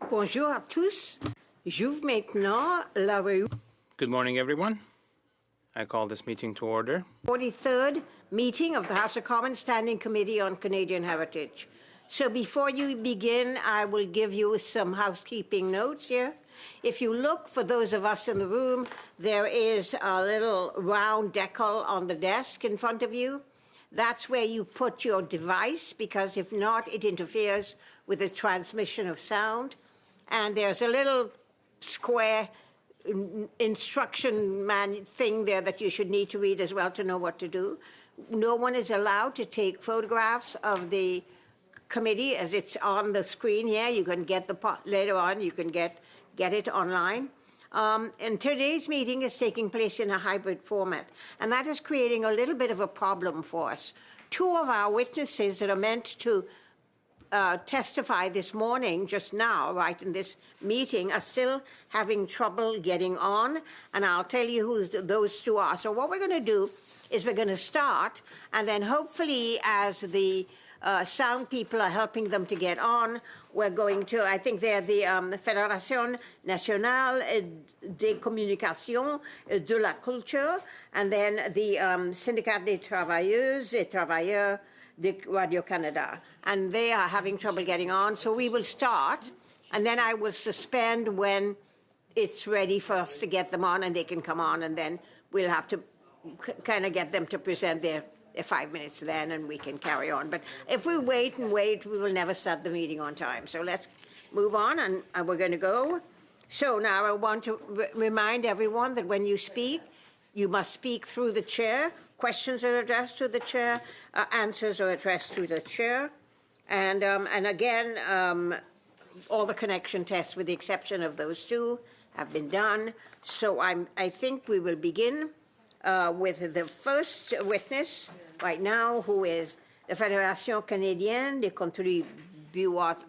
Bonjour à tous. J'ouvre maintenant la réunion. Good morning, everyone. I call this meeting to order. 43rd meeting of the House of Commons Standing Committee on Canadian Heritage. So before you begin, I will give you some housekeeping notes here. If you look, for those of us in the room, there is a little round decal on the desk in front of you. That's where you put your device, because if not, it interferes with the transmission of sound. And there's a little square instruction thing there that you should need to read as well to know what to do. No one is allowed to take photographs of the committee as it's on the screen here. You can get the later on. You can get it online. And today's meeting is taking place in a hybrid format, and that is creating a little bit of a problem for us. Two of our witnesses that are meant to testify this morning, just now, right in this meeting, are still having trouble getting on, and I'll tell you who those two are. So what we're going to do is we're going to start, and then hopefully as the sound people are helping them to get on, we're going to, I think they're the Fédération Nationale des Communications de la Culture, and then the Syndicat des Travailleuses et Travailleurs de Radio-Canada. And they are having trouble getting on, so we will start, and then I will suspend when it's ready for us to get them on, and they can come on, and then we'll have to kind of get them to present their 5 minutes then, and we can carry on. But if we wait and wait, we will never start the meeting on time. So let's move on, and we're going to go. So now I want to remind everyone that when you speak, you must speak through the chair. Questions are addressed to the chair. Answers are addressed to the chair. And again, all the connection tests, with the exception of those two, have been done. So I think we will begin with the first witness right now, who is the Fédération Canadienne des Contribuables.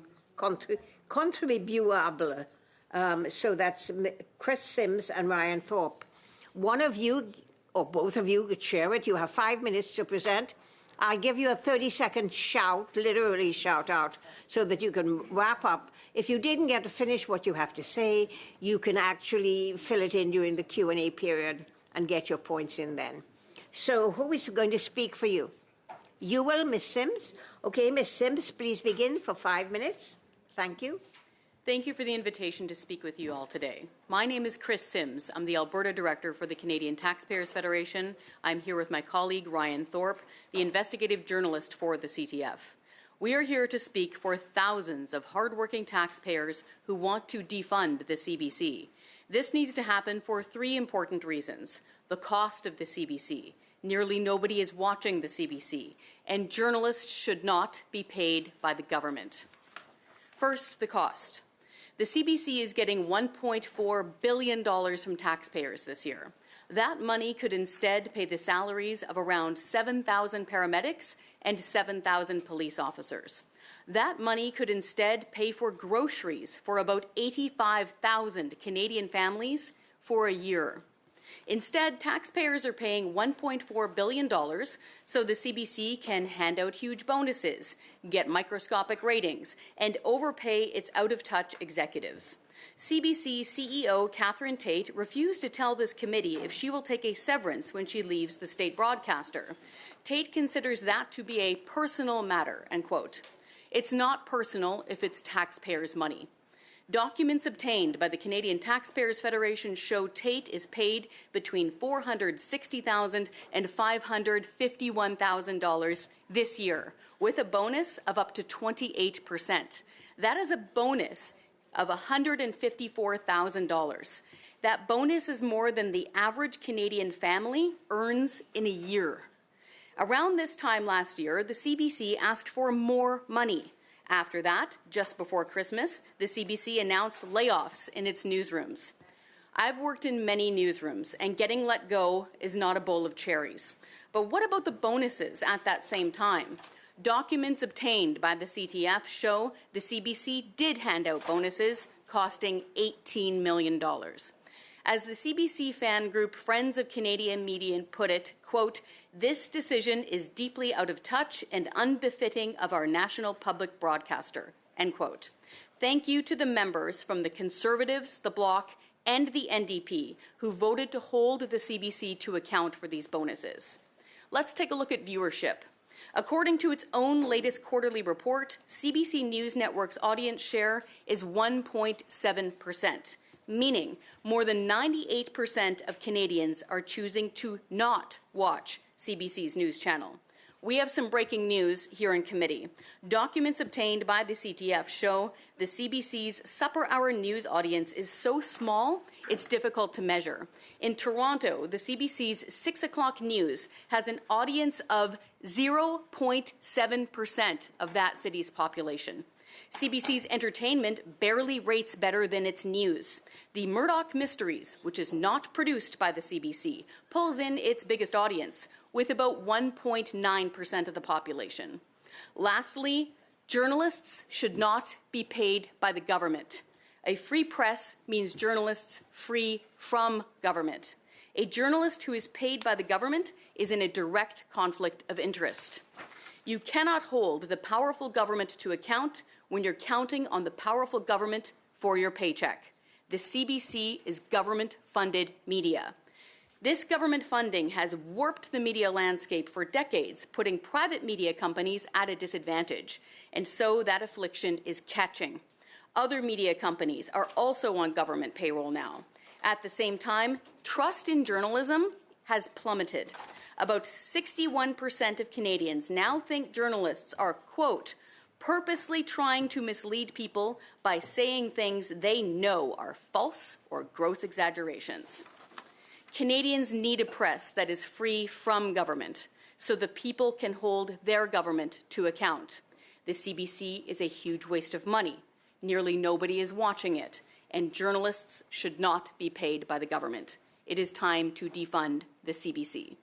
So that's Chris Sims and Ryan Thorpe. One of you, or both of you, could share it. You have 5 minutes to present. I'll give you a 30-second shout, literally shout out, so that you can wrap up. If you didn't get to finish what you have to say, you can actually fill it in during the Q&A period and get your points in then. So who is going to speak for you? You will, Ms. Sims. Okay, Ms. Sims, please begin for 5 minutes. Thank you. Thank you for the invitation to speak with you all today. My name is Chris Sims. I'm the Alberta Director for the Canadian Taxpayers Federation. I'm here with my colleague, Ryan Thorpe, the investigative journalist for the CTF. We are here to speak for thousands of hardworking taxpayers who want to defund the CBC. This needs to happen for 3 important reasons: the cost of the CBC, nearly nobody is watching the CBC, and journalists should not be paid by the government. First, the cost. The CBC is getting $1.4 billion from taxpayers this year. That money could instead pay the salaries of around 7,000 paramedics and 7,000 police officers. That money could instead pay for groceries for about 85,000 Canadian families for a year. Instead, taxpayers are paying $1.4 billion so the CBC can hand out huge bonuses, get microscopic ratings, and overpay its out-of-touch executives. CBC CEO Catherine Tait refused to tell this committee if she will take a severance when she leaves the state broadcaster. Tait considers that to be a personal matter, and quote, "It's not personal if it's taxpayers' money." Documents obtained by the Canadian Taxpayers Federation show Tait is paid between $460,000 and $551,000 this year, with a bonus of up to 28%. That is a bonus of $154,000. That bonus is more than the average Canadian family earns in a year. Around this time last year, the CBC asked for more money. After that, just before Christmas, the CBC announced layoffs in its newsrooms. I've worked in many newsrooms, and getting let go is not a bowl of cherries. But what about the bonuses at that same time? Documents obtained by the CTF show the CBC did hand out bonuses costing $18 million. As the CBC fan group Friends of Canadian Media put it, quote, "This decision is deeply out of touch and unbefitting of our national public broadcaster," end quote. Thank you to the members from the Conservatives, the Bloc, and the NDP who voted to hold the CBC to account for these bonuses. Let's take a look at viewership. According to its own latest quarterly report, CBC News Network's audience share is 1.7%, meaning more than 98% of Canadians are choosing to not watch CBC's news channel. We have some breaking news here in committee. Documents obtained by the CTF show the CBC's Supper Hour news audience is so small, it's difficult to measure. In Toronto, the CBC's 6 o'clock news has an audience of 0.7% of that city's population. CBC's entertainment barely rates better than its news. The Murdoch Mysteries, which is not produced by the CBC, pulls in its biggest audience, with about 1.9% of the population. Lastly, journalists should not be paid by the government. A free press means journalists free from government. A journalist who is paid by the government is in a direct conflict of interest. You cannot hold the powerful government to account when you're counting on the powerful government for your paycheck. The CBC is government-funded media. This government funding has warped the media landscape for decades, putting private media companies at a disadvantage, and so that affliction is catching. Other media companies are also on government payroll now. At the same time, trust in journalism has plummeted. About 61% of Canadians now think journalists are, quote, purposely trying to mislead people by saying things they know are false or gross exaggerations. Canadians need a press that is free from government so the people can hold their government to account. The CBC is a huge waste of money. Nearly nobody is watching it, and journalists should not be paid by the government. It is time to defund the CBC.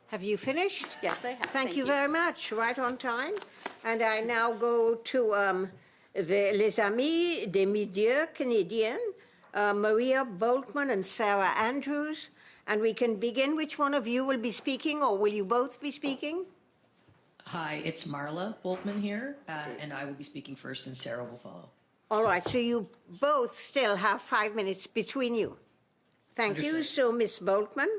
Have you finished? Yes, I have. Thank you very much. Right on time. And I now go to les Amis des Médias Canadiens, Maria Boltman and Sarah Andrews. And we can begin. Which one of you will be speaking, or will you both be speaking? Hi, it's Marla Boltman here, and I will be speaking first, and Sarah will follow. All right, so you both still have 5 minutes between you. Thank you. Understood. So, Ms. Boltman.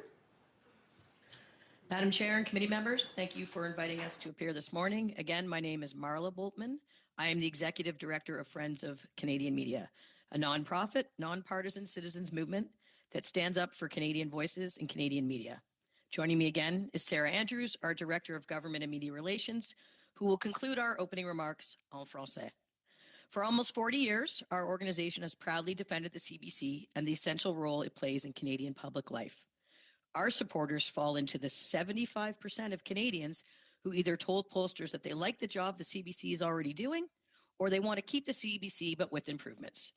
Madam Chair and committee members, thank you for inviting us to appear this morning. Again, my name is Marla Boltman. I am the Executive Director of Friends of Canadian Media, a nonprofit, nonpartisan citizens movement that stands up for Canadian voices in Canadian media. Joining me again is Sarah Andrews, our Director of Government and Media Relations, who will conclude our opening remarks en français. For almost 40 years, our organization has proudly defended the CBC and the essential role it plays in Canadian public life. Our supporters fall into the 75% of Canadians who either told pollsters that they like the job the CBC is already doing, or they want to keep the CBC but with improvements.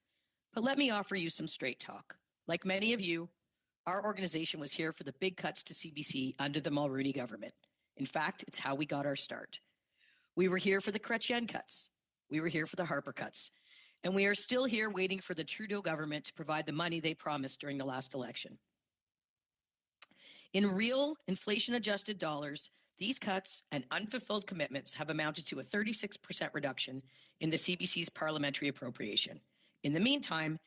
But let me offer you some straight talk. Like many of you, our organization was here for the big cuts to CBC under the Mulroney government. In fact, it's how we got our start. We were here for the Chrétien cuts. We were here for the Harper cuts. And we are still here waiting for the Trudeau government to provide the money they promised during the last election. In real inflation-adjusted dollars, these cuts and unfulfilled commitments have amounted to a 36% reduction in the CBC's parliamentary appropriation. In the meantime,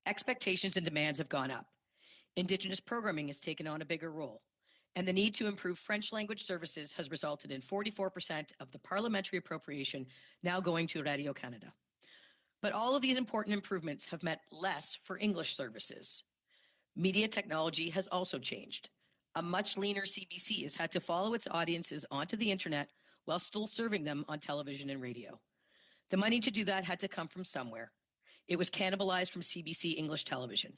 expectations and demands have gone up. Indigenous programming has taken on a bigger role, and the need to improve French language services has resulted in 44% of the parliamentary appropriation now going to Radio-Canada. But all of these important improvements have meant less for English services. Media technology has also changed. A much leaner CBC has had to follow its audiences onto the internet while still serving them on television and radio. The money to do that had to come from somewhere. It was cannibalized from CBC English television.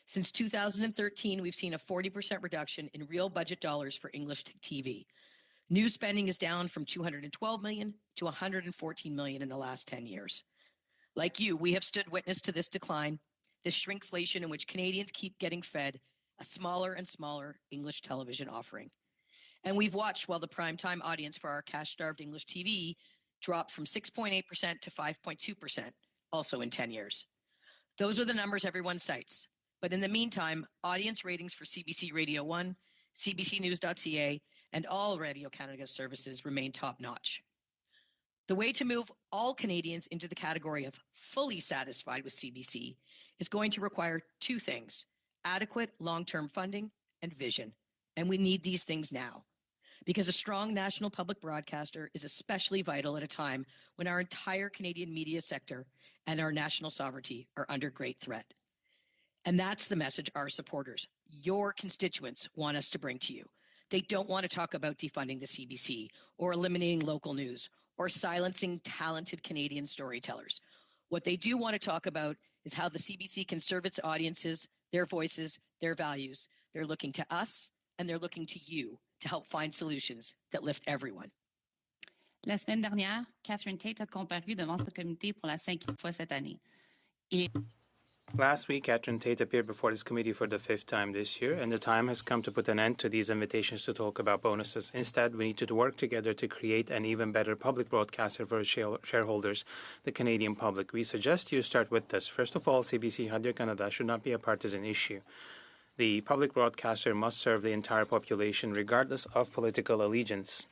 Since 2013, we've seen a 40% reduction in real budget dollars for English TV. News spending is down from $212 million to $114 million in the last 10 years. Like you, we have stood witness to this decline, this shrinkflation in which Canadians keep getting fed a smaller and smaller English television offering. And we've watched while the primetime audience for our cash-starved English TV dropped from 6.8% to 5.2%, also in 10 years. Those are the numbers everyone cites. But in the meantime, audience ratings for CBC Radio 1, cbcnews.ca, and all Radio Canada services remain top-notch. The way to move all Canadians into the category of fully satisfied with CBC is going to require two things: adequate long-term funding and vision. And we need these things now, because a strong national public broadcaster is especially vital at a time when our entire Canadian media sector and our national sovereignty are under great threat. And that's the message our supporters, your constituents, want us to bring to you. They don't want to talk about defunding the CBC or eliminating local news or silencing talented Canadian storytellers. What they do want to talk about is how the CBC can serve its audiences, their voices, their values. They're looking to us and they're looking to you to help find solutions that lift everyone. La semaine dernière, Catherine Tate a comparu devant ce comité pour la 5e fois cette année. Last week, Catherine Tate appeared before this committee for the 5th time this year, and the time has come to put an end to these invitations to talk about bonuses. Instead, we need to work together to create an even better public broadcaster for shareholders, the Canadian public. We suggest you start with this. First of all, CBC Radio-Canada should not be a partisan issue. The public broadcaster must serve the entire population, regardless of political allegiance.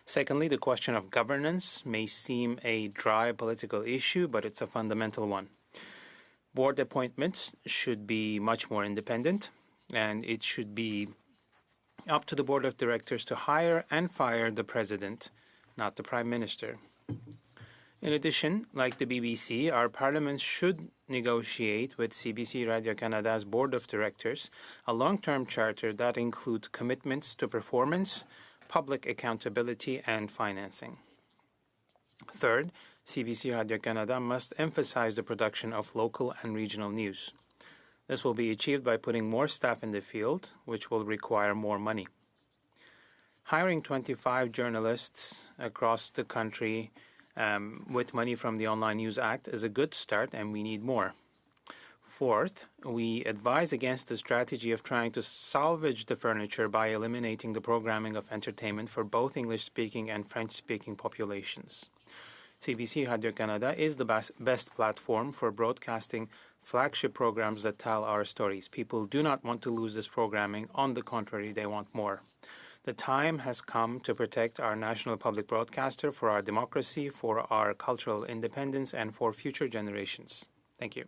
Secondly, the question of governance may seem a dry political issue, but it's a fundamental one. Board appointments should be much more independent, and it should be up to the board of directors to hire and fire the president, not the prime minister. In addition, like the BBC, our parliament should negotiate with CBC Radio-Canada's board of directors a long-term charter that includes commitments to performance, public accountability, and financing. Third, CBC Radio-Canada must emphasize the production of local and regional news. This will be achieved by putting more staff in the field, which will require more money. Hiring 25 journalists across the country with money from the Online News Act is a good start, and we need more. Fourth, we advise against the strategy of trying to salvage the furniture by eliminating the programming of entertainment for both English-speaking and French-speaking populations. CBC Radio-Canada is the best platform for broadcasting flagship programs that tell our stories. People do not want to lose this programming. On the contrary, they want more. The time has come to protect our national public broadcaster for our democracy, for our cultural independence, and for future generations. Thank you.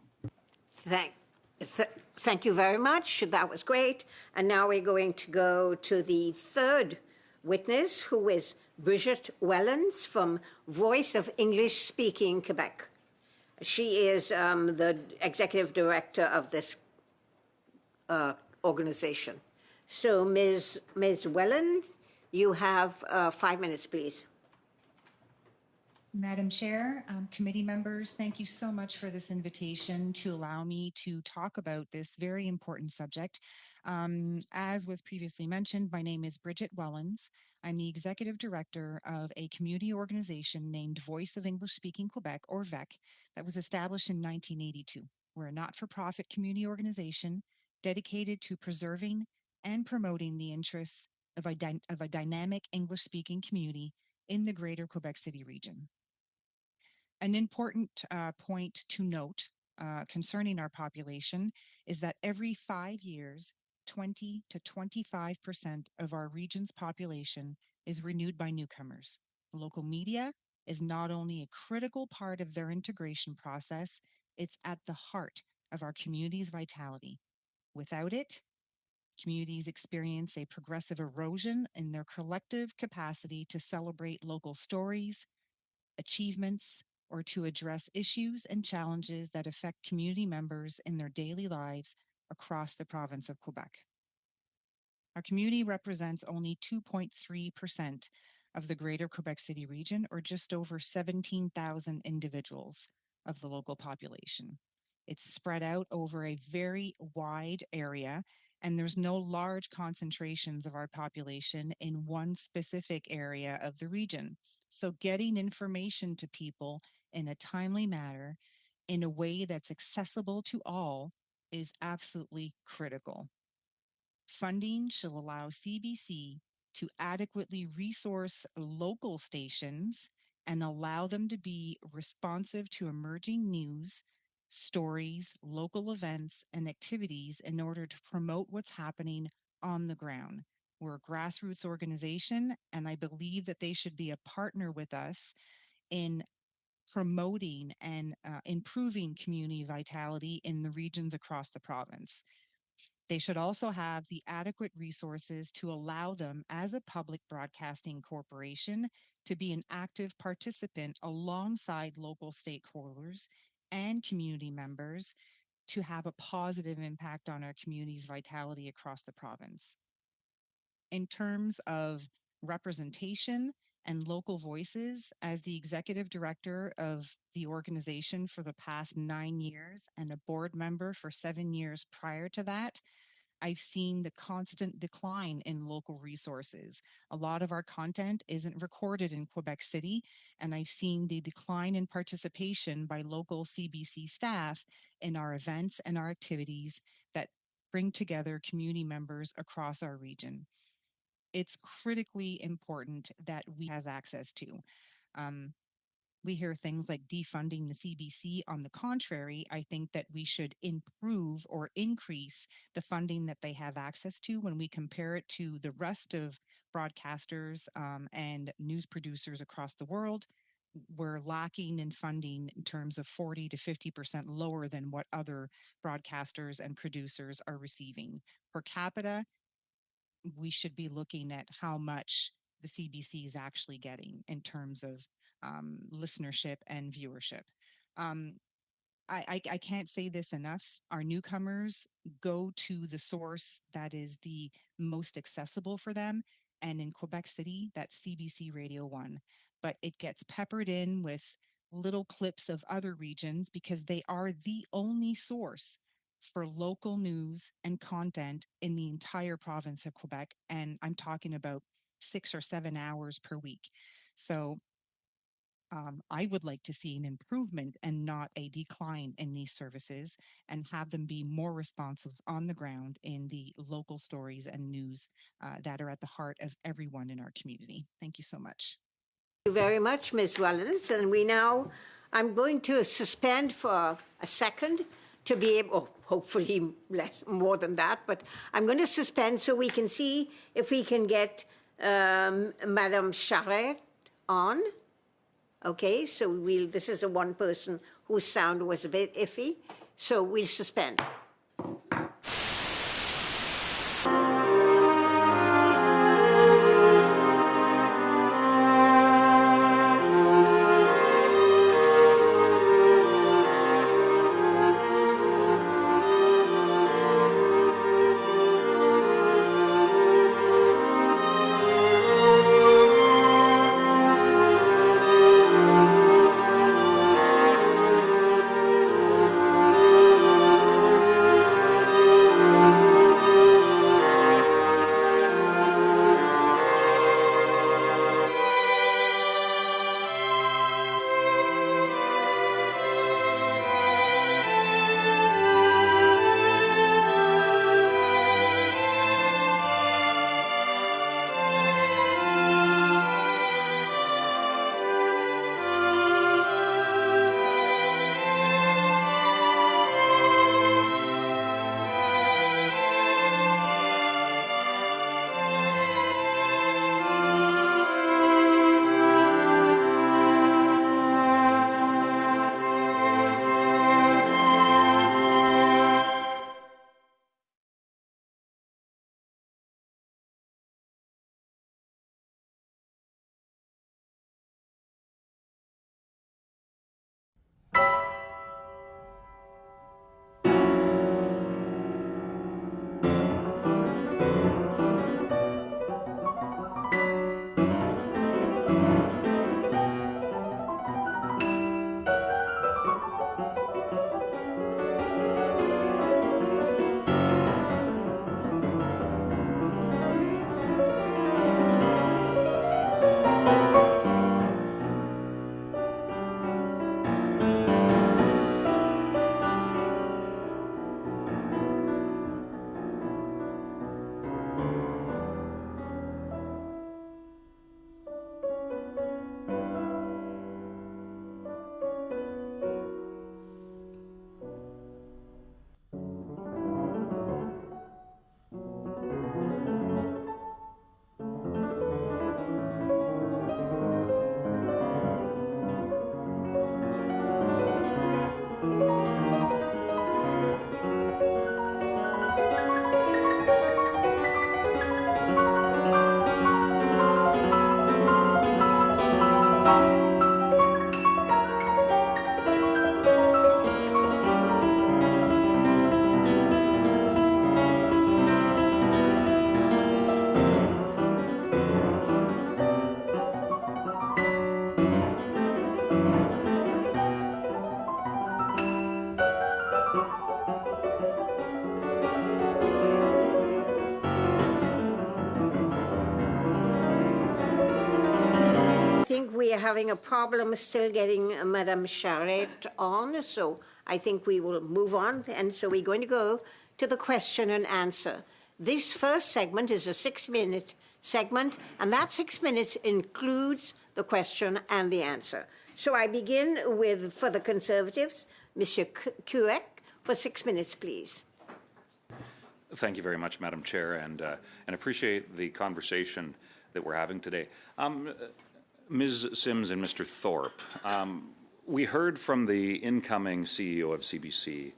Thank you very much. That was great. And now we're going to go to the third witness, who is Bridget Wellens from Voice of English Speaking Quebec. She is the executive director of this organization. So, Ms. Wellens, you have 5 minutes, please. Madam Chair, committee members, thank you so much for this invitation to allow me to talk about this very important subject. As was previously mentioned, my name is Bridget Wellens. I'm the executive director of a community organization named Voice of English Speaking Quebec, or VEC, that was established in 1982. We're a not-for-profit community organization dedicated to preserving and promoting the interests of a dynamic English-speaking community in the greater Quebec City region. An important point to note concerning our population is that every 5 years, 20 to 25% of our region's population is renewed by newcomers. Local media is not only a critical part of their integration process, it's at the heart of our community's vitality. Without it, communities experience a progressive erosion in their collective capacity to celebrate local stories, achievements, or to address issues and challenges that affect community members in their daily lives across the province of Quebec. Our community represents only 2.3% of the greater Quebec City region, or just over 17,000 individuals of the local population. It's spread out over a very wide area, and there's no large concentrations of our population in one specific area of the region. So getting information to people in a timely manner, in a way that's accessible to all, is absolutely critical. Funding shall allow CBC to adequately resource local stations and allow them to be responsive to emerging news stories, local events, and activities in order to promote what's happening on the ground. We're a grassroots organization, and I believe that they should be a partner with us in promoting and improving community vitality in the regions across the province. They should also have the adequate resources to allow them, as a public broadcasting corporation, to be an active participant alongside local stakeholders and community members to have a positive impact on our community's vitality across the province. In terms of representation and local voices, as the executive director of the organization for the past 9 years and a board member for 7 years prior to that, I've seen the constant decline in local resources. A lot of our content isn't recorded in Quebec City, and I've seen the decline in participation by local CBC staff in our events and our activities that bring together community members across our region. It's critically important that we has access to. Um, we hear things like defunding the CBC. On the contrary, I think that we should improve or increase the funding that they have access to when we compare it to the rest of broadcasters and news producers across the world. We're lacking in funding in terms of 40 to 50% lower than what other broadcasters and producers are receiving. Per capita, we should be looking at how much the CBC is actually getting in terms of listenership and viewership. Um, I can't say this enough. Our newcomers go to the source that is the most accessible for them. And in Quebec City, that's CBC Radio 1. But it gets peppered in with little clips of other regions because they are the only source for local news and content in the entire province of Quebec. And I'm talking about 6 or 7 hours per week. So I would like to see an improvement and not a decline in these services and have them be more responsive on the ground in the local stories and news that are at the heart of everyone in our community. Thank you so much. Thank you very much, Ms. Wellens. And I'm going to suspend for a second to be able, hopefully more than that, but I'm going to suspend so we can see if we can get Madame Charette on. Okay, so this is the one person whose sound was a bit iffy, so we'll suspend. having a problem still getting Madame Charette on, so I think we will move on. And so we're going to go to the question and answer. This first segment is a 6-minute segment, and that 6 minutes includes the question and the answer. So I begin with, for the Conservatives, Monsieur Couec, for 6 minutes, please. Thank you very much, Madam Chair, and appreciate the conversation that we're having today. Ms. Sims and Mr. Thorpe, we heard from the incoming CEO of CBC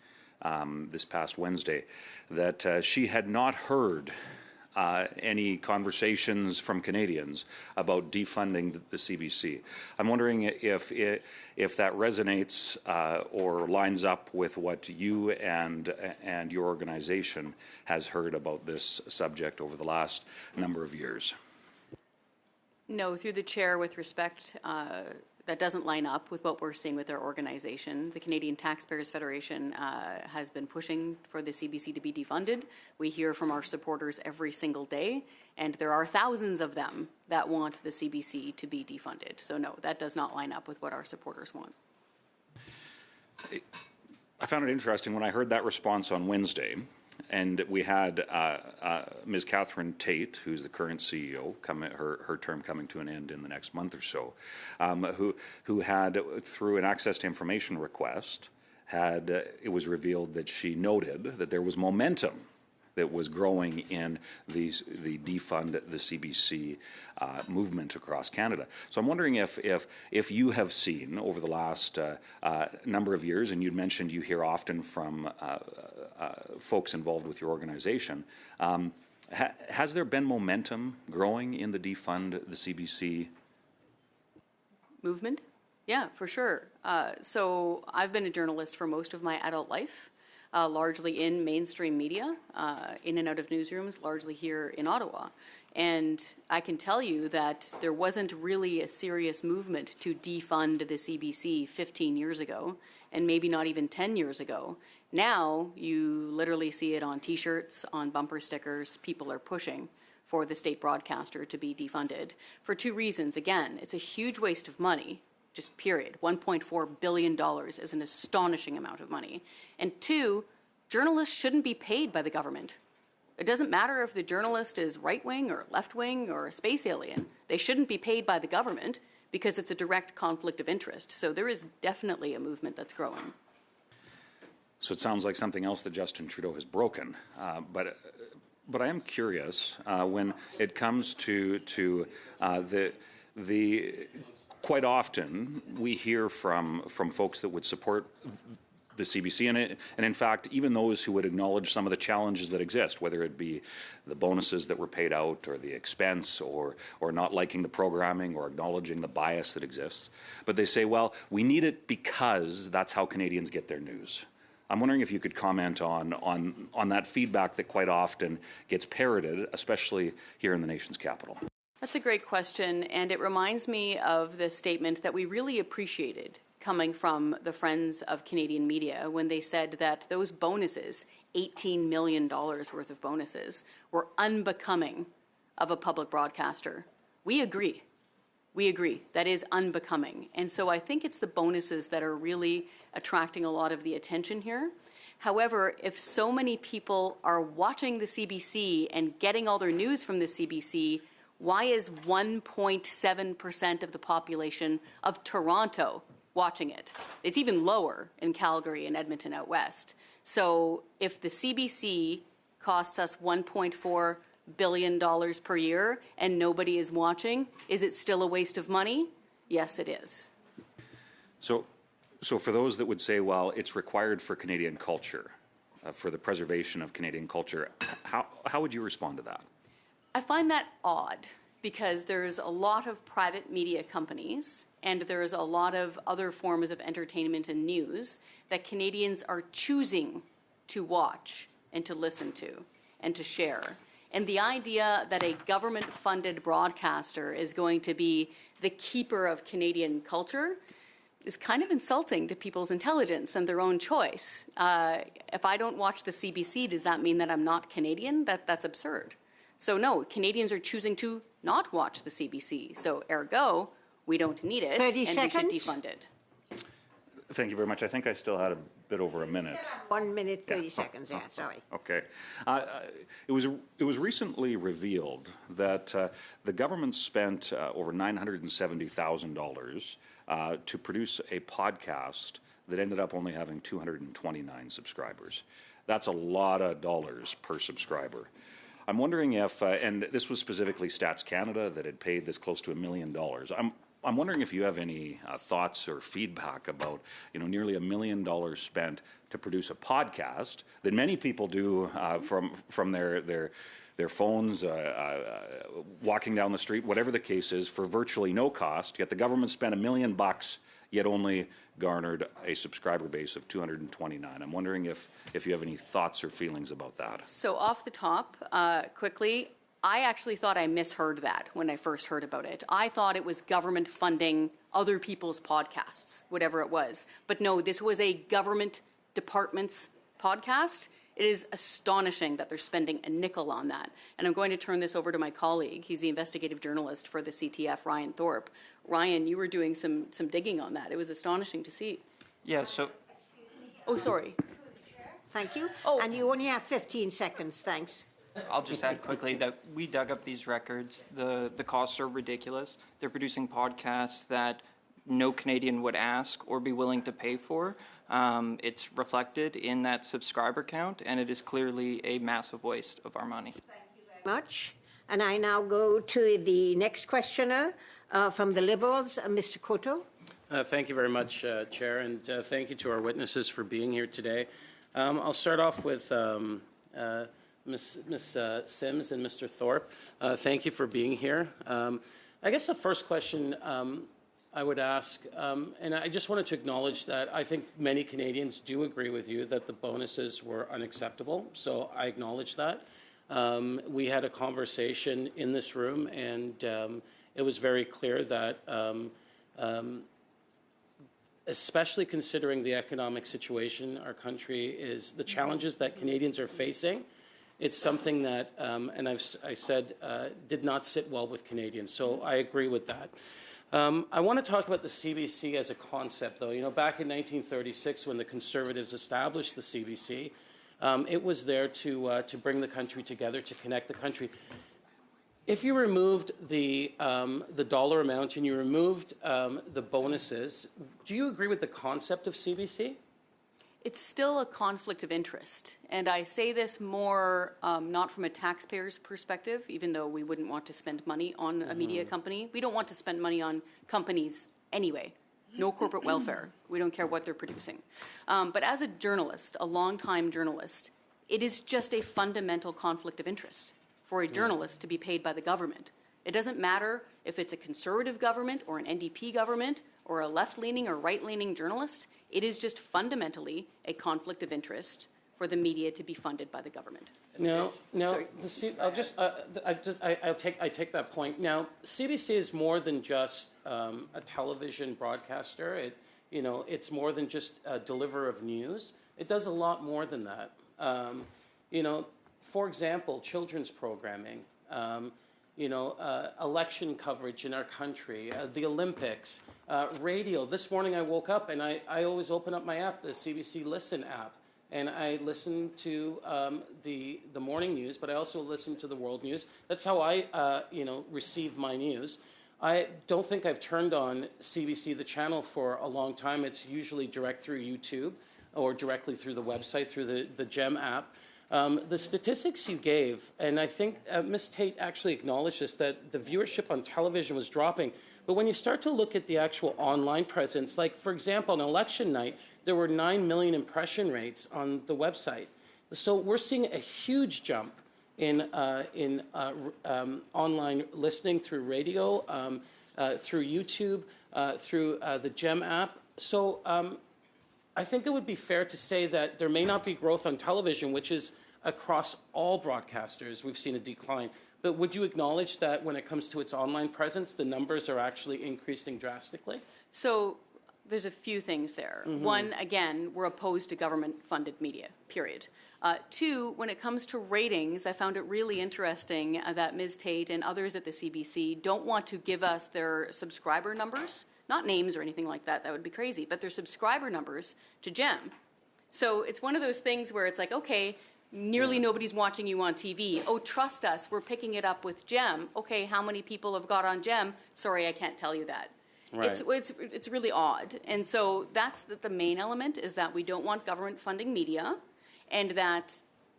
this past Wednesday that she had not heard any conversations from Canadians about defunding the CBC. I'm wondering if that resonates or lines up with what you and your organization has heard about this subject over the last number of years. No, through the chair, with respect, that doesn't line up with what we're seeing with our organization. The Canadian Taxpayers Federation has been pushing for the CBC to be defunded. We hear from our supporters every single day, and there are thousands of them that want the CBC to be defunded. So no, that does not line up with what our supporters want. I found it interesting when I heard that response on Wednesday, and we had Ms. Catherine Tait, who's the current CEO, her term coming to an end in the next month or so, who had, through an access to information request, it was revealed that she noted that there was momentum that was growing in the defund the CBC movement across Canada. So I'm wondering if you have seen over the last number of years, and you'd mentioned you hear often from folks involved with your organization, has there been momentum growing in the defund the CBC movement? Yeah, for sure. So I've been a journalist for most of my adult life. Largely in mainstream media, in and out of newsrooms, largely here in Ottawa. And I can tell you that there wasn't really a serious movement to defund the CBC 15 years ago, and maybe not even 10 years ago. Now, you literally see it on T-shirts, on bumper stickers. People are pushing for the state broadcaster to be defunded for two reasons. Again, it's a huge waste of money. Just period. $1.4 billion is an astonishing amount of money. And two, journalists shouldn't be paid by the government. It doesn't matter if the journalist is right-wing or left-wing or a space alien. They shouldn't be paid by the government because it's a direct conflict of interest. So there is definitely a movement that's growing. So it sounds like something else that Justin Trudeau has broken. But I am curious when it comes to the quite often, we hear from folks that would support the CBC, and in fact, even those who would acknowledge some of the challenges that exist, whether it be the bonuses that were paid out, or the expense, or not liking the programming, or acknowledging the bias that exists. But they say, well, we need it because that's how Canadians get their news. I'm wondering if you could comment on that feedback that quite often gets parroted, especially here in the nation's capital. That's a great question, and it reminds me of the statement that we really appreciated coming from the Friends of Canadian Media when they said that those bonuses, $18 million worth of bonuses, were unbecoming of a public broadcaster. We agree. We agree. That is unbecoming. And so I think it's the bonuses that are really attracting a lot of the attention here. However, if so many people are watching the CBC and getting all their news from the CBC, why is 1.7% of the population of Toronto watching it? It's even lower in Calgary and Edmonton out west. So if the CBC costs us $1.4 billion per year and nobody is watching, is it still a waste of money? Yes, it is. So for those that would say, well, it's required for Canadian culture, for the preservation of Canadian culture, how would you respond to that? I find that odd because there's a lot of private media companies and there's a lot of other forms of entertainment and news that Canadians are choosing to watch and to listen to and to share. And the idea that a government-funded broadcaster is going to be the keeper of Canadian culture is kind of insulting to people's intelligence and their own choice. If I don't watch the CBC, does that mean that I'm not Canadian? That's absurd. So no, Canadians are choosing to not watch the CBC. So ergo, We don't need it, 30 and we should seconds? defund it. Thank you very much. I think I still had a bit over a minute. 1 minute, 30 seconds, yeah, sorry. Okay. It was recently revealed that the government spent over $970,000 to produce a podcast that ended up only having 229 subscribers. That's a lot of dollars per subscriber. I'm wondering if, and this was specifically Stats Canada that had paid this close to $1 million. I'm wondering if you have any thoughts or feedback about, nearly $1 million spent to produce a podcast that many people do from their phones, walking down the street, whatever the case is, for virtually no cost. Yet the government spent $1 million, yet only garnered a subscriber base of 229. I'm wondering if you have any thoughts or feelings about that. So off the top, quickly, I actually thought I misheard that when I first heard about it. I thought it was government funding other people's podcasts, whatever it was. But no, this was a government department's podcast. It is astonishing that they're spending a nickel on that. And I'm going to turn this over to my colleague. He's the investigative journalist for the CTF, Ryan Thorpe. Ryan, you were doing some digging on that. It was astonishing to see. Yeah, so Oh, sorry. Thank you. Oh. And you only have 15 seconds, thanks. I'll just add quickly that we dug up these records. The costs are ridiculous. They're producing podcasts that no Canadian would ask or be willing to pay for. It's reflected in that subscriber count, and it is clearly a massive waste of our money. Much. And I now go to the next questioner from the Liberals, Mr. Cotto. Thank you very much, Chair, and thank you to our witnesses for being here today. I'll start off with Ms. Sims and Mr. Thorpe. Thank you for being here. I guess the first question I would ask, and I just wanted to acknowledge that I think many Canadians do agree with you that the bonuses were unacceptable, so I acknowledge that. We had a conversation in this room, and it was very clear that especially considering the economic situation our country is, the challenges that Canadians are facing, it's something that, and I said, did not sit well with Canadians. So I agree with that. I want to talk about the CBC as a concept, though. Back in 1936, when the Conservatives established the CBC, it was there to bring the country together, to connect the country. If you removed the dollar amount and you removed the bonuses, do you agree with the concept of CBC? It's still a conflict of interest. And I say this more not from a taxpayer's perspective, even though we wouldn't want to spend money on a media company. We don't want to spend money on companies anyway. No corporate welfare. We don't care what they're producing. But as a journalist, a longtime journalist, it is just a fundamental conflict of interest for a journalist to be paid by the government. It doesn't matter if it's a conservative government or an NDP government or a left-leaning or right-leaning journalist. It is just fundamentally a conflict of interest for the media to be funded by the government. No. I take that point. Now, CBC is more than just a television broadcaster. It's more than just a deliverer of news. It does a lot more than that. For example, children's programming, election coverage in our country, the Olympics, radio. This morning I woke up and I always open up my app, the CBC Listen app, and I listen to the morning news, but I also listen to the world news. That's how I, receive my news. I don't think I've turned on CBC, the channel, for a long time. It's usually direct through YouTube or directly through the website, through the GEM app. The statistics you gave, and I think Ms. Tate actually acknowledged this, that the viewership on television was dropping. But when you start to look at the actual online presence, like, for example, on election night, there were 9 million impression rates on the website. So we're seeing a huge jump in online listening through radio, through YouTube, through the GEM app. So I think it would be fair to say that there may not be growth on television, which is across all broadcasters. We've seen a decline. But would you acknowledge that when it comes to its online presence, the numbers are actually increasing drastically? So There's a few things there. One, again, we're opposed to government-funded media, period. Two, when it comes to ratings, I found it really interesting that Ms. Tate and others at the CBC don't want to give us their subscriber numbers, not names or anything like that, that would be crazy, but their subscriber numbers to GEM. So it's one of those things where it's like, okay, nearly nobody's watching you on TV. Oh, trust us, we're picking it up with GEM. Okay, how many people have got on GEM? Sorry, I can't tell you that. Right. It's really odd. And so that's the main element, is that we don't want government funding media, and that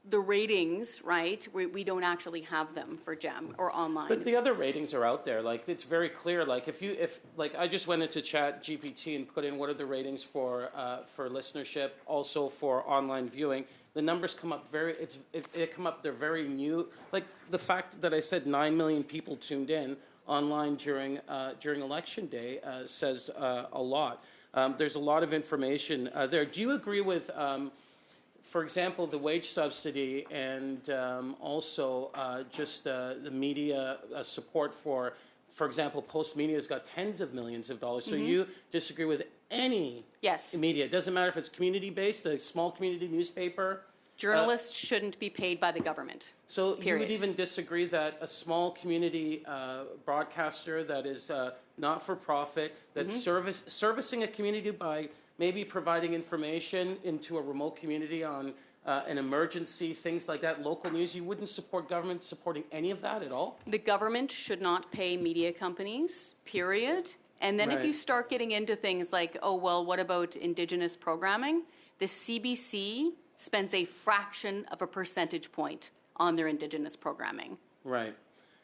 the ratings, right, we don't actually have them for GEM or online. But the other ratings are out there. Like, it's very clear. Like, if I just went into Chat GPT and put in what are the ratings for listenership, also for online viewing, the numbers come up they're very new. Like the fact that I said 9 million people tuned in online during Election Day says a lot. There's a lot of information there. Do you agree with, for example, the wage subsidy and also just the media support for example, Post Media has got tens of millions of dollars. So you disagree with any media? It doesn't matter if it's community-based, a small community newspaper. Journalists shouldn't be paid by the government. So period. You would even disagree that a small community broadcaster that is not-for-profit, that's servicing a community by maybe providing information into a remote community on an emergency, things like that, local news, you wouldn't support government supporting any of that at all? The government should not pay media companies, period. And then if you start getting into things like, oh, well, what about Indigenous programming? The CBC spends a fraction of a percentage point on their Indigenous programming. Right.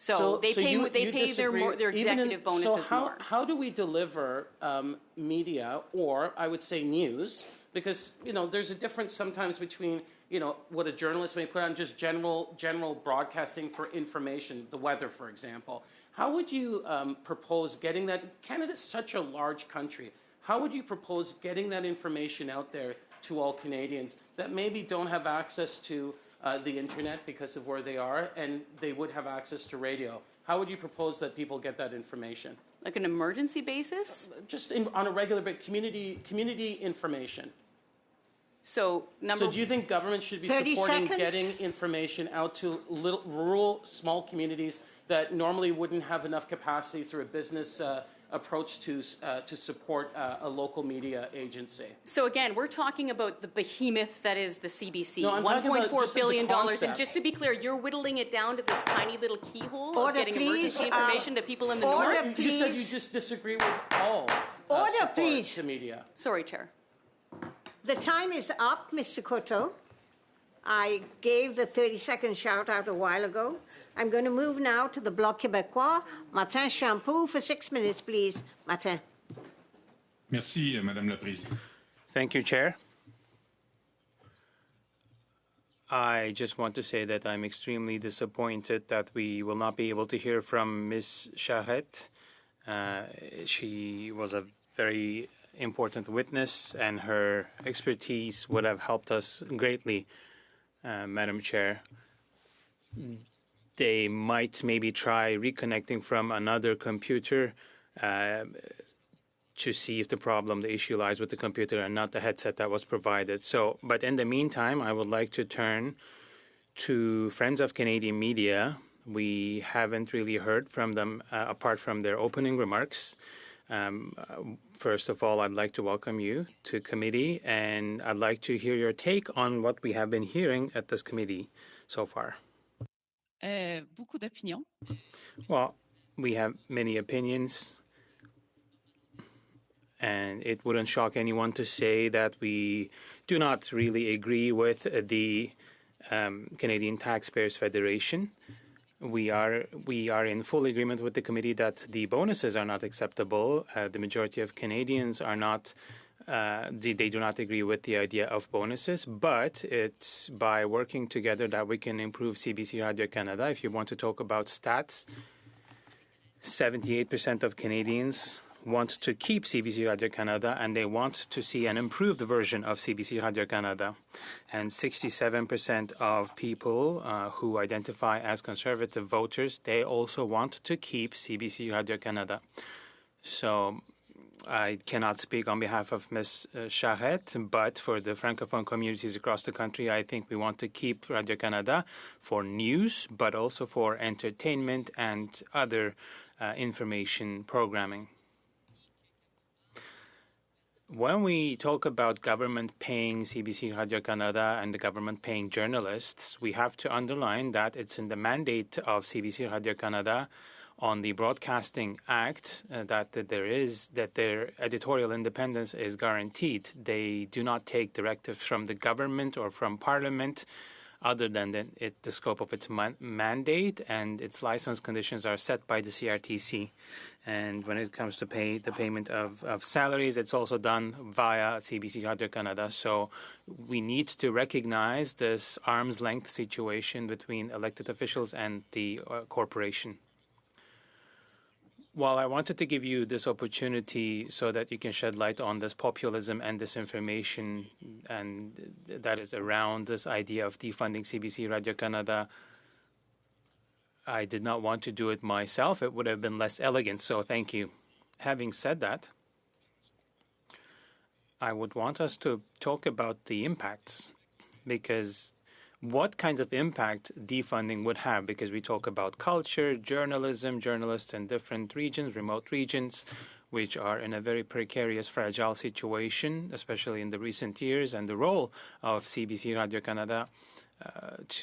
So they pay their executive bonuses so more. How do we deliver media, or I would say news? Because there's a difference sometimes between what a journalist may put on just general broadcasting for information, the weather, for example. How would you propose getting that? Canada's such a large country. How would you propose getting that information out there to all Canadians that maybe don't have access to the internet because of where they are, and they would have access to radio? How would you propose that people get that information? Like an emergency basis? Just on a regular basis, community information. So do you think government should be supporting getting information out to rural, small communities that normally wouldn't have enough capacity through a business approach to support a local media agency? So again, we're talking about the behemoth that is the CBC, no, $1.4 billion. And just to be clear, you're whittling it down to this tiny little keyhole of getting emergency information to people in the north? You said you just disagree with all to media. Sorry, Chair. The time is up, Mr. Coteau. I gave the 30-second shout-out a while ago. I'm going to move now to the Bloc Québécois. Martin Champoux for 6 minutes, please. Martin. Merci, Madame la Présidente. Thank you, Chair. I just want to say that I'm extremely disappointed that we will not be able to hear from Ms. Charette. She was a very important witness, and her expertise would have helped us greatly, Madam Chair. They might maybe try reconnecting from another computer to see if the issue lies with the computer and not the headset that was provided. So, but in the meantime, I would like to turn to Friends of Canadian Media. We haven't really heard from them apart from their opening remarks. First of all, I'd like to welcome you to committee, and I'd like to hear your take on what we have been hearing at this committee so far. Beaucoup d'opinions. Well, we have many opinions, and it wouldn't shock anyone to say that we do not really agree with the Canadian Taxpayers Federation. We are in full agreement with the committee that the bonuses are not acceptable. The majority of Canadians are not. They do not agree with the idea of bonuses, but it's by working together that we can improve CBC Radio-Canada. If you want to talk about stats, 78% of Canadians want to keep CBC Radio-Canada, and they want to see an improved version of CBC Radio-Canada. And 67% of people who identify as conservative voters, they also want to keep CBC Radio-Canada. So I cannot speak on behalf of Ms. Charette, but for the Francophone communities across the country, I think we want to keep Radio-Canada for news, but also for entertainment and other information programming. When we talk about government paying CBC Radio-Canada and the government paying journalists, we have to underline that it's in the mandate of CBC Radio-Canada on the Broadcasting Act that their editorial independence is guaranteed. They do not take directives from the government or from Parliament other than the scope of its mandate, and its license conditions are set by the CRTC. And when it comes to the payment of salaries, it's also done via CBC Radio-Canada. So we need to recognize this arm's length situation between elected officials and the corporation. While I wanted to give you this opportunity so that you can shed light on this populism and disinformation and that is around this idea of defunding CBC Radio-Canada, I did not want to do it myself. It would have been less elegant, so thank you. Having said that, I would want us to talk about the impacts, because what kinds of impact defunding would have, because we talk about culture, journalism, journalists in different regions, remote regions, which are in a very precarious, fragile situation, especially in the recent years, and the role of CBC Radio-Canada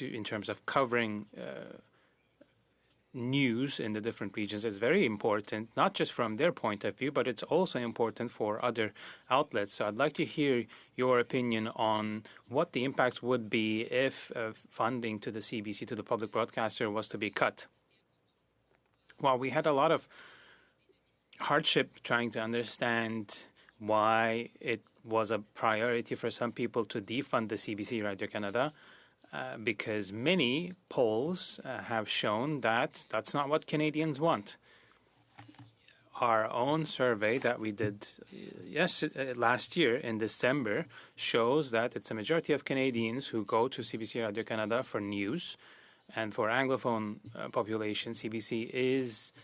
in terms of covering news in the different regions is very important, not just from their point of view, but it's also important for other outlets. So I'd like to hear your opinion on what the impacts would be if funding to the CBC, to the public broadcaster, was to be cut. Well, we had a lot of hardship trying to understand why it was a priority for some people to defund the CBC Radio-Canada. Because many polls have shown that that's not what Canadians want. Our own survey that we did last year in December shows that it's a majority of Canadians who go to CBC Radio-Canada for news, and for Anglophone population, CBC is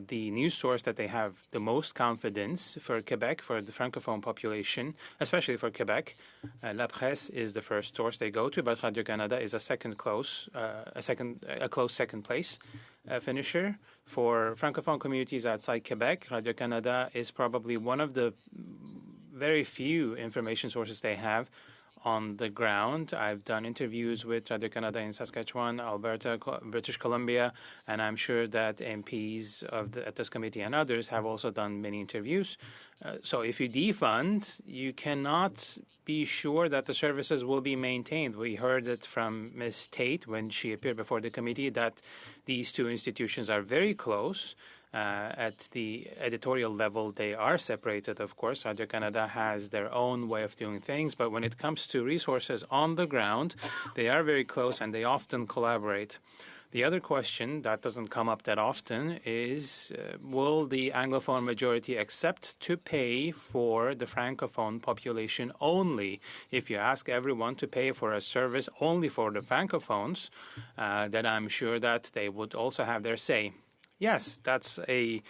the news source that they have the most confidence. For Quebec, for the Francophone population, especially for Quebec, La Presse is the first source they go to, but Radio-Canada is a close second place finisher. For Francophone communities outside Quebec, Radio-Canada is probably one of the very few information sources they have on the ground. I've done interviews with Radio-Canada in Saskatchewan, Alberta, British Columbia, and I'm sure that MPs at this committee and others have also done many interviews. So if you defund, you cannot be sure that the services will be maintained. We heard it from Ms. Tate when she appeared before the committee that these two institutions are very close. At the editorial level, they are separated, of course. Radio-Canada has their own way of doing things, but when it comes to resources on the ground, they are very close and they often collaborate. The other question that doesn't come up that often is, will the Anglophone majority accept to pay for the Francophone population only? If you ask everyone to pay for a service only for the Francophones, then I'm sure that they would also have their say. Yes, that's a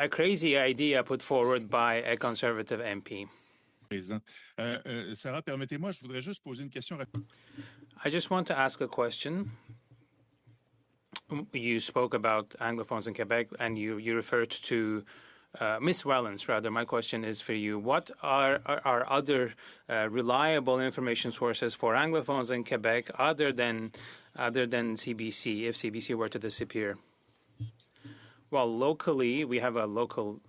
crazy idea put forward by a Conservative MP. Sarah, permettez-moi, je voudrais juste poser une question. I just want to ask a question. You spoke about Anglophones in Quebec, and you referred to Ms. Wellens, rather. My question is for you. What are other reliable information sources for Anglophones in Quebec other than CBC, if CBC were to disappear? Well, locally, we have a local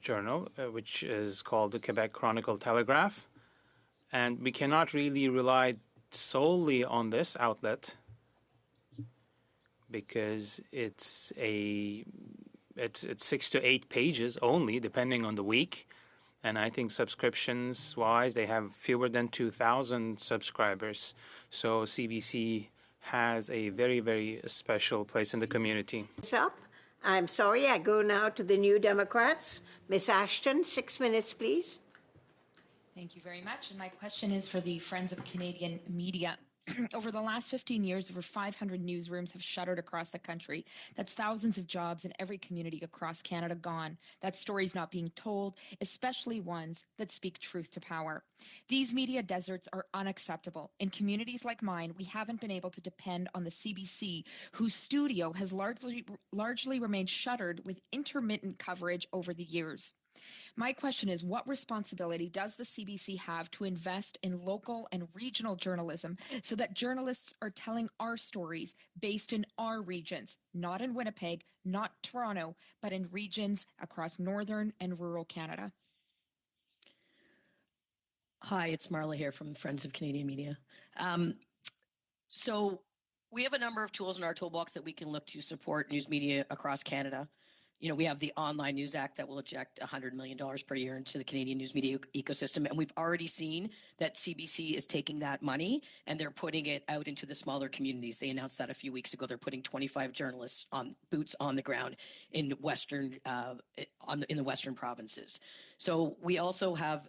journal, which is called the Quebec Chronicle Telegraph, and we cannot really rely solely on this outlet because it's 6 to 8 pages only, depending on the week. And I think subscriptions-wise, they have fewer than 2,000 subscribers. So CBC has a very, very special place in the community. I'm sorry, I go now to the New Democrats. Ms. Ashton, 6 minutes, please. Thank you very much. And my question is for the Friends of Canadian Media. Over the last 15 years, over 500 newsrooms have shuttered across the country. That's thousands of jobs in every community across Canada gone. That stories not being told, especially ones that speak truth to power. These media deserts are unacceptable. In communities like mine, we haven't been able to depend on the CBC, whose studio has largely remained shuttered with intermittent coverage over the years. My question is, what responsibility does the CBC have to invest in local and regional journalism so that journalists are telling our stories based in our regions, not in Winnipeg, not Toronto, but in regions across northern and rural Canada? Hi, it's Marla here from Friends of Canadian Media. So we have a number of tools in our toolbox that we can look to support news media across Canada. You know, we have the Online News Act that will inject $100 million per year into the Canadian news media ecosystem. And we've already seen that CBC is taking that money and they're putting it out into the smaller communities. They announced that a few weeks ago. They're putting 25 journalists on boots on the ground in in the Western provinces. So we also have,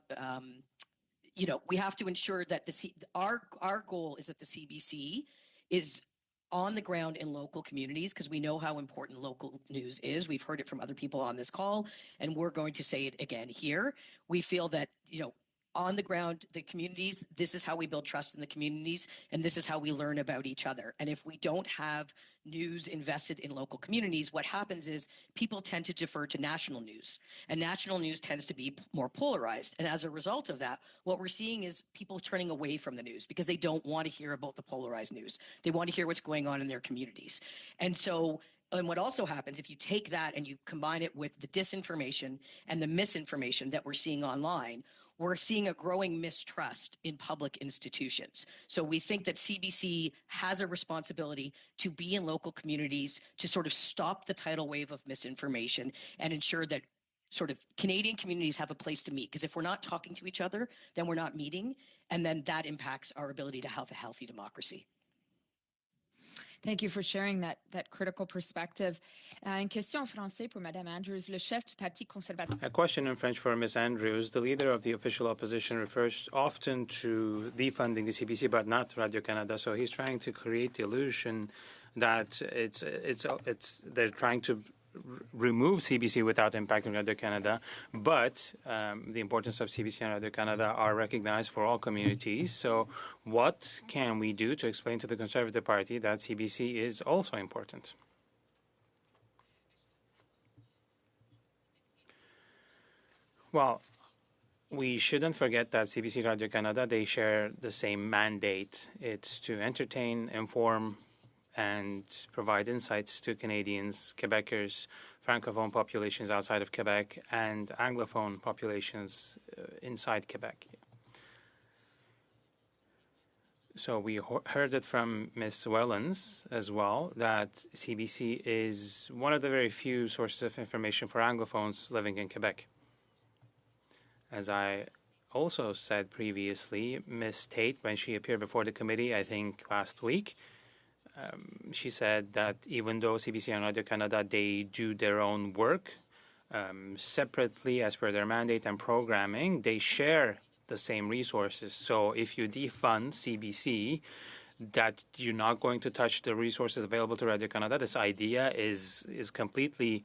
we have to ensure that our goal is that the CBC is on the ground in local communities, because we know how important local news is. We've heard it from other people on this call, and we're going to say it again here. We feel that, on the ground, the communities, this is how we build trust in the communities, and this is how we learn about each other. And if we don't have news invested in local communities, what happens is people tend to defer to national news, and national news tends to be more polarized. And as a result of that, what we're seeing is people turning away from the news because they don't want to hear about the polarized news. They want to hear what's going on in their communities. And what also happens, if you take that and you combine it with the disinformation and the misinformation that we're seeing online, we're seeing a growing mistrust in public institutions. So we think that CBC has a responsibility to be in local communities to sort of stop the tidal wave of misinformation and ensure that sort of Canadian communities have a place to meet. Because if we're not talking to each other, then we're not meeting, and then that impacts our ability to have a healthy democracy. Thank you for sharing that critical perspective. Une question en français pour Madame Andrews. Le chef du Parti conservateur. A question in French for Ms. Andrews. The leader of the official opposition refers often to defunding the CBC, but not Radio-Canada. So he's trying to create the illusion that they're trying to remove CBC without impacting Radio-Canada, but the importance of CBC and Radio-Canada are recognized for all communities. So what can we do to explain to the Conservative Party that CBC is also important? Well, we shouldn't forget that CBC Radio-Canada, they share the same mandate. It's to entertain, inform, and provide insights to Canadians, Quebecers, Francophone populations outside of Quebec, and Anglophone populations inside Quebec. So we heard it from Ms. Wellens as well, that CBC is one of the very few sources of information for Anglophones living in Quebec. As I also said previously, Ms. Tate, when she appeared before the committee, I think last week, she said that even though CBC and Radio-Canada, they do their own work separately as per their mandate and programming, they share the same resources. So if you defund CBC, that you're not going to touch the resources available to Radio-Canada, this idea is completely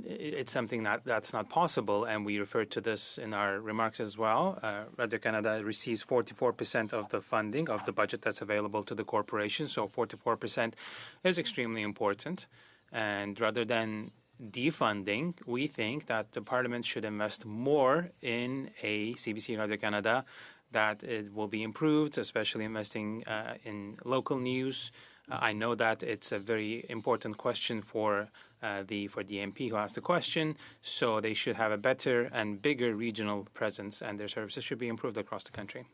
it's something that's not possible, and we referred to this in our remarks as well. Radio-Canada receives 44% of the funding of the budget that's available to the corporation, so 44% is extremely important. And rather than defunding, we think that the Parliament should invest more in a CBC Radio-Canada, that it will be improved, especially investing in local news. I know that it's a very important question for the MP who asked the question, so they should have a better and bigger regional presence, and their services should be improved across the country.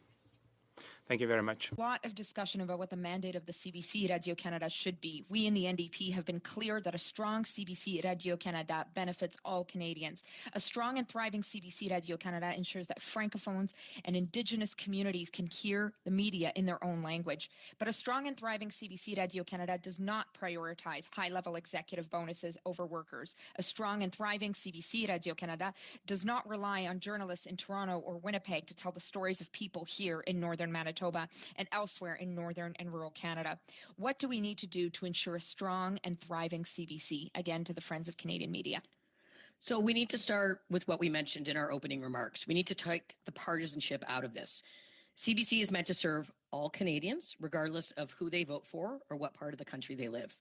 Thank you very much. A lot of discussion about what the mandate of the CBC Radio-Canada should be. We in the NDP have been clear that a strong CBC Radio-Canada benefits all Canadians. A strong and thriving CBC Radio-Canada ensures that Francophones and Indigenous communities can hear the media in their own language. But a strong and thriving CBC Radio-Canada does not prioritize high-level executive bonuses over workers. A strong and thriving CBC Radio-Canada does not rely on journalists in Toronto or Winnipeg to tell the stories of people here in Northern Manitoba. Manitoba and elsewhere in northern and rural Canada. What do we need to do to ensure a strong and thriving CBC? Again, to the Friends of Canadian Media. So we need to start with what we mentioned in our opening remarks. We need to take the partisanship out of this. CBC is meant to serve all Canadians, regardless of who they vote for or what part of the country they live.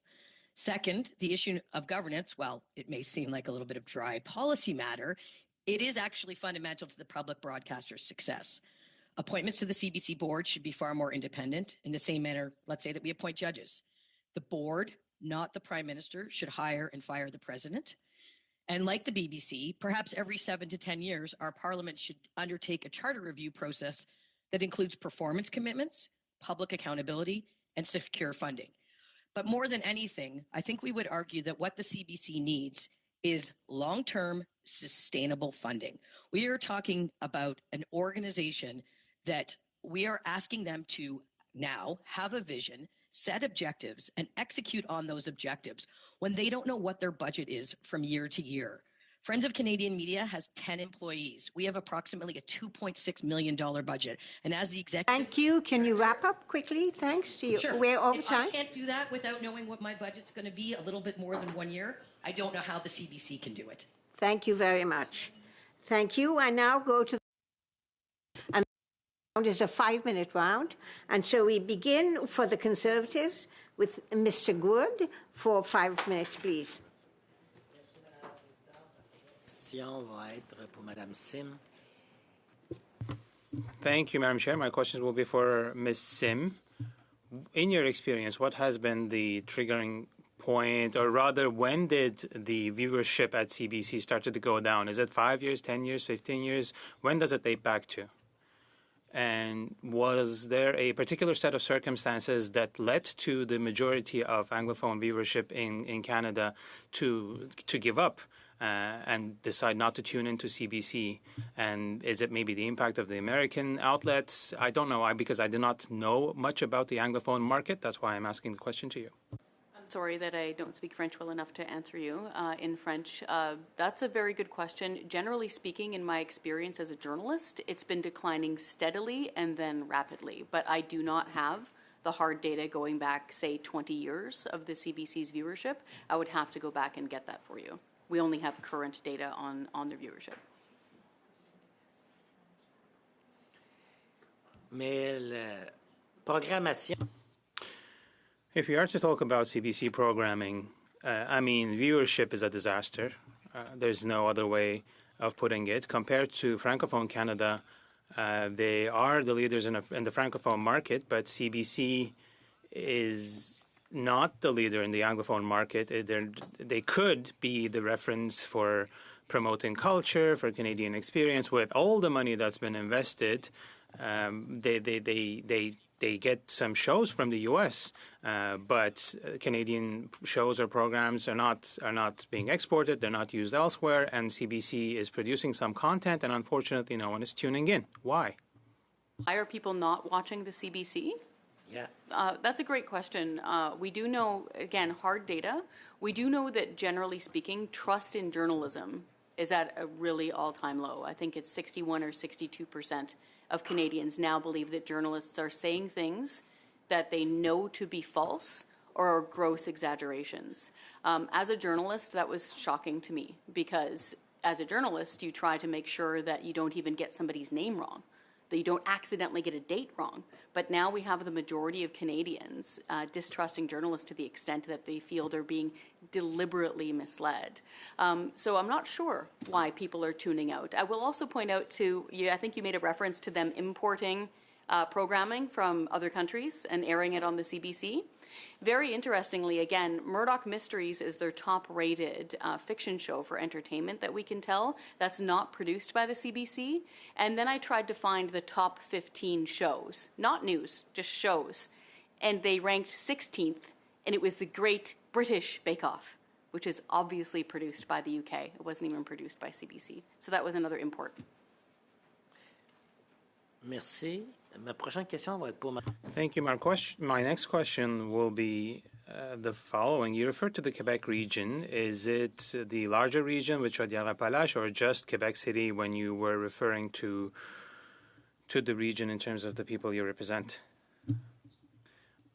Second, the issue of governance, while it may seem like a little bit of dry policy matter, it is actually fundamental to the public broadcaster's success. Appointments to the CBC board should be far more independent. In the same manner, let's say that we appoint judges. The board, not the Prime Minister, should hire and fire the President. And like the BBC, perhaps every 7 to 10 years, our Parliament should undertake a charter review process that includes performance commitments, public accountability, and secure funding. But more than anything, I think we would argue that what the CBC needs is long-term sustainable funding. We are talking about an organization that we are asking them to now have a vision, set objectives, and execute on those objectives when they don't know what their budget is from year to year. Friends of Canadian Media has 10 employees. We have approximately a $2.6 million budget. And as the executive... Thank you. Can you wrap up quickly? Thanks to you. Sure. We're over If time. I can't do that without knowing what my budget's going to be a little bit more than 1 year, I don't know how the CBC can do it. Thank you very much. Thank you. I now go to and the round is a 5-minute round. And so we begin for the Conservatives with Mr. Good for 5 minutes, please. Thank you, Madam Chair. My questions will be for Ms. Sim. In your experience, what has been the triggering point, or rather, when did the viewership at CBC started to go down? Is it 5 years, 10 years, 15 years? When does it date back to? And was there a particular set of circumstances that led to the majority of Anglophone viewership in Canada to give up and decide not to tune into CBC? And is it maybe the impact of the American outlets? I don't know, because I do not know much about the Anglophone market. That's why I'm asking the question to you. Sorry that I don't speak French well enough to answer you in French. That's a very good question. Generally speaking, in my experience as a journalist, it's been declining steadily and then rapidly. But I do not have the hard data going back, say, 20 years of the CBC's viewership. I would have to go back and get that for you. We only have current data on their viewership. Mais la programmation... If we are to talk about CBC programming, viewership is a disaster. There's no other way of putting it. Compared to Francophone Canada, they are the leaders in the Francophone market, but CBC is not the leader in the Anglophone market. They could be the reference for promoting culture, for Canadian experience. With all the money that's been invested, they get some shows from the U.S., but Canadian shows or programs are not being exported. They're not used elsewhere, and CBC is producing some content, and unfortunately, no one is tuning in. Why? Why are people not watching the CBC? Yeah. That's a great question. We do know, again, hard data. We do know that, generally speaking, trust in journalism is at a really all-time low. I think it's 61 or 62% of Canadians now believe that journalists are saying things that they know to be false or are gross exaggerations. As a journalist, that was shocking to me, because as a journalist, you try to make sure that you don't even get somebody's name wrong, that you don't accidentally get a date wrong. But now we have the majority of Canadians distrusting journalists to the extent that they feel they're being deliberately misled. So I'm not sure why people are tuning out. I will also point out to you, I think you made a reference to them importing programming from other countries and airing it on the CBC. Very interestingly, again, Murdoch Mysteries is their top-rated fiction show for entertainment that we can tell. That's not produced by the CBC. And then I tried to find the top 15 shows, not news, just shows. And they ranked 16th, and it was the Great British Bake Off, which is obviously produced by the UK. It wasn't even produced by CBC. So that was another import. Merci. Ma prochaine question va être pour Thank you. My next question will be the following. You referred to the Quebec region. Is it the larger region with Chaudière-Appalaches or just Quebec City when you were referring to to the region in terms of the people you represent?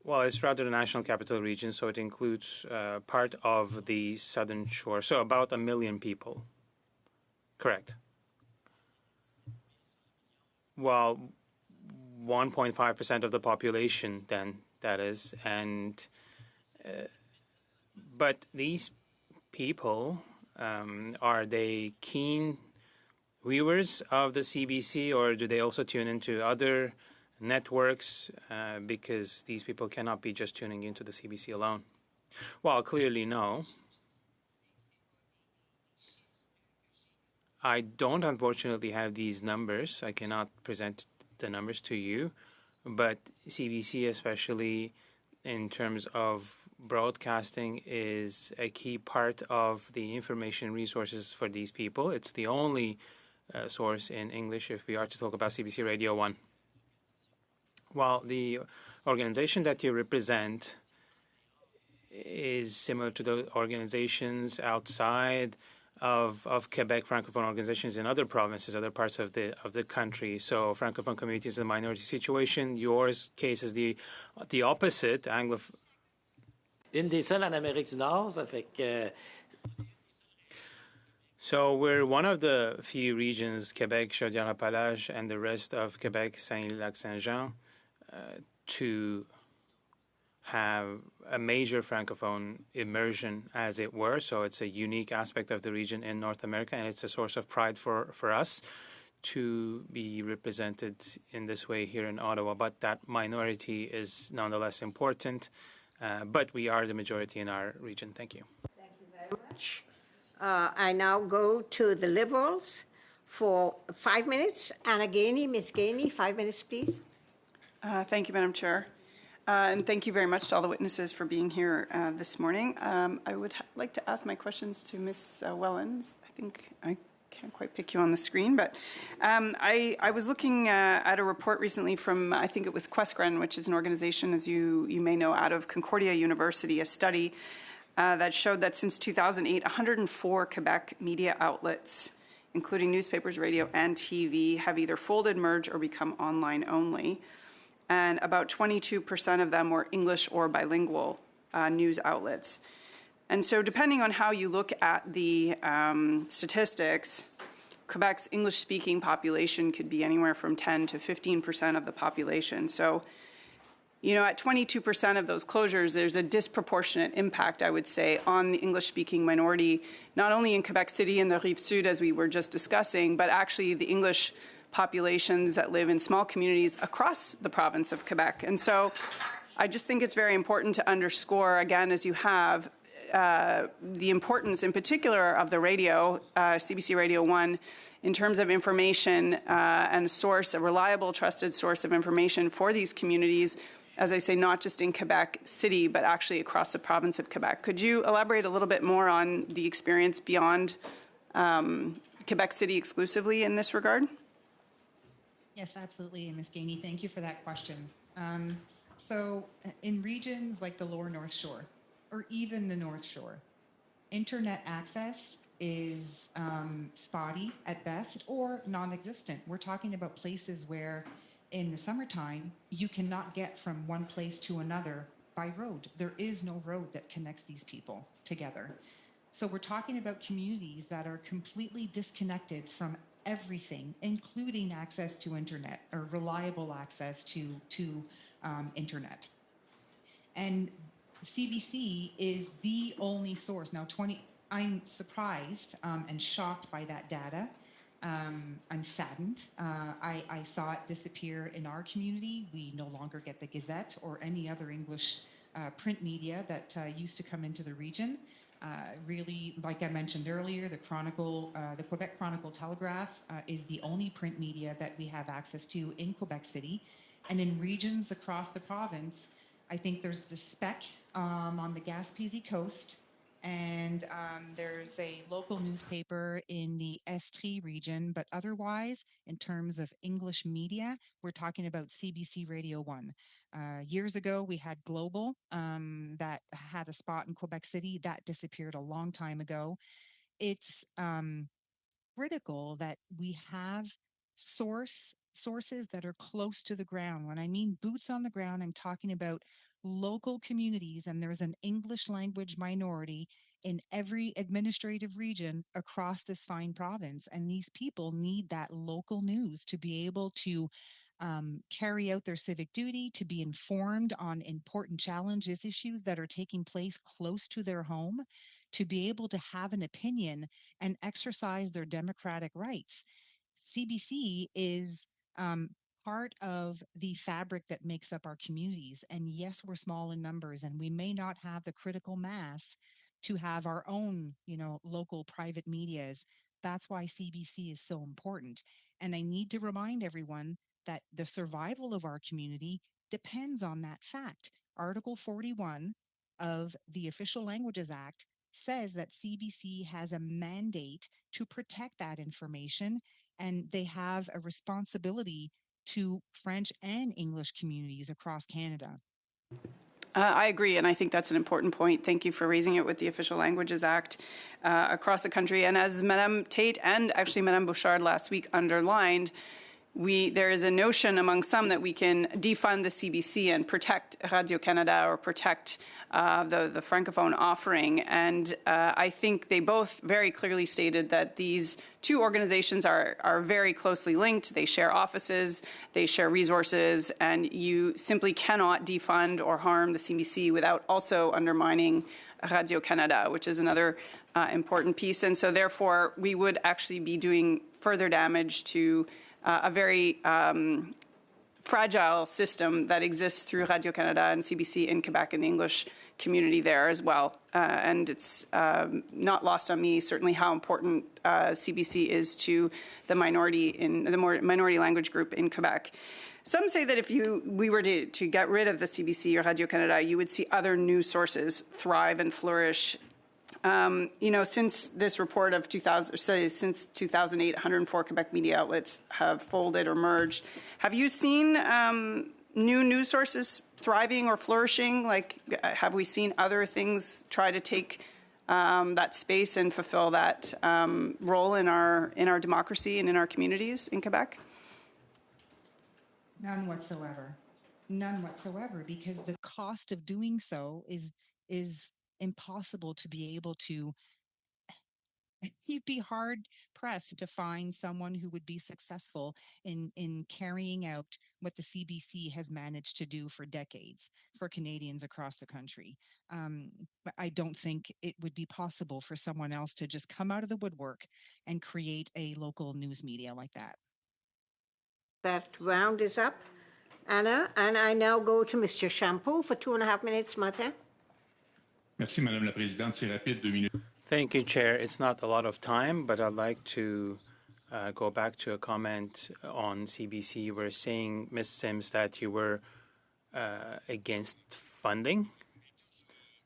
Well, it's rather the National Capital Region, so it includes part of the Southern Shore, so about 1 million people. Correct. Well, 1.5% of the population, then, that is, and but these people, are they keen viewers of the CBC, or do they also tune into other networks? Because these people cannot be just tuning into the CBC alone. Well, clearly no. I don't unfortunately have these numbers. I cannot present the numbers to you, but CBC, especially in terms of broadcasting, is a key part of the information resources for these people. It's the only source in English if we are to talk about CBC Radio 1. Well, the organization that you represent is similar to the organizations outside of Quebec, Francophone organizations in other provinces, other parts of the country. So Francophone community is a minority situation. Yours case is the opposite. Une des seules en Amérique du Nord, ça fait que... So we're one of the few regions, Quebec, Chaudière-Appalaches, and the rest of Quebec, Saint-Lac-Saint-Jean, to have a major Francophone immersion, as it were. So it's a unique aspect of the region in North America, and it's a source of pride for us to be represented in this way here in Ottawa. But that minority is nonetheless important. But we are the majority in our region. Thank you. Thank you very much. I now go to the Liberals for 5 minutes. Anna Gainey, Ms. Gainey, 5 minutes, please. Thank you, Madam Chair. And thank you very much to all the witnesses for being here this morning. I would like to ask my questions to Ms. Wellens. I think I can't quite pick you on the screen, but I was looking at a report recently from, I think it was Questgren, which is an organization, as you may know, out of Concordia University, a study that showed that since 2008, 104 Quebec media outlets, including newspapers, radio, and TV, have either folded, merged, or become online only. And about 22% of them were English or bilingual news outlets. And so depending on how you look at the statistics, Quebec's English-speaking population could be anywhere from 10 to 15% of the population. So, you know, at 22% of those closures, there's a disproportionate impact, I would say, on the English-speaking minority, not only in Quebec City and the Rive-Sud, as we were just discussing, but actually the English populations that live in small communities across the province of Quebec. And so I just think it's very important to underscore, again, as you have, the importance in particular of the radio, CBC Radio 1, in terms of information and a reliable, trusted source of information for these communities, as I say, not just in Quebec City, but actually across the province of Quebec. Could you elaborate a little bit more on the experience beyond Quebec City exclusively in this regard? Yes, absolutely, Ms. Gainey. Thank you for that question. So in regions like the Lower North Shore, or even the North Shore, internet access is spotty at best or non-existent. We're talking about places where in the summertime, you cannot get from one place to another by road. There is no road that connects these people together. So we're talking about communities that are completely disconnected from everything, including access to internet or reliable access to internet. And CBC is the only source. Now, I'm surprised and shocked by that data. I'm saddened. I saw it disappear in our community. We no longer get the Gazette or any other English print media that used to come into the region. Really, like I mentioned earlier, the Quebec Chronicle Telegraph is the only print media that we have access to in Quebec City. And in regions across the province, I think there's the Spec on the Gaspésie coast, and there's a local newspaper in the Estrie region. But otherwise, in terms of English media, we're talking about CBC Radio 1. Years ago, we had Global that had a spot in Quebec City. That disappeared a long time ago. It's critical that we have source sources that are close to the ground. When I mean boots on the ground, I'm talking about local communities, and there's an English language minority in every administrative region across this fine province. And these people need that local news to be able to carry out their civic duty, to be informed on important challenges, issues that are taking place close to their home, to be able to have an opinion and exercise their democratic rights. CBC is part of the fabric that makes up our communities. And yes, we're small in numbers, and we may not have the critical mass to have our own, local private medias. That's why CBC is so important. And I need to remind everyone that the survival of our community depends on that fact. Article 41 of the Official Languages Act says that CBC has a mandate to protect that information, and they have a responsibility to French and English communities across Canada. I agree, and I think that's an important point. Thank you for raising it with the Official Languages Act across the country. And as Madame Tate and actually Madame Bouchard last week underlined, there is a notion among some that we can defund the CBC and protect Radio-Canada or protect the Francophone offering. And I think they both very clearly stated that these two organizations are very closely linked. They share offices, they share resources, and you simply cannot defund or harm the CBC without also undermining Radio-Canada, which is another important piece. And so therefore, we would actually be doing further damage to a very fragile system that exists through Radio-Canada and CBC in Quebec and the English community there as well. And it's not lost on me, certainly, how important CBC is to the minority language group in Quebec. Some say that if we were to get rid of the CBC or Radio-Canada, you would see other news sources thrive and flourish. Since this report of since 2008, 104 Quebec media outlets have folded or merged. Have you seen new news sources thriving or flourishing? Like, have we seen other things try to take that space and fulfill that role in our democracy and in our communities in Quebec? None whatsoever. None whatsoever, because the cost of doing so is impossible to be able to. You'd be hard pressed to find someone who would be successful in carrying out what the CBC has managed to do for decades for Canadians across the country. But I don't think it would be possible for someone else to just come out of the woodwork and create a local news media like that. That round is up, Anna, and I now go to Mr. Champeau for 2.5 minutes, Martin. Merci, Madame la Présidente. C'est rapide, 2 minutes. Thank you, Chair. It's not a lot of time, but I'd like to go back to a comment on CBC. You were saying, Ms. Sims, that you were against funding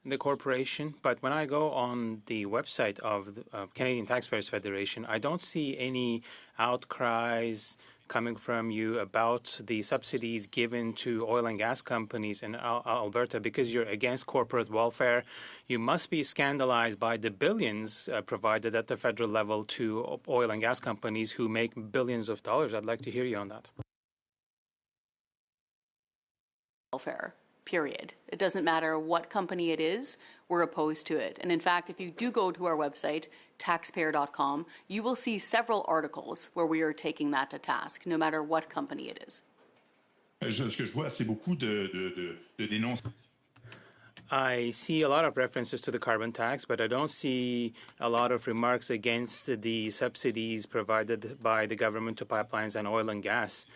the corporation. But when I go on the website of the Canadian Taxpayers Federation, I don't see any outcries coming from you about the subsidies given to oil and gas companies in Alberta. Because you're against corporate welfare, you must be scandalized by the billions provided at the federal level to oil and gas companies who make billions of dollars. I'd like to hear you on that. Welfare, period. It doesn't matter what company it is, we're opposed to it. And in fact, if you do go to our website, taxpayer.com, you will see several articles where we are taking that to task, no matter what company it is. Ce que je vois, c'est beaucoup de dénonces. I see a lot of references to the carbon tax, but I don't see a lot of remarks against the subsidies provided by the government to pipelines and oil and gas.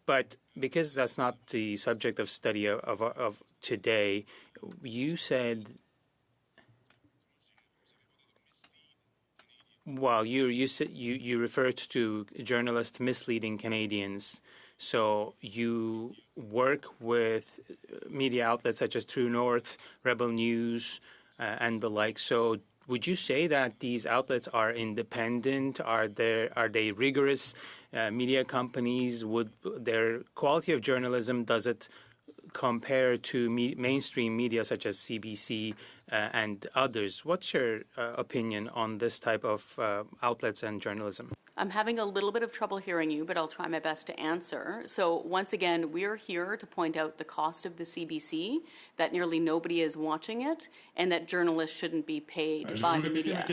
But because that's not the subject of study of today, you said, well, you referred to journalists misleading Canadians. So you work with media outlets such as True North, Rebel News, and the like. So would you say that these outlets are independent? Are they rigorous media companies? Would their quality of journalism, does it compare to mainstream media such as CBC and others? What's your opinion on this type of outlets and journalism? I'm having a little bit of trouble hearing you, but I'll try my best to answer. So once again, we're here to point out the cost of the CBC, that nearly nobody is watching it, and that journalists shouldn't be paid by the media.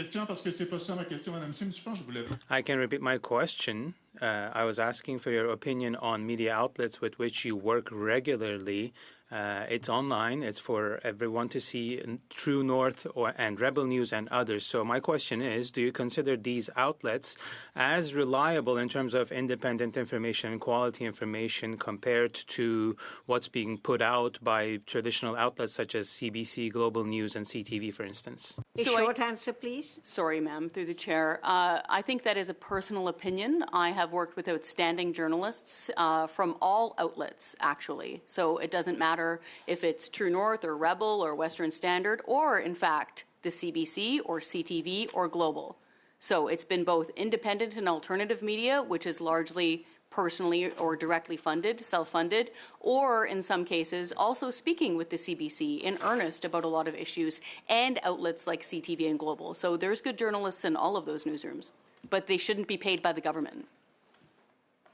I can repeat my question. I was asking for your opinion on media outlets with which you work regularly. It's online. It's for everyone to see, True North and Rebel News and others. So my question is, do you consider these outlets as reliable in terms of independent information and quality information compared to what's being put out by traditional outlets such as CBC, Global News, and CTV, for instance? A short answer, please. Sorry, ma'am, through the chair. I think that is a personal opinion. I have worked with outstanding journalists from all outlets, actually. So it doesn't matter if it's True North or Rebel or Western Standard or, in fact, the CBC or CTV or Global. So it's been both independent and alternative media, which is largely personally or directly funded, self-funded, or in some cases also speaking with the CBC in earnest about a lot of issues, and outlets like CTV and Global. So there's good journalists in all of those newsrooms, but they shouldn't be paid by the government.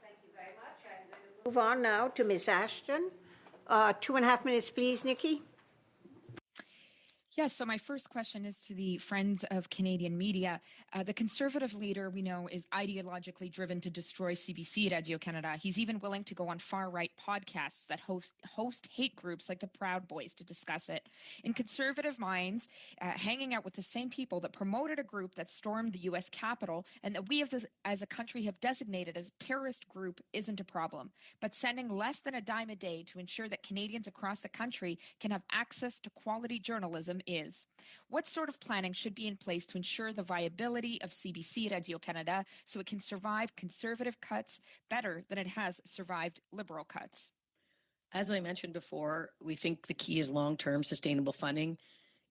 Thank you very much. I'm going to move on now to Ms. Ashton. 2.5 minutes, please, Nikki. Yes, so my first question is to the Friends of Canadian Media. The Conservative leader, we know, is ideologically driven to destroy CBC Radio-Canada. He's even willing to go on far-right podcasts that host hate groups like the Proud Boys to discuss it. In conservative minds, hanging out with the same people that promoted a group that stormed the U.S. Capitol and that we as a country have designated as a terrorist group isn't a problem. But sending less than a dime a day to ensure that Canadians across the country can have access to quality journalism is. What sort of planning should be in place to ensure the viability of CBC Radio-Canada so it can survive conservative cuts better than it has survived liberal cuts? As I mentioned before, we think the key is long-term sustainable funding.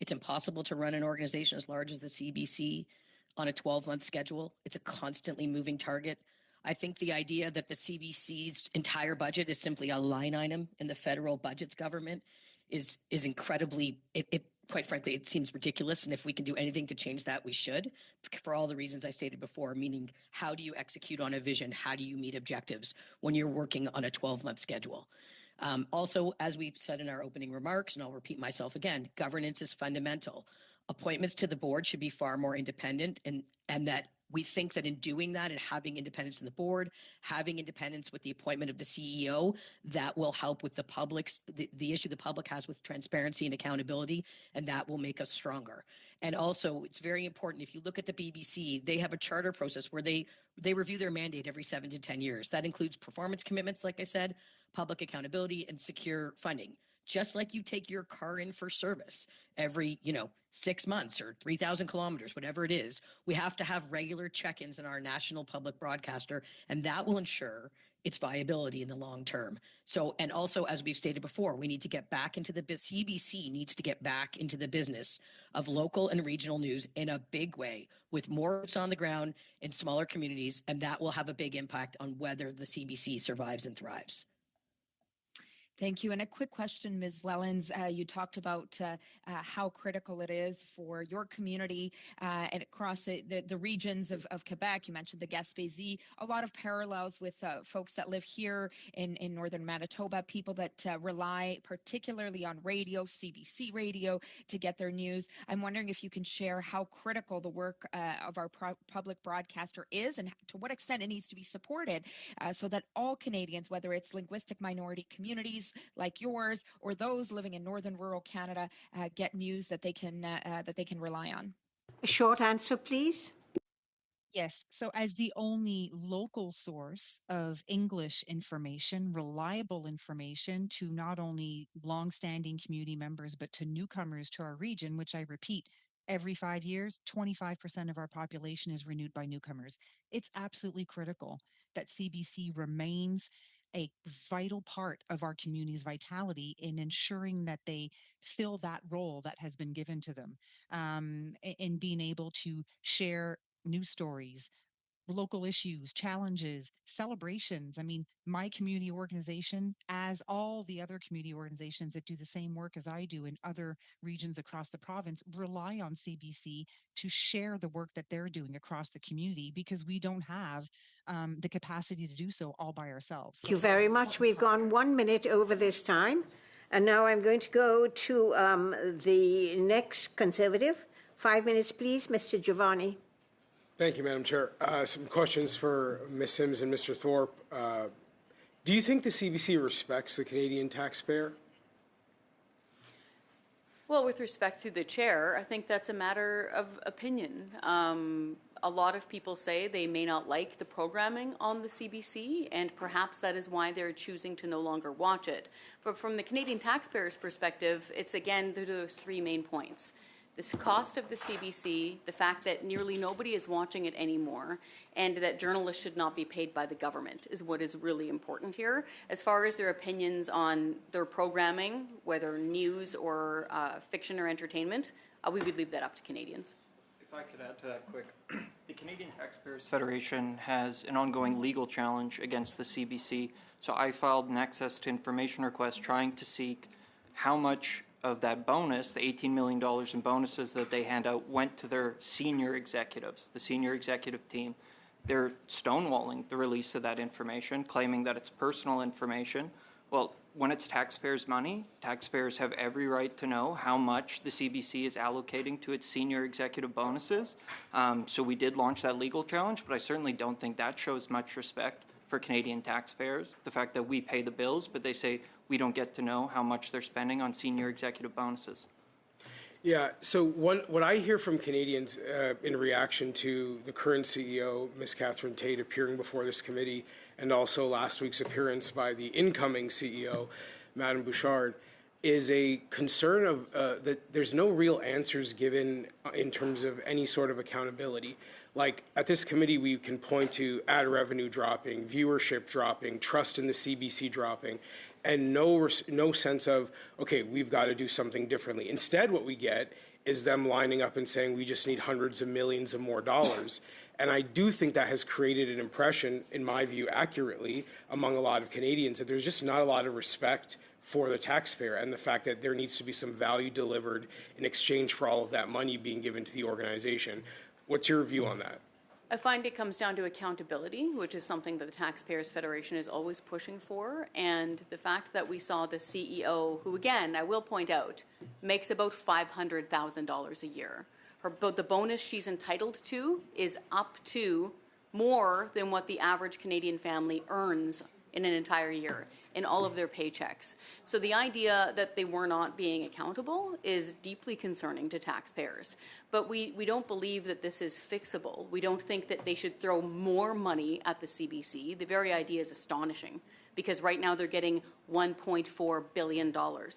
It's impossible to run an organization as large as the CBC on a 12-month schedule. It's a constantly moving target. I think the idea that the CBC's entire budget is simply a line item in the federal budget's government is incredibly, quite frankly, it seems ridiculous. And if we can do anything to change that, we should, for all the reasons I stated before, meaning how do you execute on a vision? How do you meet objectives when you're working on a 12-month schedule? Also, as we said in our opening remarks, and I'll repeat myself again, governance is fundamental. Appointments to the board should be far more independent, and that we think that in doing that and having independence in the board, having independence with the appointment of the CEO, that will help with the issue the public has with transparency and accountability, and that will make us stronger. And also, it's very important, if you look at the BBC, they have a charter process where they review their mandate every 7 to 10 years. That includes performance commitments, like I said, public accountability, and secure funding. Just like you take your car in for service every, 6 months or 3,000 kilometers, whatever it is, we have to have regular check-ins in our national public broadcaster, and that will ensure its viability in the long term. So, and also, as we've stated before, we need to get back into CBC needs to get back into the business of local and regional news in a big way, with more boots on the ground in smaller communities, and that will have a big impact on whether the CBC survives and thrives. Thank you. And a quick question, Ms. Wellens. You talked about how critical it is for your community and across the regions of Quebec. You mentioned the Gaspésie. A lot of parallels with folks that live here in northern Manitoba, people that rely particularly on radio, CBC radio, to get their news. I'm wondering if you can share how critical the work of our public broadcaster is and to what extent it needs to be supported so that all Canadians, whether it's linguistic minority communities, like yours or those living in northern rural Canada, get news that they can rely on. A short answer, please. Yes. So, as the only local source of English information, reliable information to not only longstanding community members, but to newcomers to our region, which I repeat, every 5 years, 25% of our population is renewed by newcomers. It's absolutely critical that CBC remains a vital part of our community's vitality in ensuring that they fill that role that has been given to them in being able to share news stories, local issues, challenges, celebrations. I mean, my community organization, as all the other community organizations that do the same work as I do in other regions across the province, rely on CBC to share the work that they're doing across the community because we don't have the capacity to do so all by ourselves. Thank you very much. We've gone 1 minute over this time. And now I'm going to go to the next Conservative. 5 minutes, please, Mr. Giovanni. Thank you, Madam Chair. Some questions for Ms. Sims and Mr. Thorpe. Do you think the CBC respects the Canadian taxpayer? Well, with respect to the chair, I think that's a matter of opinion. A lot of people say they may not like the programming on the CBC, and perhaps that is why they're choosing to no longer watch it. But from the Canadian taxpayer's perspective, it's again those three main points. This cost of the CBC, the fact that nearly nobody is watching it anymore, and that journalists should not be paid by the government is what is really important here. As far as their opinions on their programming, whether news or fiction or entertainment, we would leave that up to Canadians. If I could add to that quick. The Canadian Taxpayers Federation has an ongoing legal challenge against the CBC, so I filed an access to information request trying to seek how much of that bonus, the $18 million in bonuses that they hand out, went to their senior executives, the senior executive team. They're stonewalling the release of that information, claiming that it's personal information. Well, when it's taxpayers' money, taxpayers have every right to know how much the CBC is allocating to its senior executive bonuses. So we did launch that legal challenge, but I certainly don't think that shows much respect for Canadian taxpayers. The fact that we pay the bills, but they say we don't get to know how much they're spending on senior executive bonuses. Yeah, so what I hear from Canadians in reaction to the current CEO, Ms. Catherine Tait, appearing before this committee, and also last week's appearance by the incoming CEO, Madame Bouchard, is a concern of that there's no real answers given in terms of any sort of accountability. Like at this committee, we can point to ad revenue dropping, viewership dropping, trust in the CBC dropping, and no sense of, okay, we've got to do something differently. Instead, what we get is them lining up and saying we just need hundreds of millions of more dollars. And I do think that has created an impression, in my view, accurately, among a lot of Canadians, that there's just not a lot of respect for the taxpayer and the fact that there needs to be some value delivered in exchange for all of that money being given to the organization. What's your view on that? I find it comes down to accountability, which is something that the Taxpayers Federation is always pushing for. And the fact that we saw the CEO, who again, I will point out, makes about $500,000 a year. The bonus she's entitled to is up to more than what the average Canadian family earns in an entire year in all of their paychecks. So the idea that they were not being accountable is deeply concerning to taxpayers. But we don't believe that this is fixable. We don't think that they should throw more money at the CBC. The very idea is astonishing because right now they're getting $1.4 billion.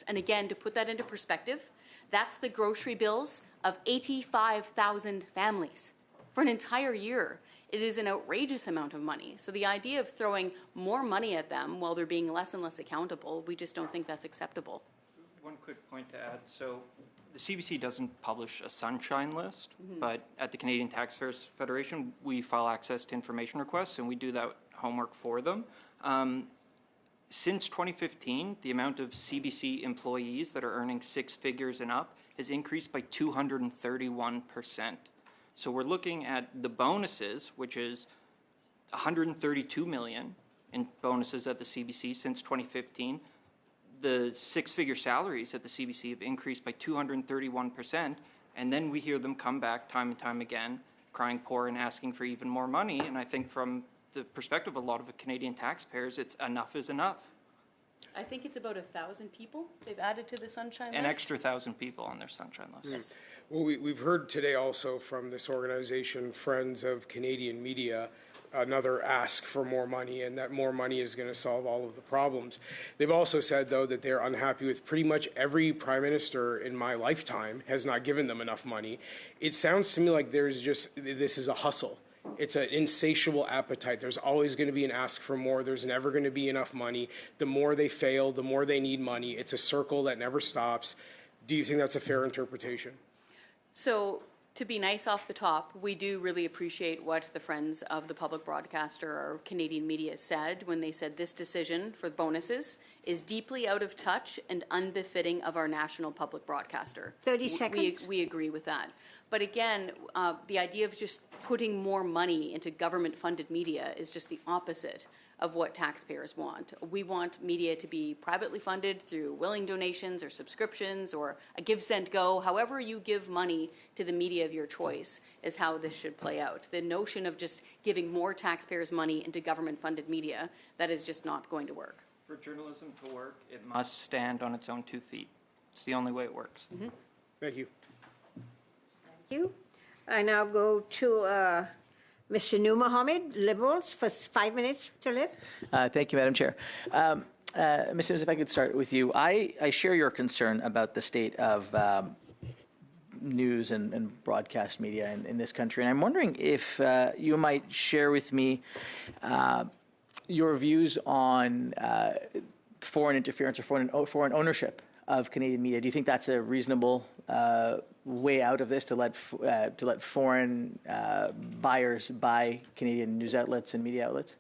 And again, to put that into perspective, that's the grocery bills of 85,000 families for an entire year. It is an outrageous amount of money. So the idea of throwing more money at them while they're being less and less accountable, we just don't think that's acceptable. One quick point to add. So the CBC doesn't publish a sunshine list, but at the Canadian Taxpayers Federation, we file access to information requests, and we do that homework for them. Since 2015, the amount of CBC employees that are earning six figures and up has increased by 231%. So we're looking at the bonuses, which is $132 million in bonuses at the CBC since 2015. The six-figure salaries at the CBC have increased by 231%, and then we hear them come back time and time again, crying poor and asking for even more money. And I think from the perspective of a lot of Canadian taxpayers, it's enough is enough. I think it's about 1,000 people they've added to the Sunshine List. An extra 1,000 people on their Sunshine List. Yes. Well, we've heard today also from this organization, Friends of Canadian Media, another ask for more money, and that more money is going to solve all of the problems. They've also said, though, that they're unhappy with pretty much every prime minister in my lifetime has not given them enough money. It sounds to me like this is a hustle. It's an insatiable appetite. There's always going to be an ask for more. There's never going to be enough money. The more they fail, the more they need money. It's a circle that never stops. Do you think that's a fair interpretation? So To be nice off the top, we do really appreciate what the Friends of the Public Broadcaster or Canadian media said when they said this decision for bonuses is deeply out of touch and unbefitting of our national public broadcaster. 30 seconds. We agree with that. But again, the idea of just putting more money into government-funded media is just the opposite of what taxpayers want. We want media to be privately funded through willing donations or subscriptions or a give, send, go. However you give money to the media of your choice is how this should play out. The notion of just giving more taxpayers' money into government-funded media, that is just not going to work. For journalism to work, it must stand on its own 2 feet. It's the only way it works. Mm-hmm. Thank you. Thank you. I now go to Mr. Noor Mohammed, Liberals, for 5 minutes to live. Thank you, Madam Chair. Ms. Simms, if I could start with you. I share your concern about the state of news and broadcast media in this country, and I'm wondering if you might share with me your views on foreign interference or foreign ownership of Canadian media. Do you think that's a reasonable way out of this, to let foreign buyers buy Canadian news outlets and media outlets?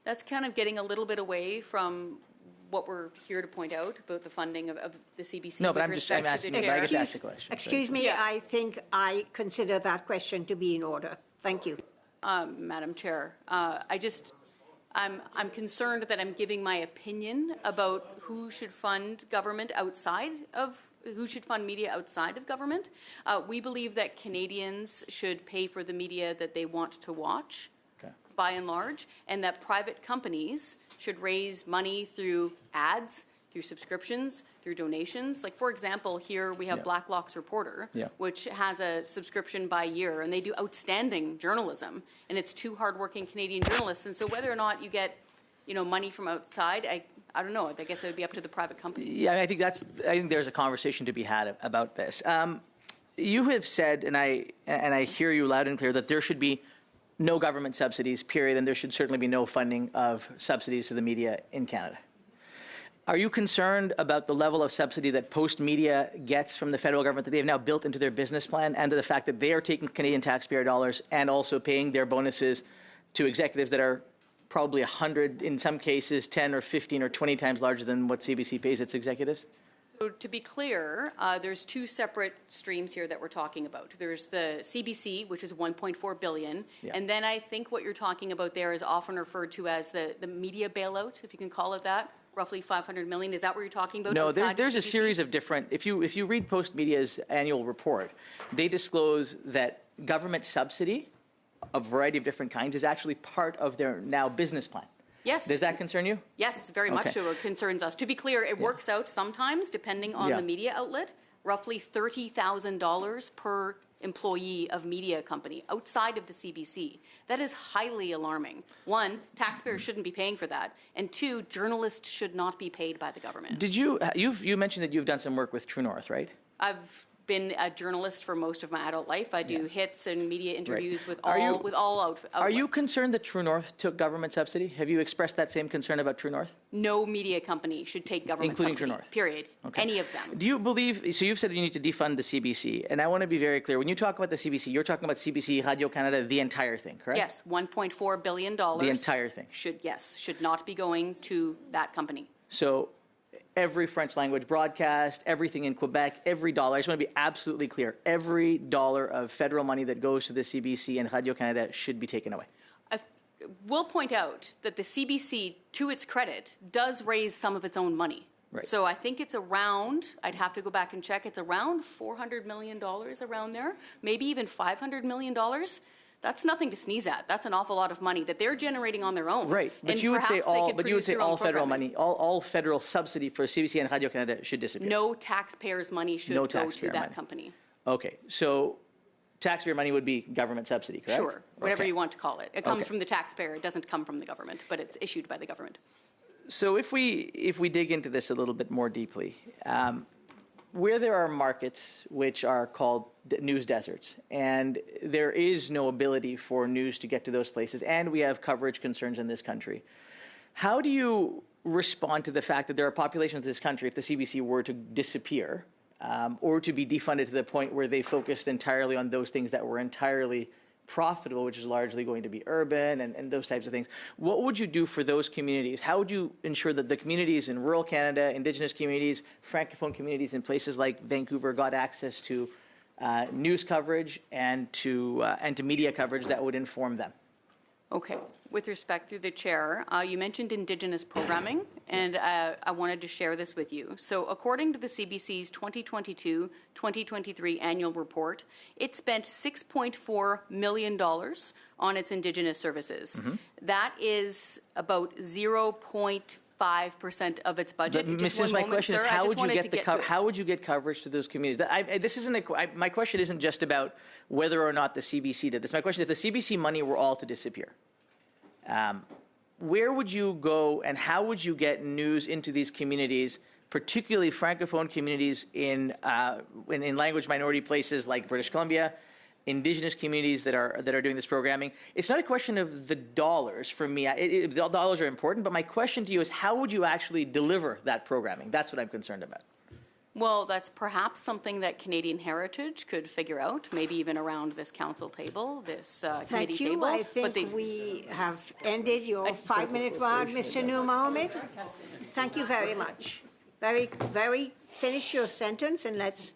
That's kind of getting a little bit away from what we're here to point out about the funding of the CBC. No, but I'm asking you, I get to ask a question. Excuse me, I think I consider that question to be in order. Thank you. Madam Chair, I'm concerned that I'm giving my opinion about who should fund government who should fund media outside of government. We believe that Canadians should pay for the media that they want to watch, by and large, and that private companies should raise money through ads, through subscriptions, through donations. Like, for example, here we have Blacklock's Reporter, which has a subscription by year, and they do outstanding journalism, and it's 2 hardworking Canadian journalists. And so whether or not you get, money from outside, I don't know. I guess it would be up to the private company. Yeah, I think there's a conversation to be had about this. You have said, and I hear you loud and clear, that there should be no government subsidies, period, and there should certainly be no funding of subsidies to the media in Canada. Are you concerned about the level of subsidy that Post Media gets from the federal government that they have now built into their business plan, and to the fact that they are taking Canadian taxpayer dollars and also paying their bonuses to executives that are probably 100, in some cases 10 or 15 or 20 times larger than what CBC pays its executives? So to be clear, there's 2 separate streams here that we're talking about. There's the CBC, which is $1.4 billion, and then I think what you're talking about there is often referred to as the media bailout, if you can call it that, roughly $500 million. Is that what you're talking about? No, there's a series of different. If you read Post Media's annual report, they disclose that government subsidy, a variety of different kinds, is actually part of their now business plan. Yes. Does that concern you? Yes, very much so. It concerns us. To be clear, it works out sometimes, depending on the media outlet, roughly $30,000 per employee of media company outside of the CBC. That is highly alarming. 1, taxpayers shouldn't be paying for that, and 2, journalists should not be paid by the government. Did you mentioned that you've done some work with True North, right? I've been a journalist for most of my adult life. I do hits and media interviews with all outlets. Are you concerned that True North took government subsidy? Have you expressed that same concern about True North? No media company should take government including subsidy, True North. Period. Okay. Any of them. Do you believe, so you've said you need to defund the CBC, and I want to be very clear. When you talk about the CBC, you're talking about CBC, Radio-Canada, the entire thing, correct? Yes, $1.4 billion. The entire thing. Should not be going to that company. So every French language broadcast, everything in Quebec, every dollar. I just want to be absolutely clear. Every dollar of federal money that goes to the CBC and Radio-Canada should be taken away. I will point out that the CBC, to its credit, does raise some of its own money. Right. So I think it's around, I'd have to go back and check, it's around $400 million around there, maybe even $500 million. That's nothing to sneeze at. That's an awful lot of money that they're generating on their own. Right, but and you would say all. But you would say all federal programming. money, all federal subsidy for CBC and Radio-Canada should disappear. No taxpayers' money should go to that company. Okay, so taxpayer money would be government subsidy, correct? Sure, whatever you want to call it. It comes Okay. from the taxpayer. It doesn't come from the government, but it's issued by the government. So if we dig into this a little bit more deeply, where there are markets which are called news deserts, and there is no ability for news to get to those places, and we have coverage concerns in this country, how do you respond to the fact that there are populations of this country, if the CBC were to disappear, or to be defunded to the point where they focused entirely on those things that were entirely profitable, which is largely going to be urban and those types of things. What would you do for those communities? How would you ensure that the communities in rural Canada, Indigenous communities, Francophone communities in places like Vancouver got access to news coverage and to media coverage that would inform them? Okay. With respect, through the chair, you mentioned Indigenous programming, and I wanted to share this with you. So according to the CBC's 2022-2023 annual report, it spent $6.4 million on its Indigenous services. That is about 0.5% of its budget. But Just Mrs. one my moment, question is, sir. I how just would you wanted get to the get to it. how would you get coverage to those communities? This isn't my question isn't just about whether or not the CBC did this. My question is, if the CBC money were all to disappear, where would you go and how would you get news into these communities, particularly Francophone communities in language minority places like British Columbia, Indigenous communities that are doing this programming? It's not a question of the dollars for me. The dollars are important, but my question to you is, how would you actually deliver that programming? That's what I'm concerned about. Well, that's perhaps something that Canadian Heritage could figure out, maybe even around this council table, this committee Thank you. table. I think we have ended your 5-minute round, Mr. Nur Mohammed. Thank you very much. Finish your sentence and let's.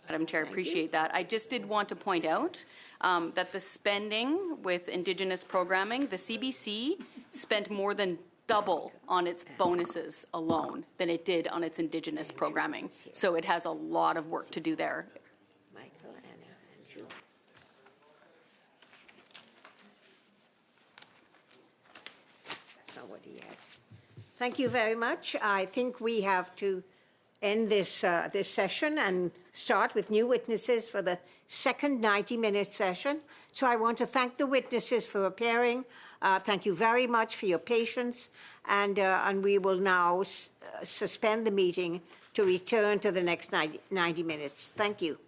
Madam Chair, appreciate that. I just did want to point out that the spending with Indigenous programming, the CBC spent more than double on its bonuses alone than it did on its Indigenous programming. So it has a lot of work to do there. Michael, Anna, and Joe. That's not what he has. Thank you very much. I think we have to end this session and start with new witnesses for the second 90-minute session. So I want to thank the witnesses for appearing. Thank you very much for your patience, and we will now suspend the meeting to return to the next 90 minutes. Thank you.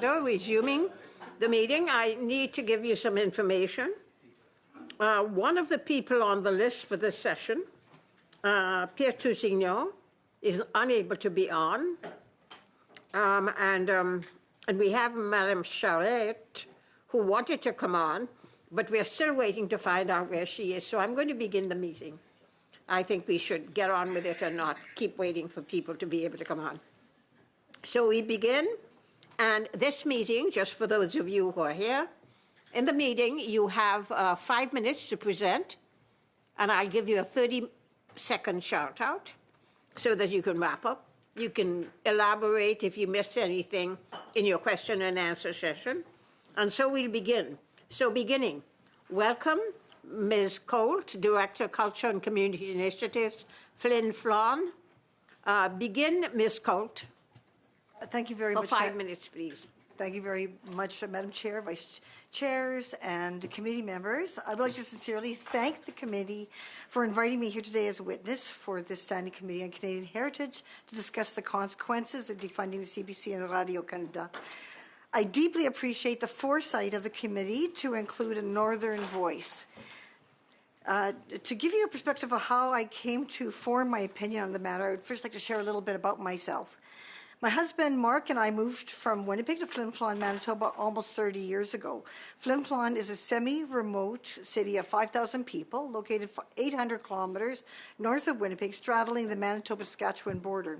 order, resuming the meeting. I need to give you some information. One of the people on the list for this session, Pierre Tousignan, is unable to be on. And we have Madame Charette, who wanted to come on, but we're still waiting to find out where she is. So I'm going to begin the meeting. I think we should get on with it and not keep waiting for people to be able to come on. So we begin, and this meeting, just for those of you who are here, in the meeting you have 5 minutes to present, and I'll give you a 30-second shout out so that you can wrap up. You can elaborate if you missed anything in your question and answer session. And so we'll begin. So beginning, welcome Ms. Colt, Director, Culture and Community Initiatives, Flin Flon. Begin, Ms. Colt. Thank you very For much. 5 minutes, please. Thank you very much, Madam Chair, Vice Chairs, and committee members. I would like to sincerely thank the committee for inviting me here today as a witness for this Standing Committee on Canadian Heritage to discuss the consequences of defunding the CBC and Radio-Canada. I deeply appreciate the foresight of the committee to include a Northern voice. To give you a perspective of how I came to form my opinion on the matter, I would first like to share a little bit about myself. My husband, Mark, and I moved from Winnipeg to Flin Flon, Manitoba almost 30 years ago. Flin Flon is a semi-remote city of 5,000 people located 800 kilometers north of Winnipeg, straddling the Manitoba-Saskatchewan border.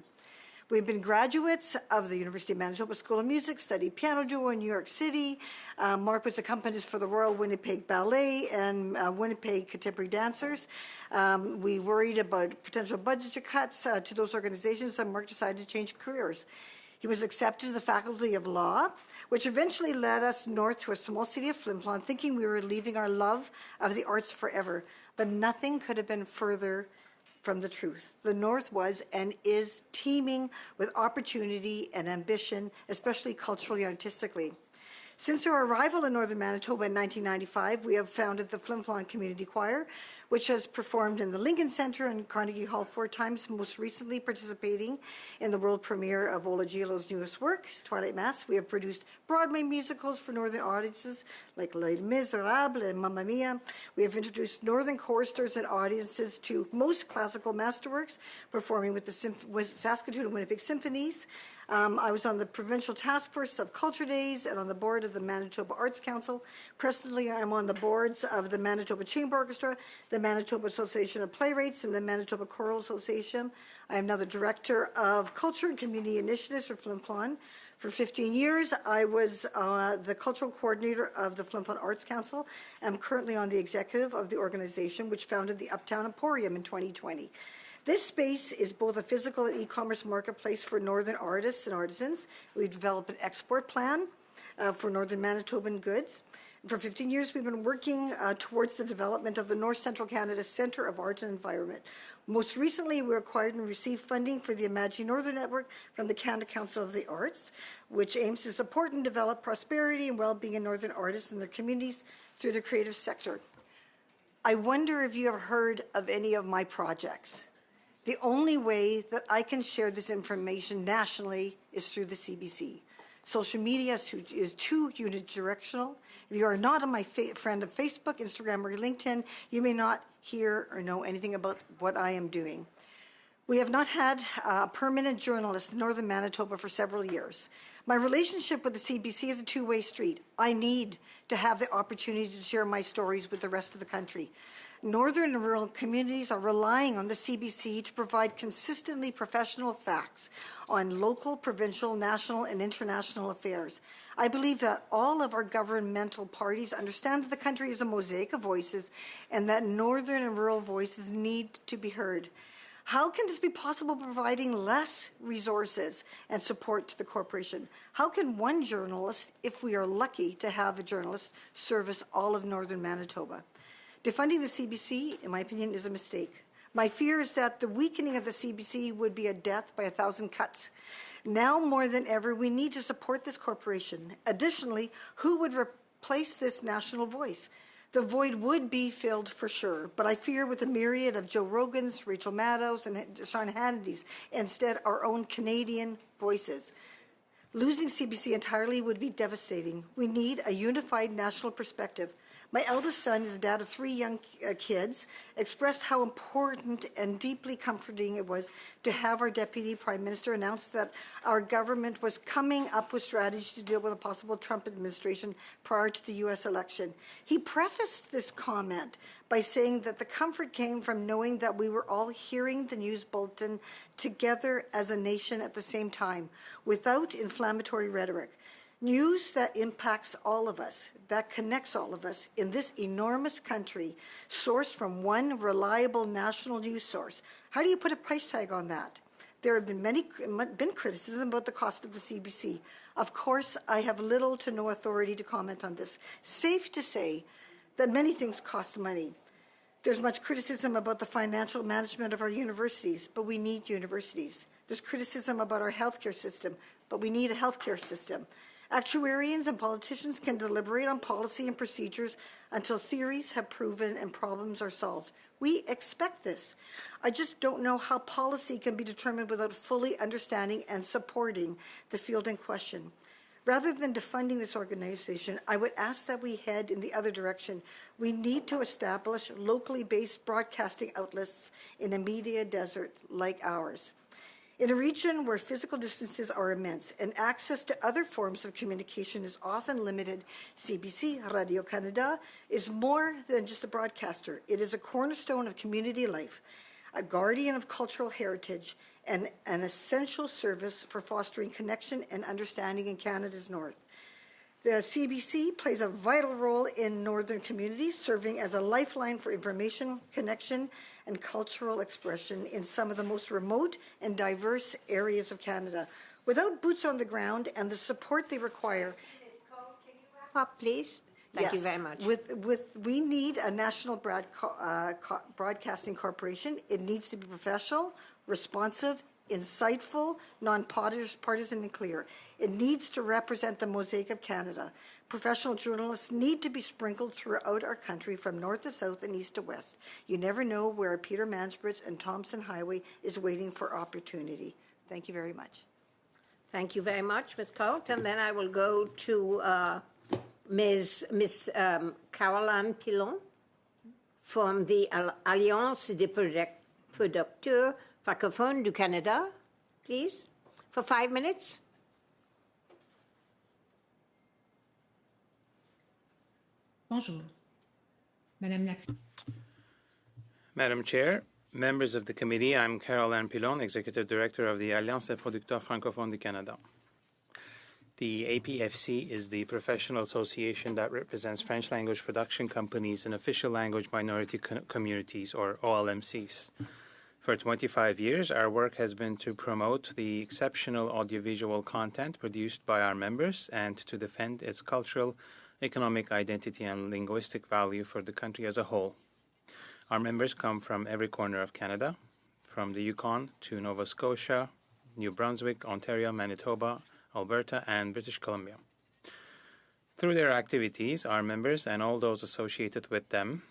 We've been graduates of the University of Manitoba School of Music, studied piano duo in New York City. Mark was accompanist for the Royal Winnipeg Ballet and Winnipeg Contemporary Dancers. We worried about potential budget cuts to those organizations, and Mark decided to change careers. He was accepted to the Faculty of Law, which eventually led us north to a small city of Flin Flon, thinking we were leaving our love of the arts forever. But nothing could have been further from the truth. The North was and is teeming with opportunity and ambition, especially culturally and artistically. Since our arrival in Northern Manitoba in 1995, we have founded the Flin Flon Community Choir, which has performed in the Lincoln Centre and Carnegie Hall 4 times, most recently participating in the world premiere of Ola Gillo's newest work, Twilight Mass. We have produced Broadway musicals for Northern audiences like Les Miserables and Mamma Mia. We have introduced Northern choristers and audiences to most classical masterworks, performing with the Saskatoon and Winnipeg Symphonies. I was on the Provincial Task Force of Culture Days and on the board of the Manitoba Arts Council. Presently, I'm on the boards of the Manitoba Chamber Orchestra, the Manitoba Association of Playwrights, and the Manitoba Choral Association. I am now the Director of Culture and Community Initiatives for Flin Flon. For 15 years, I was the cultural coordinator of the Flin Flon Arts Council. I'm currently on the executive of the organization, which founded the Uptown Emporium in 2020. This space is both a physical and e-commerce marketplace for Northern artists and artisans. We've developed an export plan for Northern Manitoban goods. For 15 years, we've been working towards the development of the North Central Canada Centre of Art and Environment. Most recently, we acquired and received funding for the Imagine Northern Network from the Canada Council of the Arts, which aims to support and develop prosperity and well-being in Northern artists and their communities through the creative sector. I wonder if you have heard of any of my projects. The only way that I can share this information nationally is through the CBC. Social media is too unidirectional. If you are not on my friend of Facebook, Instagram, or LinkedIn, you may not hear or know anything about what I am doing. We have not had a permanent journalist in Northern Manitoba for several years. My relationship with the CBC is a two-way street. I need to have the opportunity to share my stories with the rest of the country. Northern and rural communities are relying on the CBC to provide consistently professional facts on local, provincial, national, and international affairs. I believe that all of our governmental parties understand that the country is a mosaic of voices and that Northern and rural voices need to be heard. How can this be possible providing less resources and support to the corporation? How can one journalist, if we are lucky to have a journalist, service all of Northern Manitoba? Defunding the CBC, in my opinion, is a mistake. My fear is that the weakening of the CBC would be a death by 1,000 cuts. Now more than ever, we need to support this corporation. Additionally, who would replace this national voice? The void would be filled for sure, but I fear with the myriad of Joe Rogans, Rachel Maddows, and Sean Hannity's, instead our own Canadian voices. Losing CBC entirely would be devastating. We need a unified national perspective. My eldest son is a dad of 3 young kids, expressed how important and deeply comforting it was to have our Deputy Prime Minister announce that our government was coming up with strategies to deal with a possible Trump administration prior to the U.S. election. He prefaced this comment by saying that the comfort came from knowing that we were all hearing the news bulletin together as a nation at the same time, without inflammatory rhetoric. News that impacts all of us, that connects all of us in this enormous country, sourced from one reliable national news source. How do you put a price tag on that? There have been criticism about the cost of the CBC. Of course, I have little to no authority to comment on this. Safe to say that many things cost money. There's much criticism about the financial management of our universities, but we need universities. There's criticism about our healthcare system, but we need a healthcare system. Actuarians and politicians can deliberate on policy and procedures until theories have proven and problems are solved. We expect this. I just don't know how policy can be determined without fully understanding and supporting the field in question. Rather than defunding this organization, I would ask that we head in the other direction. We need to establish locally based broadcasting outlets in a media desert like ours. In a region where physical distances are immense and access to other forms of communication is often limited, CBC, Radio-Canada, is more than just a broadcaster. It is a cornerstone of community life, a guardian of cultural heritage, and an essential service for fostering connection and understanding in Canada's north. The CBC plays a vital role in northern communities, serving as a lifeline for information, connection, and cultural expression in some of the most remote and diverse areas of Canada. Without boots on the ground and the support they require, Up, please. Thank you very much. We need a national broadcasting corporation. It needs to be professional, responsive, insightful, non-partisan, and clear. It needs to represent the mosaic of Canada. Professional journalists need to be sprinkled throughout our country from north to south and east to west. You never know where Peter Mansbridge and Thompson Highway is waiting for opportunity. Thank you very much. Thank you very much, Ms. Colt. And then I will go to Ms. Caroline Pilon from the Alliance des Producteurs Francophones du Canada, please, for 5 minutes. Bonjour. Madam Chair, members of the committee, I'm Caroline Pilon, Executive Director of the Alliance des Producteurs Francophones du Canada. The APFC is the professional association that represents French language production companies and official language minority communities, or OLMCs. For 25 years, our work has been to promote the exceptional audiovisual content produced by our members and to defend its cultural, economic identity and linguistic value for the country as a whole. Our members come from every corner of Canada, from the Yukon to Nova Scotia, New Brunswick, Ontario, Manitoba, Alberta, and British Columbia. Through their activities, our members and all those associated with them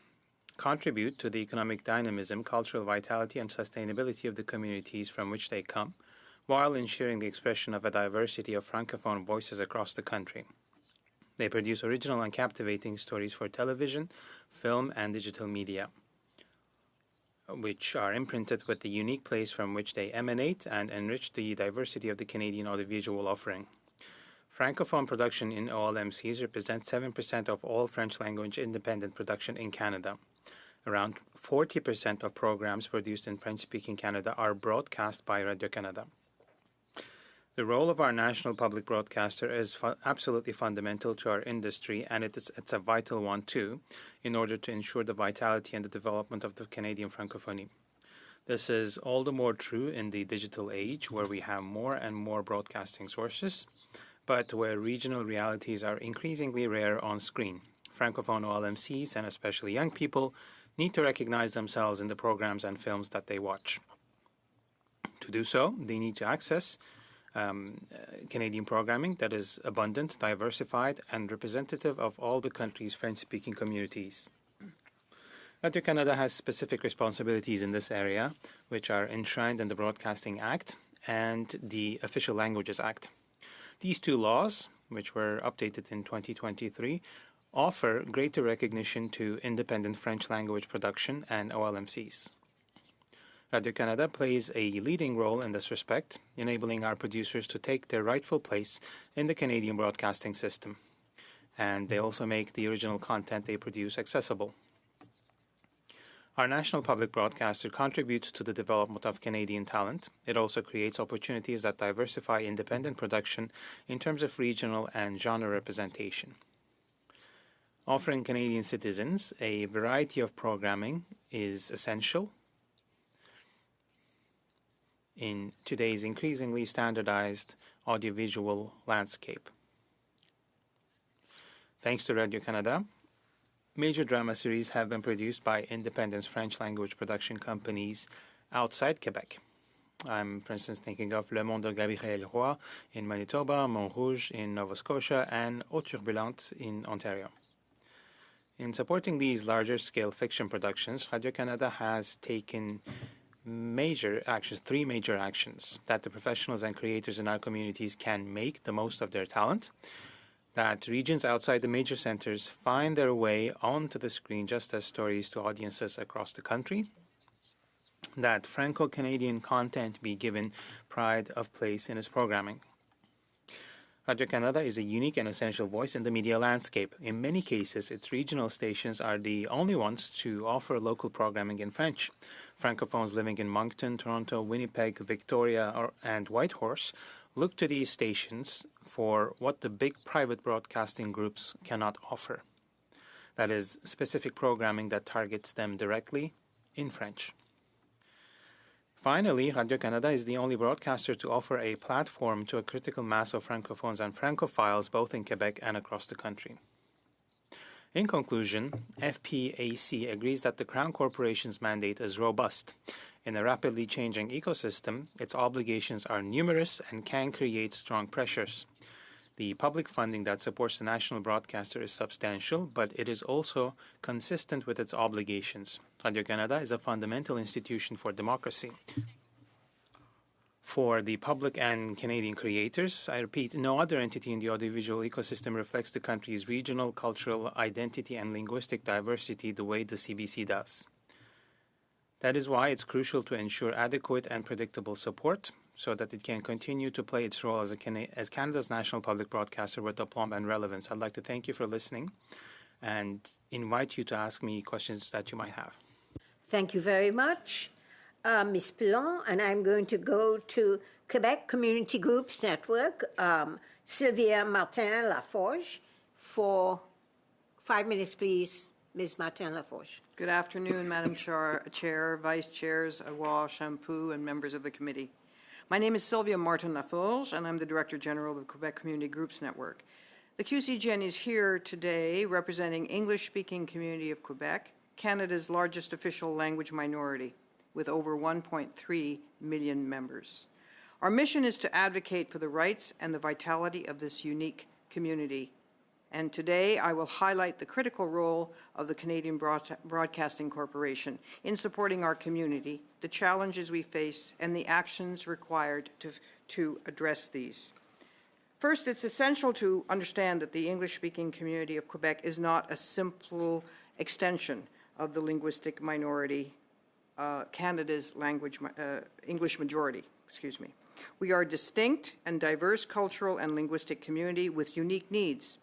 contribute to the economic dynamism, cultural vitality, and sustainability of the communities from which they come, while ensuring the expression of a diversity of Francophone voices across the country. They produce original and captivating stories for television, film, and digital media, which are imprinted with the unique place from which they emanate and enrich the diversity of the Canadian audiovisual offering. Francophone production in OLMCs represents 7% of all French-language independent production in Canada. Around 40% of programs produced in French-speaking Canada are broadcast by Radio-Canada. The role of our national public broadcaster is absolutely fundamental to our industry, and it's a vital one too, in order to ensure the vitality and the development of the Canadian francophonie. This is all the more true in the digital age, where we have more and more broadcasting sources, but where regional realities are increasingly rare on screen. Francophone OLMCs, and especially young people, need to recognize themselves in the programs and films that they watch. To do so, they need to access Canadian programming that is abundant, diversified, and representative of all the country's French-speaking communities. Radio-Canada has specific responsibilities in this area, which are enshrined in the Broadcasting Act and the Official Languages Act. These two laws, which were updated in 2023, offer greater recognition to independent French language production and OLMCs. Radio-Canada plays a leading role in this respect, enabling our producers to take their rightful place in the Canadian broadcasting system. And they also make the original content they produce accessible. Our national public broadcaster contributes to the development of Canadian talent. It also creates opportunities that diversify independent production in terms of regional and genre representation. Offering Canadian citizens a variety of programming is essential in today's increasingly standardized audiovisual landscape. Thanks to Radio-Canada, major drama series have been produced by independent French language production companies outside Quebec. I'm, for instance, thinking of Le Monde de Gabriel Roy in Manitoba, Montrouge in Nova Scotia, and Eau Turbulente in Ontario. In supporting these larger-scale fiction productions, Radio-Canada has taken three major actions: that the professionals and creators in our communities can make the most of their talent, that regions outside the major centers find their way onto the screen just as stories to audiences across the country, that Franco-Canadian content be given pride of place in its programming. Radio-Canada is a unique and essential voice in the media landscape. In many cases, its regional stations are the only ones to offer local programming in French. Francophones living in Moncton, Toronto, Winnipeg, Victoria, and Whitehorse look to these stations for what the big private broadcasting groups cannot offer. That is, specific programming that targets them directly in French. Finally, Radio-Canada is the only broadcaster to offer a platform to a critical mass of Francophones and Francophiles both in Quebec and across the country. In conclusion, FPAC agrees that the Crown Corporation's mandate is robust. In a rapidly changing ecosystem, its obligations are numerous and can create strong pressures. The public funding that supports the national broadcaster is substantial, but it is also consistent with its obligations. Radio-Canada is a fundamental institution for democracy. For the public and Canadian creators, I repeat, no other entity in the audiovisual ecosystem reflects the country's regional, cultural identity and linguistic diversity the way the CBC does. That is why it's crucial to ensure adequate and predictable support so that it can continue to play its role as Canada's national public broadcaster with aplomb and relevance. I'd like to thank you for listening and invite you to ask me questions that you might have. Thank you very much, Ms. Pilon, and I'm going to go to Quebec Community Groups Network, Sylvia Martin-Laforge, for 5 minutes, please. Ms. Martin-Laforge. Good afternoon, Madam Chair, Vice Chairs Awa, Shampoo, and members of the committee. My name is Sylvia Martin-Laforge, and I'm the Director General of Quebec Community Groups Network. The QCGN is here today representing English-speaking community of Quebec, Canada's largest official language minority, with over 1.3 million members. Our mission is to advocate for the rights and the vitality of this unique community. And today I will highlight the critical role of the Canadian Broadcasting Corporation in supporting our community, the challenges we face, and the actions required to address these. First, it's essential to understand that the English-speaking community of Quebec is not a simple extension of the linguistic minority, Canada's English majority, We are a distinct and diverse cultural and linguistic community with unique needs.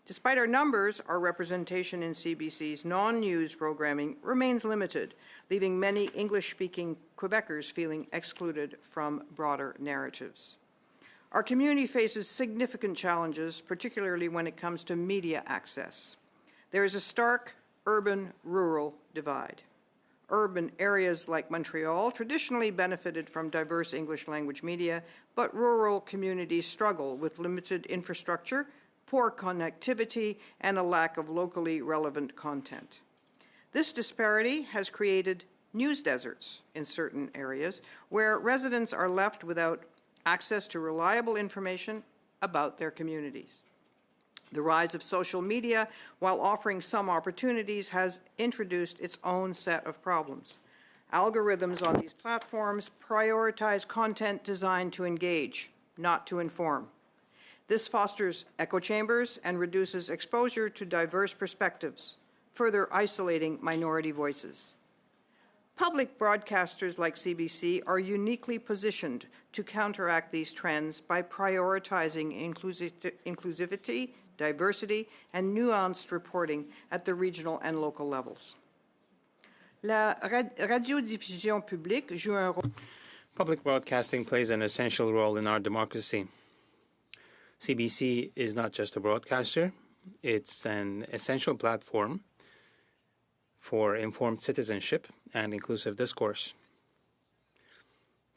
Despite our numbers, our representation in CBC's non-news programming remains limited, leaving many English-speaking Quebecers feeling excluded from broader narratives. Our community faces significant challenges, particularly when it comes to media access. There is a stark urban-rural divide. Urban areas like Montreal traditionally benefited from diverse English language media, but rural communities struggle with limited infrastructure, poor connectivity, and a lack of locally relevant content. This disparity has created news deserts in certain areas where residents are left without access to reliable information about their communities. The rise of social media, while offering some opportunities, has introduced its own set of problems. Algorithms on these platforms prioritize content designed to engage, not to inform. This fosters echo chambers and reduces exposure to diverse perspectives, further isolating minority voices. Public broadcasters like CBC are uniquely positioned to counteract these trends by prioritizing inclusivity, diversity, and nuanced reporting at the regional and local levels. La radiodiffusion publique joue un rôle. Public broadcasting plays an essential role in our democracy. CBC is not just a broadcaster, it's an essential platform for informed citizenship and inclusive discourse.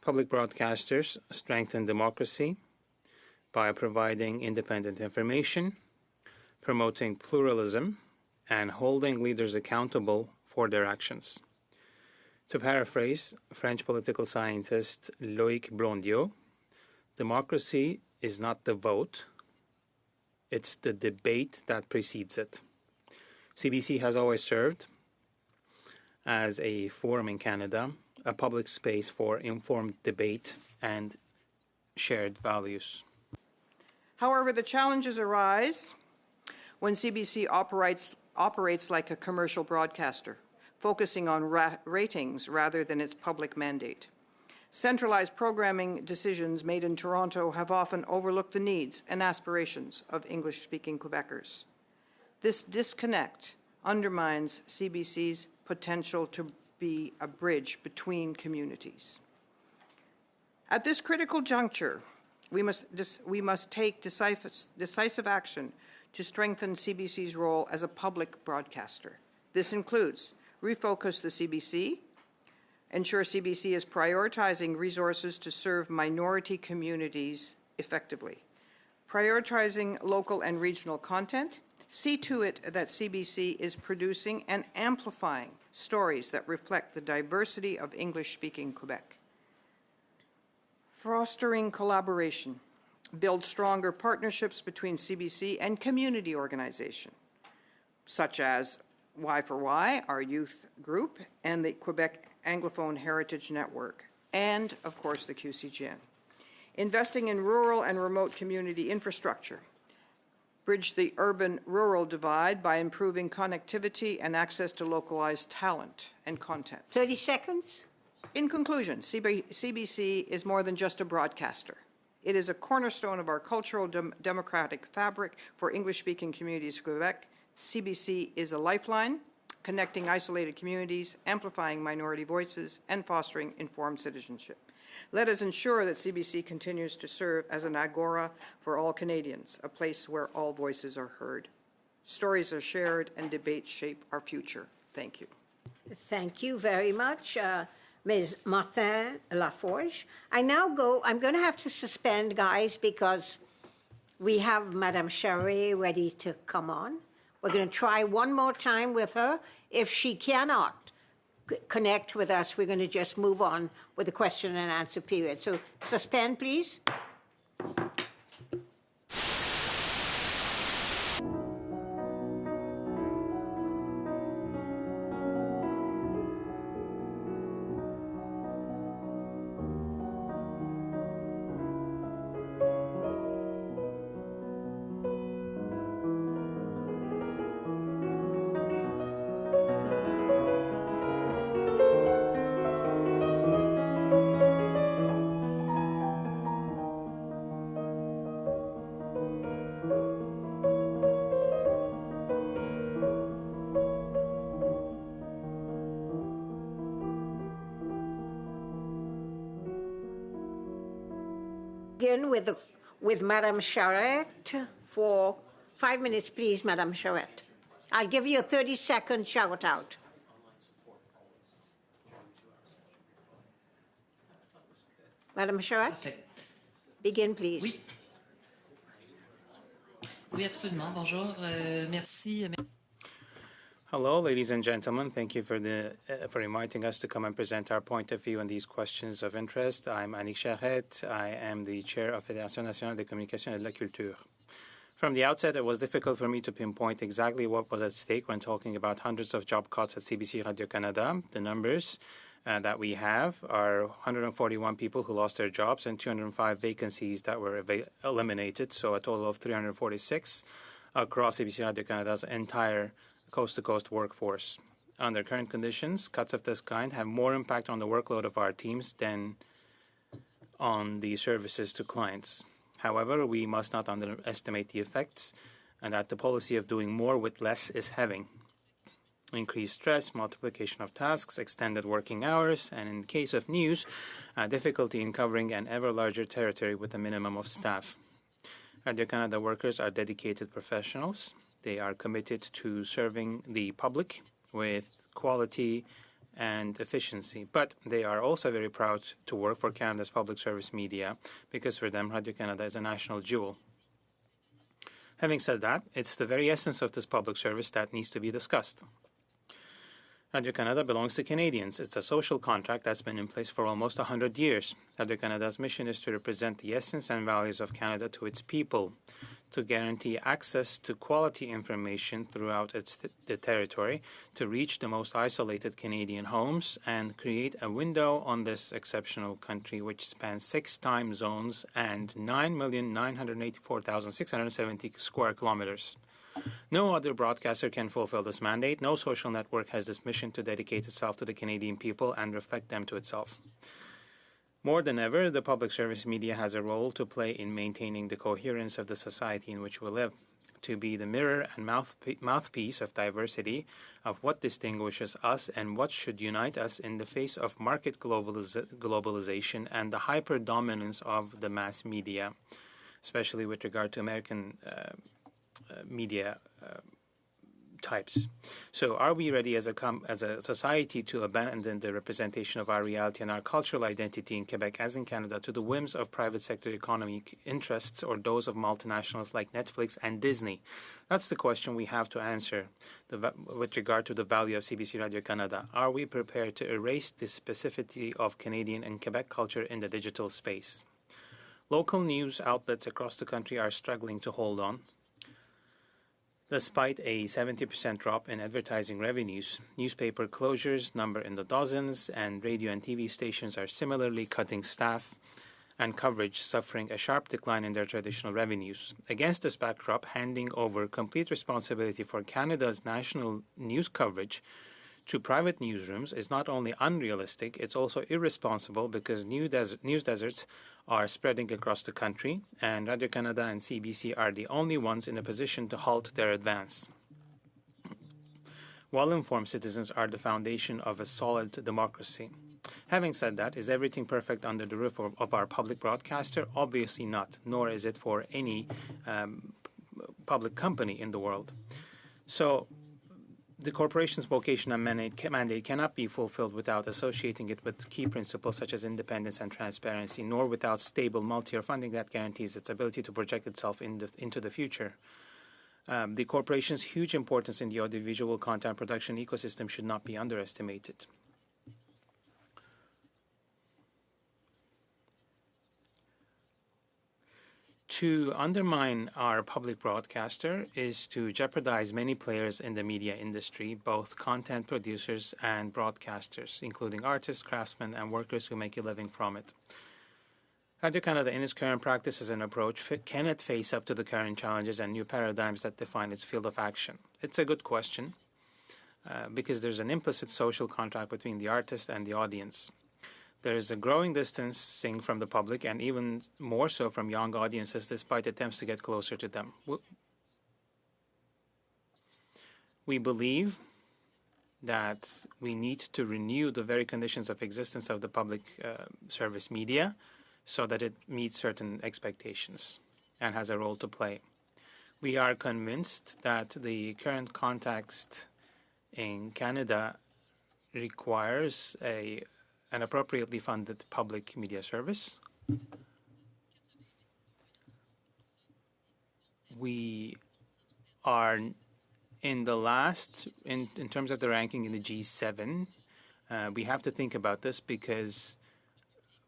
Public broadcasters strengthen democracy by providing independent information, promoting pluralism, and holding leaders accountable for their actions. To paraphrase French political scientist Loïc Blondiot, democracy is not the vote, it's the debate that precedes it. CBC has always served as a forum in Canada, a public space for informed debate and shared values. However, the challenges arise when CBC operates like a commercial broadcaster, focusing on ratings rather than its public mandate. Centralized programming decisions made in Toronto have often overlooked the needs and aspirations of English-speaking Quebecers. This disconnect undermines CBC's potential to be a bridge between communities. At this critical juncture, we must take decisive action to strengthen CBC's role as a public broadcaster. This includes refocus the CBC, ensure CBC is prioritizing resources to serve minority communities effectively, prioritizing local and regional content, see to it that CBC is producing and amplifying stories that reflect the diversity of English-speaking Quebec. Fostering collaboration, build stronger partnerships between CBC and community organizations, such as Y4Y, our youth group, and the Quebec Anglophone Heritage Network, and, of course, the QCGN. Investing in rural and remote community infrastructure, bridge the urban-rural divide by improving connectivity and access to localized talent and content. 30 seconds. In conclusion, CBC is more than just a broadcaster. It is a cornerstone of our cultural democratic fabric for English-speaking communities of Quebec. CBC is a lifeline, connecting isolated communities, amplifying minority voices, and fostering informed citizenship. Let us ensure that CBC continues to serve as an agora for all Canadians, a place where all voices are heard. Stories are shared and debates shape our future. Thank you. Thank you very much, Ms. Martin Laforge. I'm going to have to suspend, guys, because we have Madame Charest ready to come on. We're going to try one more time with her. If she cannot connect with us, we're going to just move on with the question and answer period. So suspend, please. Begin with Madame Charest for 5 minutes, please, Madame Charest. I'll give you a 30-second shout out. Madame Charest, begin, please. Oui. Oui, absolument. Bonjour. Merci. Hello, ladies and gentlemen. Thank you for inviting us to come and present our point of view on these questions of interest. I'm Annick Charest. I am the chair of Fédération Nationale de Communication et de la Culture. From the outset, it was difficult for me to pinpoint exactly what was at stake when talking about hundreds of job cuts at CBC Radio-Canada. The numbers that we have are 141 people who lost their jobs and 205 vacancies that were eliminated, so a total of 346 across CBC Radio Canada's entire coast-to-coast workforce. Under current conditions, cuts of this kind have more impact on the workload of our teams than on the services to clients. However, we must not underestimate the effects and that the policy of doing more with less is having. Increased stress, multiplication of tasks, extended working hours, and in case of news, difficulty in covering an ever larger territory with a minimum of staff. Radio Canada workers are dedicated professionals. They are committed to serving the public with quality and efficiency, but they are also very proud to work for Canada's public service media because for them, Radio Canada is a national jewel. Having said that, it's the very essence of this public service that needs to be discussed. Radio Canada belongs to Canadians. It's a social contract that's been in place for almost 100 years. Radio Canada's mission is to represent the essence and values of Canada to its people, to guarantee access to quality information throughout the territory, to reach the most isolated Canadian homes, and create a window on this exceptional country which spans 6 time zones and 9,984,670 square kilometers. No other broadcaster can fulfill this mandate. No social network has this mission to dedicate itself to the Canadian people and reflect them to itself. More than ever, the public service media has a role to play in maintaining the coherence of the society in which we live, to be the mirror and mouthpiece of diversity, of what distinguishes us and what should unite us in the face of market globalization and the hyper-dominance of the mass media, especially with regard to American media types. So are we ready as a society to abandon the representation of our reality and our cultural identity in Quebec as in Canada to the whims of private sector economic interests or those of multinationals like Netflix and Disney? That's the question we have to answer with regard to the value of CBC Radio Canada. Are we prepared to erase the specificity of Canadian and Quebec culture in the digital space? Local news outlets across the country are struggling to hold on. Despite a 70% drop in advertising revenues, newspaper closures number in the dozens, and radio and TV stations are similarly cutting staff and coverage, suffering a sharp decline in their traditional revenues. Against this backdrop, handing over complete responsibility for Canada's national news coverage to private newsrooms is not only unrealistic, it's also irresponsible because news deserts are spreading across the country, and Radio Canada and CBC are the only ones in a position to halt their advance. Well-informed citizens are the foundation of a solid democracy. Having said that, is everything perfect under the roof of our public broadcaster? Obviously not, nor is it for any public company in the world. So, the corporation's vocation and mandate cannot be fulfilled without associating it with key principles such as independence and transparency, nor without stable multi-year funding that guarantees its ability to project itself into the future. The corporation's huge importance in the audiovisual content production ecosystem should not be underestimated. To undermine our public broadcaster is to jeopardize many players in the media industry, both content producers and broadcasters, including artists, craftsmen, and workers who make a living from it. Radio Canada, in its current practices and approach, can it face up to the current challenges and new paradigms that define its field of action? It's a good question, because there's an implicit social contract between the artist and the audience. There is a growing distancing from the public and even more so from young audiences despite attempts to get closer to them. We believe that we need to renew the very conditions of existence of the public service media so that it meets certain expectations and has a role to play. We are convinced that the current context in Canada requires an appropriately funded public media service. We are in the last, in terms of the ranking in the G7, we have to think about this because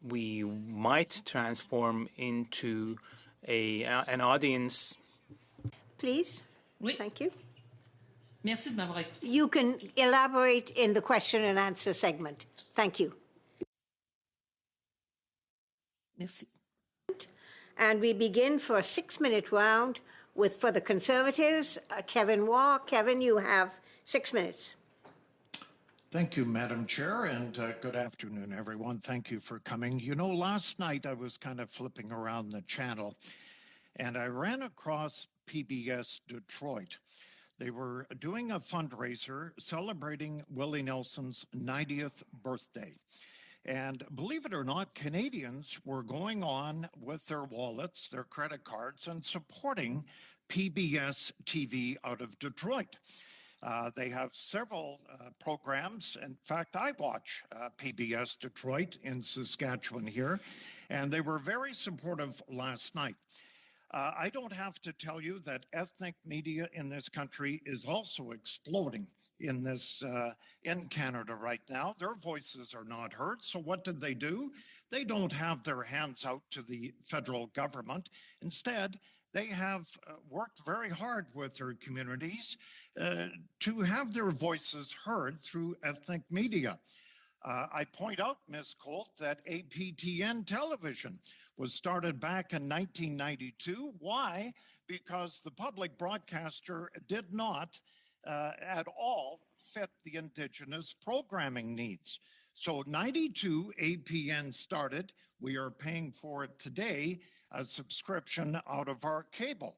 we might transform into an audience. Please. Oui. Thank you. Merci de m'avoir écouté. You can elaborate in the question and answer segment. Thank you. Merci. And we begin for a 6-minute round with, for the Conservatives, Kevin Waugh. Kevin, you have 6 minutes. Thank you, Madam Chair, and good afternoon, everyone. Thank you for coming. You know, last night I was kind of flipping around the channel, and I ran across PBS Detroit. They were doing a fundraiser celebrating Willie Nelson's 90th birthday. And believe it or not, Canadians were going on with their wallets, their credit cards, and supporting PBS TV out of Detroit. They have several programs. In fact, I watch PBS Detroit in Saskatchewan here, and they were very supportive last night. I don't have to tell you that ethnic media in this country is also exploding in Canada right now. Their voices are not heard. So what did they do? They don't have their hands out to the federal government. Instead, they have worked very hard with their communities to have their voices heard through ethnic media. I point out, Ms. Colt, that APTN television was started back in 1992. Why? Because the public broadcaster did not at all fit the Indigenous programming needs. So 92 APN started. We are paying for it today, a subscription out of our cable.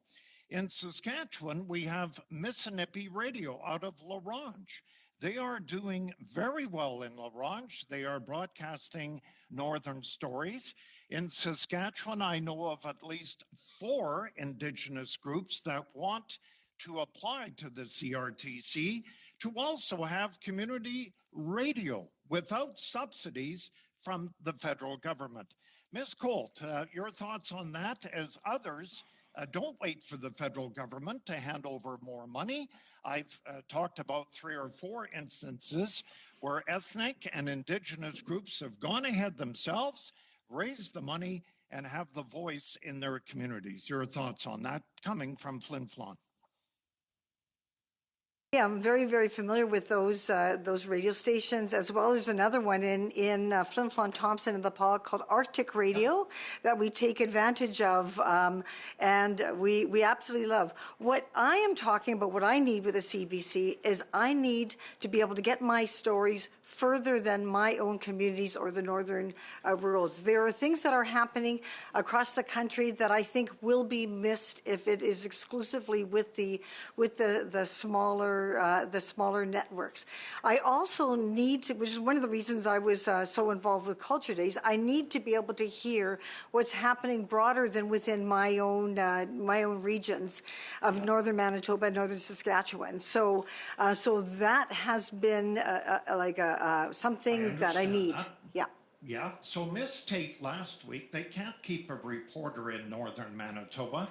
In Saskatchewan, we have Mississippi Radio out of La Ronge. They are doing very well in La Ronge. They are broadcasting Northern Stories. In Saskatchewan, I know of at least 4 Indigenous groups that want to apply to the CRTC to also have community radio without subsidies from the federal government. Ms. Colt, your thoughts on that as others don't wait for the federal government to hand over more money. I've talked about 3 or 4 instances where ethnic and Indigenous groups have gone ahead themselves, raised the money, and have the voice in their communities. Your thoughts on that coming from Flin Flon? Yeah, I'm very, very familiar with those radio stations, as well as another one in Flin Flon, Thompson, and the Paul called Arctic Radio that we take advantage of, and we absolutely love. What I am talking about, what I need with the CBC is I need to be able to get my stories further than my own communities or the northern rurals. There are things that are happening across the country that I think will be missed if it is exclusively with the smaller networks. I also need to, which is one of the reasons I was so involved with Culture Days, I need to be able to hear what's happening broader than within my own regions of northern Manitoba and northern Saskatchewan. So that has been something that I need. Yeah. Yeah. So Ms. Tate last week, they can't keep a reporter in northern Manitoba.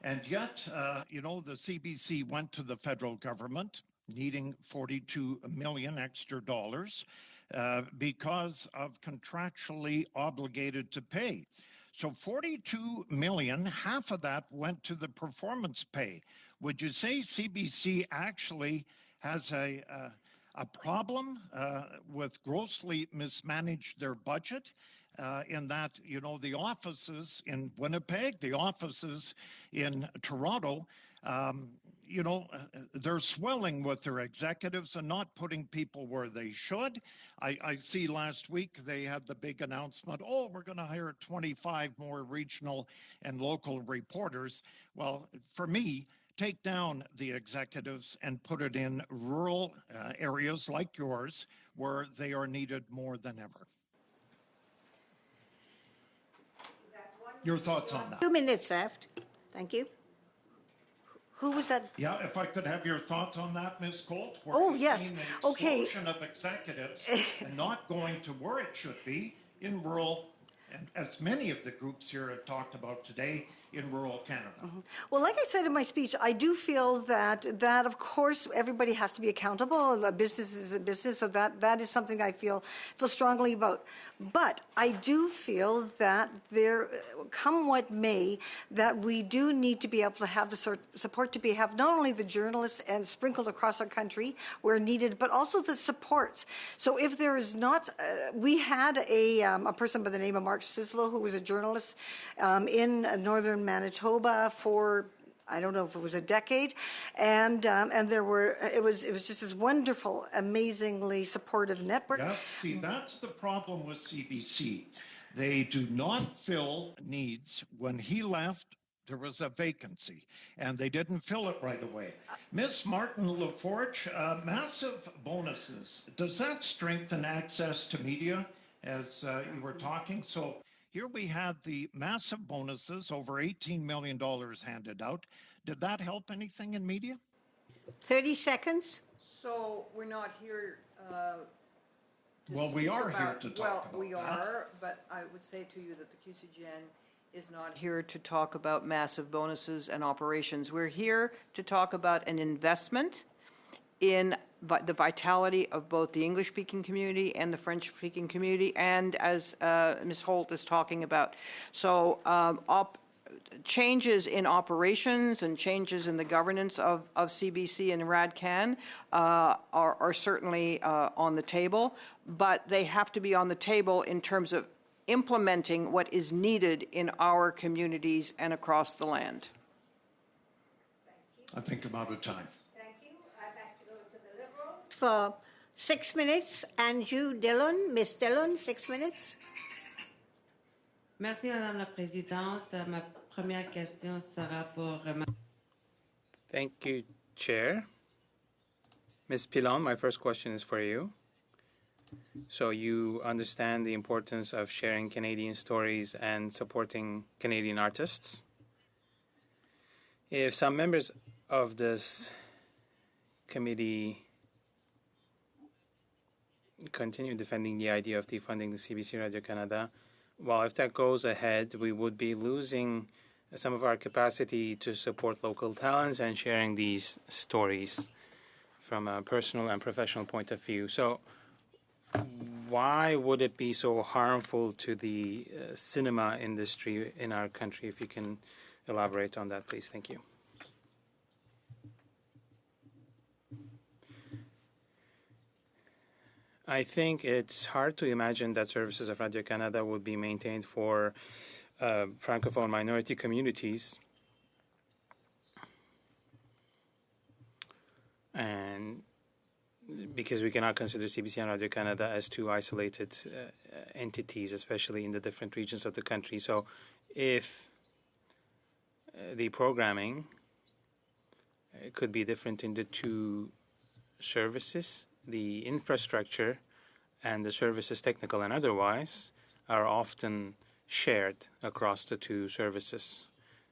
And yet, the CBC went to the federal government needing $42 million extra dollars because of contractually obligated to pay. So $42 million, half of that went to the performance pay. Would you say CBC actually has a problem with grossly mismanaged their budget? In that, the offices in Winnipeg, the offices in Toronto, they're swelling with their executives and not putting people where they should. I see last week they had the big announcement, we're going to hire 25 more regional and local reporters. Well, for me, take down the executives and put it in rural areas like yours where they are needed more than ever. Your thoughts on that? 2 minutes left. Thank you. Who was that? Yeah, if I could have your thoughts on that, Ms. Colt. Yes. Okay. Explosion of executives and not going to where it should be in rural and as many of the groups here have talked about today, in rural Canada. Well, like I said in my speech, I do feel that of course everybody has to be accountable. A business is a business, so that is something I feel strongly about. But I do feel that there, come what may, that we do need to be able to have the support to have not only the journalists and sprinkled across our country where needed, but also the supports. So if there is not, we had a person by the name of Mark Sislo, who was a journalist in northern Manitoba for, I don't know if it was a decade, and there were, it was just this wonderful, amazingly supportive network. Yeah, see, that's the problem with CBC. They do not fill needs. When he left, there was a vacancy, and they didn't fill it right away. Miss Martin Laforge, massive bonuses. Does that strengthen access to media, as you were talking? So here we had the massive bonuses, over $18 million handed out. Did that help anything in media? 30 seconds. So we're not here Well, we are here to talk about Well, we that. are, but I would say to you that the QCGN is not here to talk about massive bonuses and operations. We're here to talk about an investment in the vitality of both the English-speaking community and the French-speaking community, and as Ms. Holt is talking about. So changes in operations and changes in the governance of CBC and RADCAN are certainly on the table, but they have to be on the table in terms of implementing what is needed in our communities and across the land. I think I'm out of time. Thank you. I'd like to go to the Liberals for 6 minutes. Andrew Dillon, Miss Dillon, 6 minutes. Merci, Madame la Présidente. Ma première question sera pour... Thank you, Chair. Ms. Pilon, my first question is for you. So you understand the importance of sharing Canadian stories and supporting Canadian artists. If some members of this committee continue defending the idea of defunding the CBC Radio-Canada, well, if that goes ahead, we would be losing some of our capacity to support local talents and sharing these stories from a personal and professional point of view. So why would it be so harmful to the cinema industry in our country? If you can elaborate on that, please. Thank you. I think it's hard to imagine that services of Radio-Canada would be maintained for Francophone minority communities. And because we cannot consider CBC and Radio-Canada as two isolated entities, especially in the different regions of the country. So if the programming could be different in the two services, the infrastructure and the services, technical and otherwise, are often shared across the two services.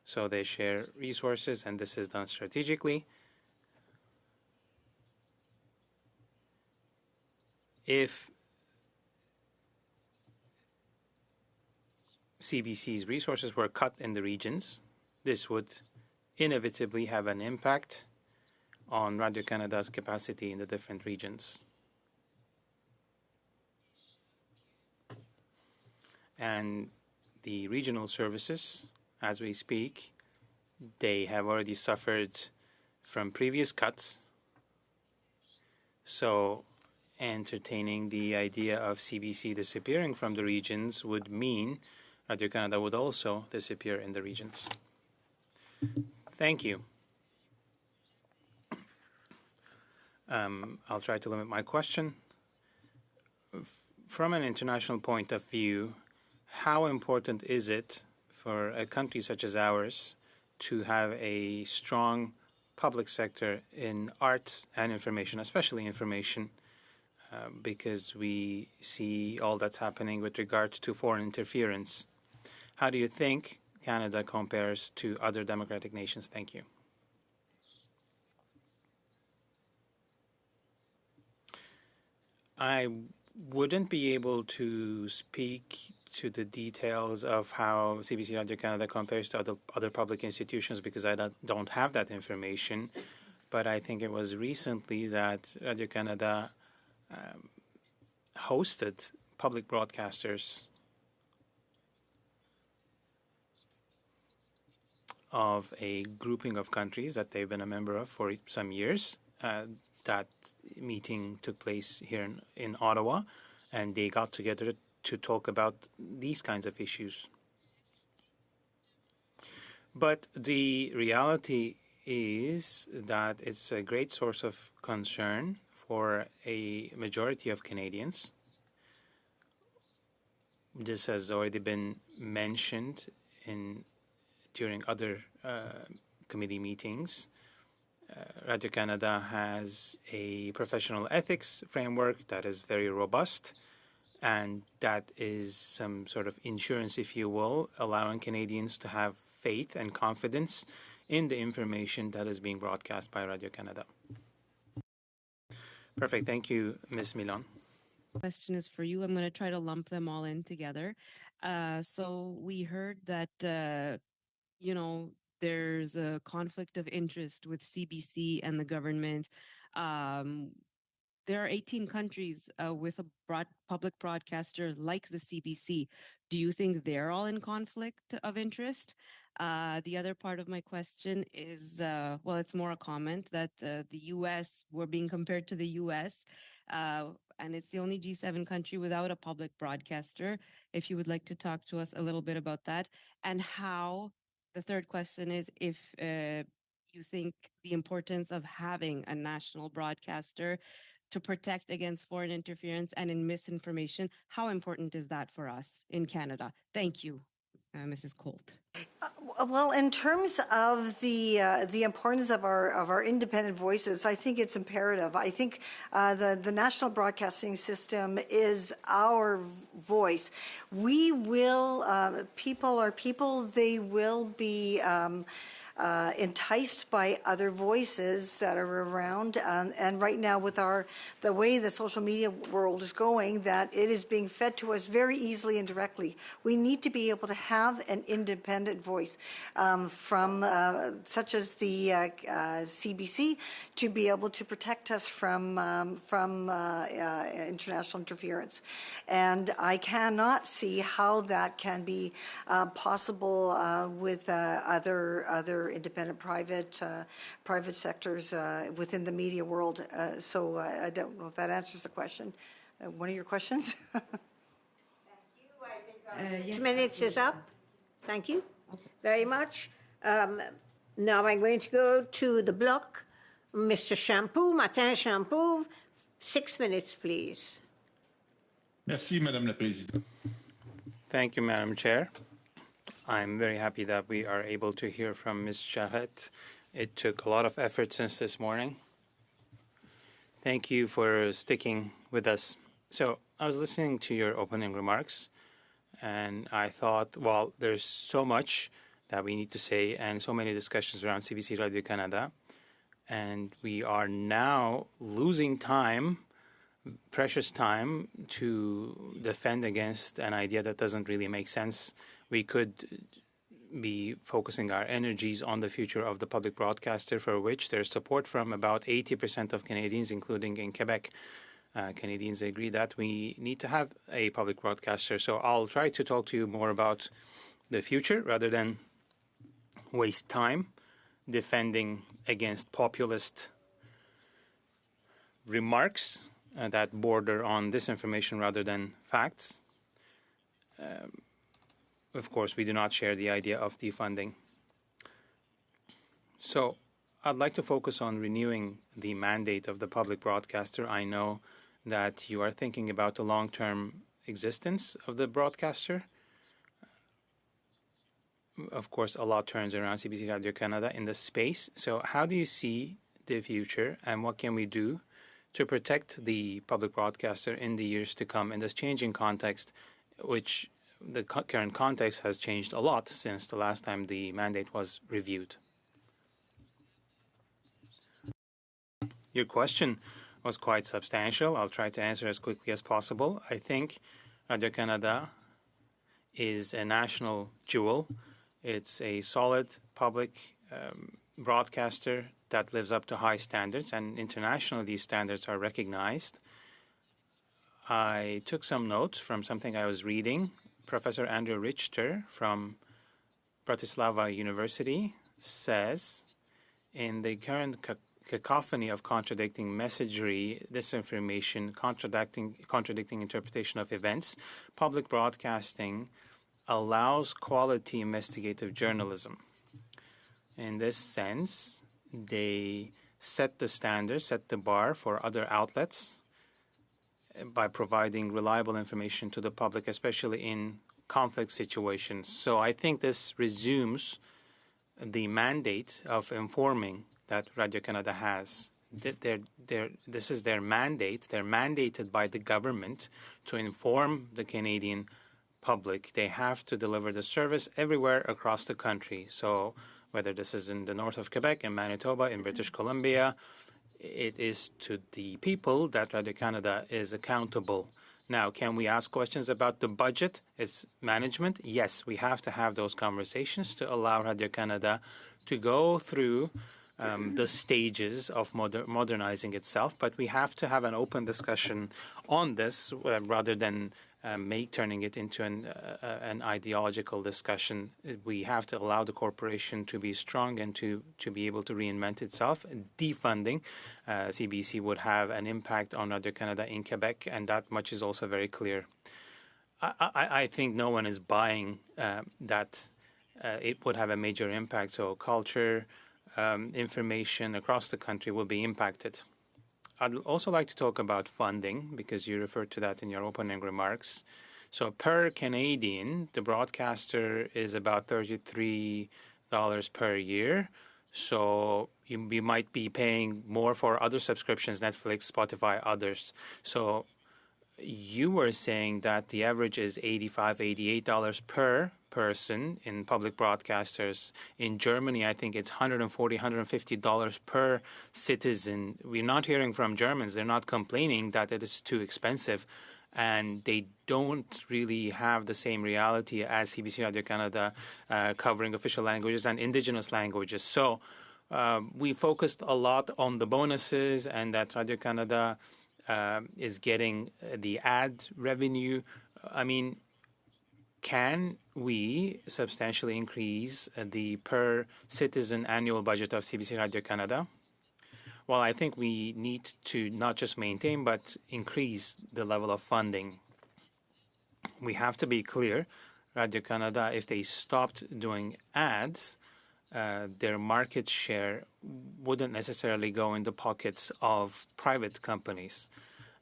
So they share resources, and this is done strategically. If CBC's resources were cut in the regions, this would inevitably have an impact on Radio-Canada's capacity in the different regions. And the regional services, as we speak, they have already suffered from previous cuts. So entertaining the idea of CBC disappearing from the regions would mean Radio-Canada would also disappear in the regions. Thank you. I'll try to limit my question. From an international point of view, how important is it for a country such as ours to have a strong public sector in arts and information, especially information, because we see all that's happening with regard to foreign interference? How do you think Canada compares to other democratic nations? Thank you. I wouldn't be able to speak to the details of how CBC Radio Canada compares to other public institutions because I don't have that information. But I think it was recently that Radio Canada hosted public broadcasters of a grouping of countries that they've been a member of for some years. That meeting took place here in Ottawa, and they got together to talk about these kinds of issues. But the reality is that it's a great source of concern for a majority of Canadians. This has already been mentioned during other committee meetings. Radio Canada has a professional ethics framework that is very robust, and that is some sort of insurance, if you will, allowing Canadians to have faith and confidence in the information that is being broadcast by Radio Canada. Perfect. Thank you, Ms. Milon. Question is for you. I'm going to try to lump them all in together. So we heard that, there's a conflict of interest with CBC and the government. There are 18 countries with a public broadcaster like the CBC. Do you think they're all in conflict of interest? The other part of my question is, it's more a comment that the U.S., we're being compared to the U.S., and it's the only G7 country without a public broadcaster. If you would like to talk to us a little bit about that, and how, the third question is if you think the importance of having a national broadcaster to protect against foreign interference and in misinformation, how important is that for us in Canada? Thank you, Mrs. Colt. Well, in terms of the importance of our independent voices, I think it's imperative. I think the national broadcasting system is our voice. We will, people are people, they will be enticed by other voices that are around, and right now with the way the social media world is going, that it is being fed to us very easily and directly. We need to be able to have an independent voice from such as the CBC to be able to protect us from international interference. And I cannot see how that can be possible with other independent private sectors within the media world. So I don't know if that answers the question. One of your questions? Yes. 6 minutes is up. Thank you very much. Now I'm going to go to the block. Mr. Champoux, Martin Champoux, 6 minutes, please. Merci, Madame la Présidente. Thank you, Madam Chair. I'm very happy that we are able to hear from Ms. Charette. It took a lot of effort since this morning. Thank you for sticking with us. So I was listening to your opening remarks, and I thought, well, there's so much that we need to say and so many discussions around CBC Radio Canada, and we are now losing time, precious time, to defend against an idea that doesn't really make sense. We could be focusing our energies on the future of the public broadcaster, for which there's support from about 80% of Canadians, including in Quebec. Canadians agree that we need to have a public broadcaster. So I'll try to talk to you more about the future rather than waste time defending against populist remarks that border on disinformation rather than facts. Of course, we do not share the idea of defunding. So I'd like to focus on renewing the mandate of the public broadcaster. I know that you are thinking about the long-term existence of the broadcaster. Of course, a lot turns around CBC Radio Canada in the space. So how do you see the future, and what can we do to protect the public broadcaster in the years to come in this changing context, which the current context has changed a lot since the last time the mandate was reviewed? Your question was quite substantial. I'll try to answer as quickly as possible. I think Radio Canada is a national jewel. It's a solid public broadcaster that lives up to high standards, and internationally these standards are recognized. I took some notes from something I was reading. Professor Andrew Richter from Bratislava University says, in the current cacophony of contradicting messagery, disinformation, contradicting interpretation of events, public broadcasting allows quality investigative journalism. In this sense, they set the standard, set the bar for other outlets by providing reliable information to the public, especially in conflict situations. So I think this resumes the mandate of informing that Radio-Canada has. This is their mandate. They're mandated by the government to inform the Canadian public. They have to deliver the service everywhere across the country. So whether this is in the north of Quebec, in Manitoba, in British Columbia, it is to the people that Radio-Canada is accountable. Now, can we ask questions about the budget, its management? Yes, we have to have those conversations to allow Radio-Canada to go through the stages of modernizing itself, but we have to have an open discussion on this rather than turning it into an ideological discussion. We have to allow the corporation to be strong and to be able to reinvent itself. Defunding CBC would have an impact on Radio-Canada in Quebec, and that much is also very clear. I think no one is buying that it would have a major impact. So culture, information across the country will be impacted. I'd also like to talk about funding, because you referred to that in your opening remarks. So per Canadian, the broadcaster is about $33 per year. So you might be paying more for other subscriptions, Netflix, Spotify, others. So you were saying that the average is $85, $88 per person in public broadcasters. In Germany, I think it's $140, $150 per citizen. We're not hearing from Germans. They're not complaining that it is too expensive, and they don't really have the same reality as CBC Radio-Canada covering official languages and Indigenous languages. So we focused a lot on the bonuses and that Radio-Canada is getting the ad revenue. I mean, can we substantially increase the per citizen annual budget of CBC Radio-Canada? Well, I think we need to not just maintain, but increase the level of funding. We have to be clear, Radio-Canada, if they stopped doing ads, their market share wouldn't necessarily go in the pockets of private companies.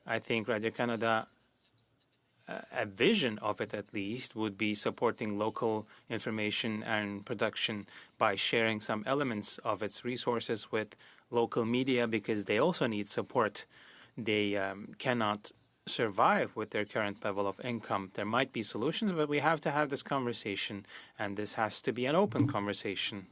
I think Radio-Canada, a vision of it at least, would be supporting local information and production by sharing some elements of its resources with local media, because they also need support. They cannot survive with their current level of income. There might be solutions, but we have to have this conversation, and this has to be an open conversation.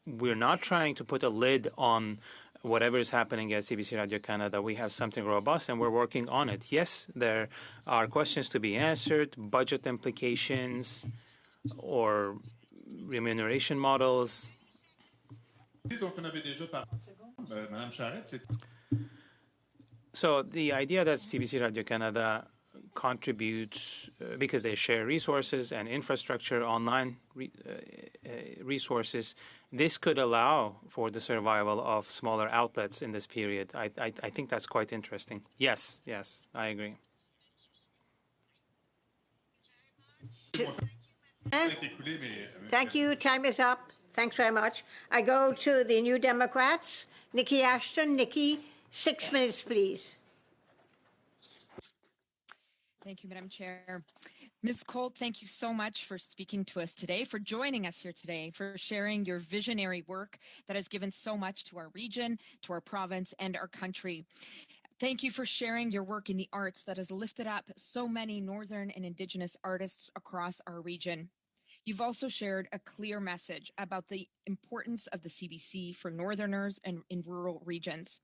We're not trying to put a lid on whatever is happening at CBC Radio-Canada. We have something robust, and we're working on it. Yes, there are questions to be answered, budget implications or remuneration models. So the idea that CBC Radio-Canada contributes because they share resources and infrastructure, online resources, this could allow for the survival of smaller outlets in this period. I think that's quite interesting. Yes, I agree. Thank you. Time is up. Thanks very much. I go to the New Democrats. Nikki Ashton. Nikki, 6 minutes, please. Thank you, Madam Chair. Ms. Colt, thank you so much for speaking to us today, for joining us here today, for sharing your visionary work that has given so much to our region, to our province, and our country. Thank you for sharing your work in the arts that has lifted up so many Northern and Indigenous artists across our region. You've also shared a clear message about the importance of the CBC for Northerners and in rural regions.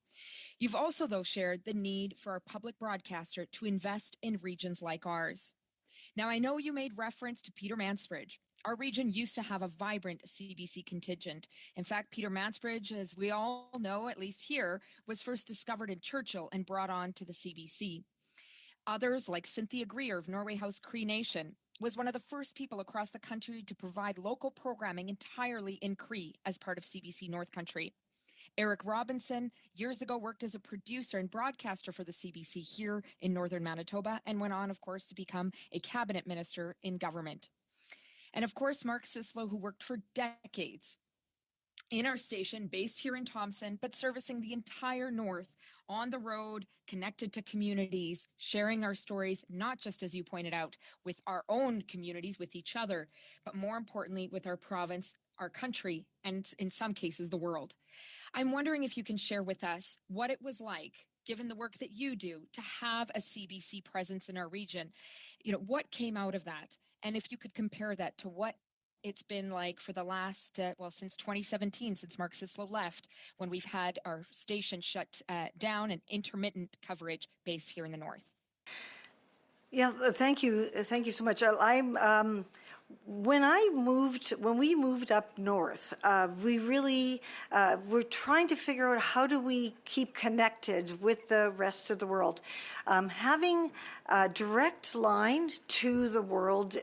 You've also, though, shared the need for our public broadcaster to invest in regions like ours. Now, I know you made reference to Peter Mansbridge. Our region used to have a vibrant CBC contingent. In fact, Peter Mansbridge, as we all know, at least here, was first discovered in Churchill and brought on to the CBC. Others, like Cynthia Greer of Norway House Cree Nation, was one of the first people across the country to provide local programming entirely in Cree as part of CBC North Country. Eric Robinson years ago worked as a producer and broadcaster for the CBC here in northern Manitoba and went on, of course, to become a cabinet minister in government. And of course, Mark Sislo, who worked for decades in our station based here in Thompson, but servicing the entire north on the road, connected to communities, sharing our stories, not just, as you pointed out, with our own communities, with each other, but more importantly, with our province, our country, and in some cases, the world. I'm wondering if you can share with us what it was like, given the work that you do, to have a CBC presence in our region. You know, what came out of that? And if you could compare that to what it's been like for the last, since 2017, since Mark Sislo left, when we've had our station shut down and intermittent coverage based here in the north. Yeah, thank you so much. When we moved up north, we really were trying to figure out how do we keep connected with the rest of the world. Having a direct line to the world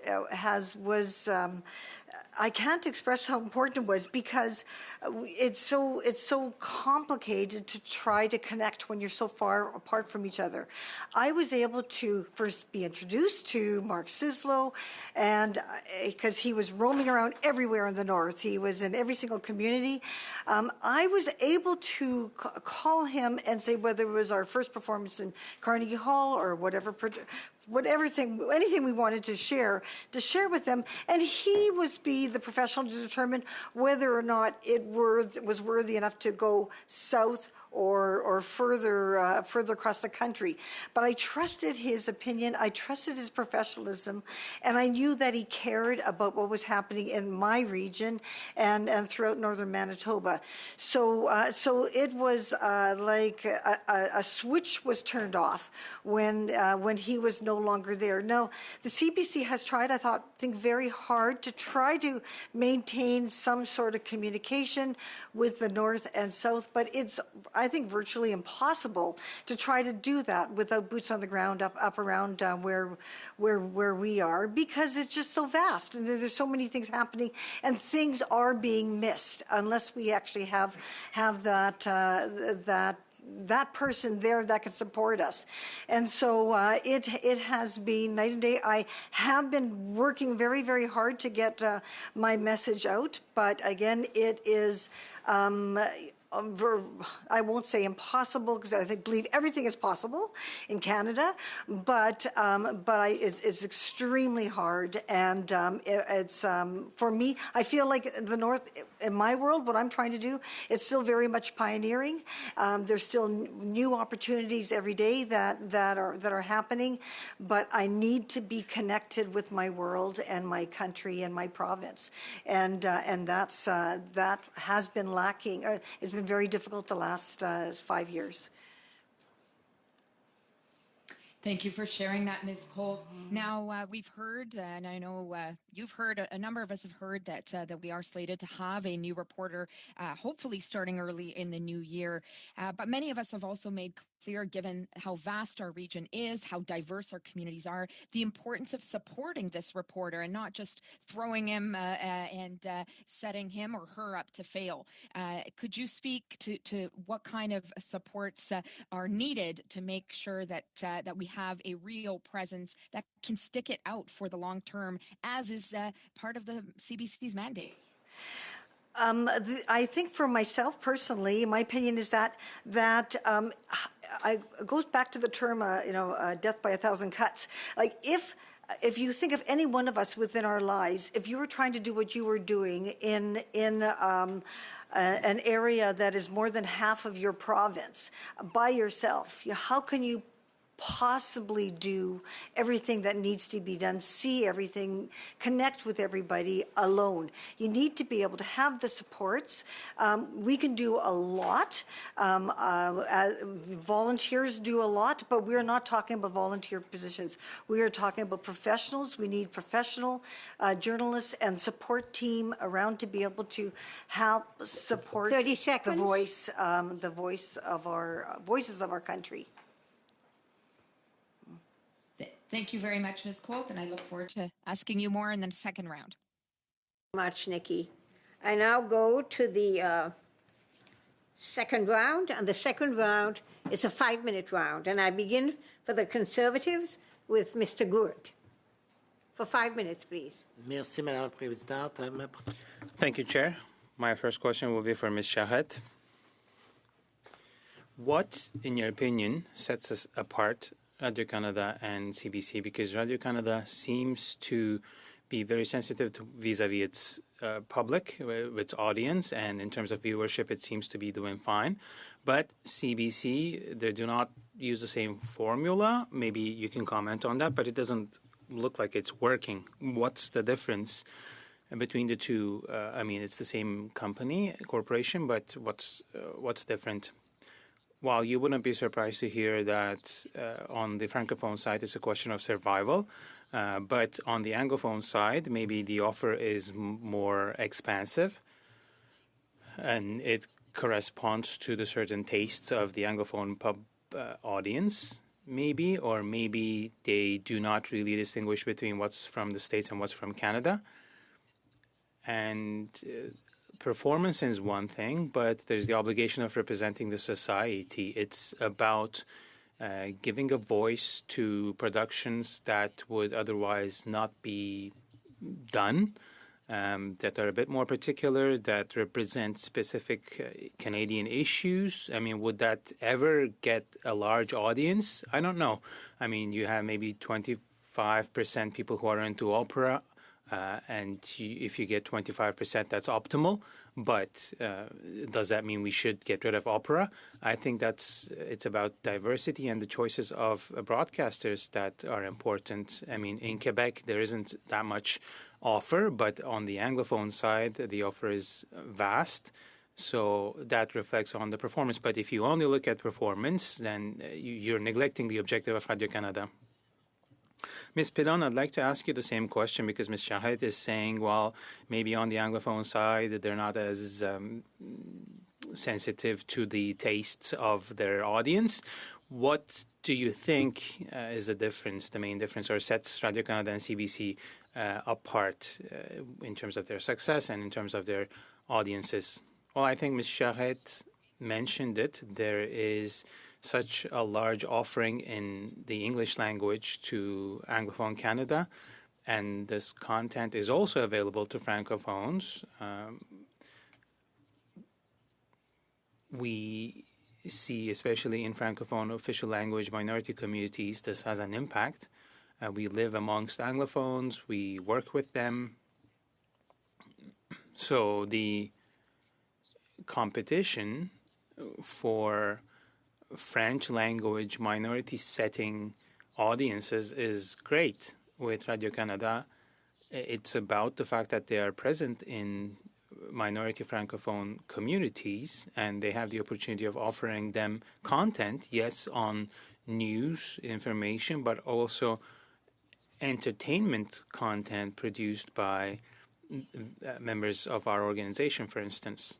I can't express how important it was, because it's so complicated to try to connect when you're so far apart from each other. I was able to first be introduced to Mark Sislo, and because he was roaming around everywhere in the north, he was in every single community. I was able to call him and say, whether it was our first performance in Carnegie Hall or anything we wanted to share with them, and he was the professional to determine whether or not it was worthy enough to go south or further across the country. But I trusted his opinion, I trusted his professionalism, and I knew that he cared about what was happening in my region and throughout northern Manitoba. So it was like a switch was turned off when he was no longer there. Now, the CBC has tried, I think very hard to try to maintain some sort of communication with the north and south, but it's, I think, virtually impossible to try to do that without boots on the ground up around where we are, because it's just so vast and there's so many things happening, and things are being missed unless we actually have that person there that can support us. And so it has been night and day. I have been working very, very hard to get my message out, but again, it is I won't say impossible, because I believe everything is possible in Canada, but it's extremely hard, and it's for me, I feel like the North, in my world, what I'm trying to do, it's still very much pioneering. There's still new opportunities every day that are happening, but I need to be connected with my world and my country and my province, and that has been lacking. It's been very difficult the last 5 years. Thank you for sharing that, Ms. Cole. Now, we've heard, and I know you've heard, a number of us have heard that we are slated to have a new reporter, hopefully starting early in the new year. But many of us have also made clear, given how vast our region is, how diverse our communities are, the importance of supporting this reporter and not just throwing him and setting him or her up to fail. Could you speak to what kind of supports are needed to make sure that we have a real presence that can stick it out for the long term, as is part of the CBC's mandate? I think for myself personally, my opinion is that it goes back to the term, death by a thousand cuts. Like if you think of any one of us within our lives, if you were trying to do what you were doing in an area that is more than half of your province by yourself, how can you possibly do everything that needs to be done, see everything, connect with everybody alone. You need to be able to have the supports. We can do a lot. Volunteers do a lot, but we're not talking about volunteer positions. We are talking about professionals. We need professional journalists and support team around to be able to help support 30 seconds. the voices of our country. Thank you very much, Ms. Colt, and I look forward to asking you more in the second round. Much, Nikki. I now go to the second round, and the second round is a 5-minute round. And I begin for the Conservatives with Mr. Gourd. For 5 minutes, please. Merci, Madame la Présidente. Thank you, Chair. My first question will be for Ms. Charette. What, in your opinion, sets us apart, Radio-Canada and CBC? Because Radio-Canada seems to be very sensitive to vis-a-vis its public, its audience, and in terms of viewership, it seems to be doing fine. But CBC, they do not use the same formula. Maybe you can comment on that, but it doesn't look like it's working. What's the difference between the two? I mean, it's the same company, corporation, but what's different? While you wouldn't be surprised to hear that on the Francophone side, it's a question of survival, but on the Anglophone side, maybe the offer is more expansive, and it corresponds to the certain tastes of the Anglophone pub audience, maybe, or maybe they do not really distinguish between what's from the States and what's from Canada. And performance is one thing, but there's the obligation of representing the society. It's about giving a voice to productions that would otherwise not be done, that are a bit more particular, that represent specific Canadian issues. I mean, would that ever get a large audience? I don't know. I mean, you have maybe 25% people who are into opera, and if you get 25%, that's optimal. But does that mean we should get rid of opera? I think it's about diversity and the choices of broadcasters that are important. I mean, in Quebec, there isn't that much offer, but on the Anglophone side, the offer is vast. So that reflects on the performance. But if you only look at performance, then you're neglecting the objective of Radio-Canada. Ms. Pilon, I'd like to ask you the same question because Ms. Charette is saying, well, maybe on the Anglophone side, they're not as sensitive to the tastes of their audience. What do you think is the difference, the main difference, or sets Radio-Canada and CBC apart in terms of their success and in terms of their audiences? Well, I think Ms. Charette mentioned it. There is such a large offering in the English language to Anglophone Canada, and this content is also available to Francophones. We see, especially in Francophone official language minority communities, this has an impact. We live amongst Anglophones, we work with them. So the competition for French language minority setting audiences is great with Radio-Canada. It's about the fact that they are present in minority Francophone communities and they have the opportunity of offering them content, yes, on news, information, but also entertainment content produced by members of our organization, for instance.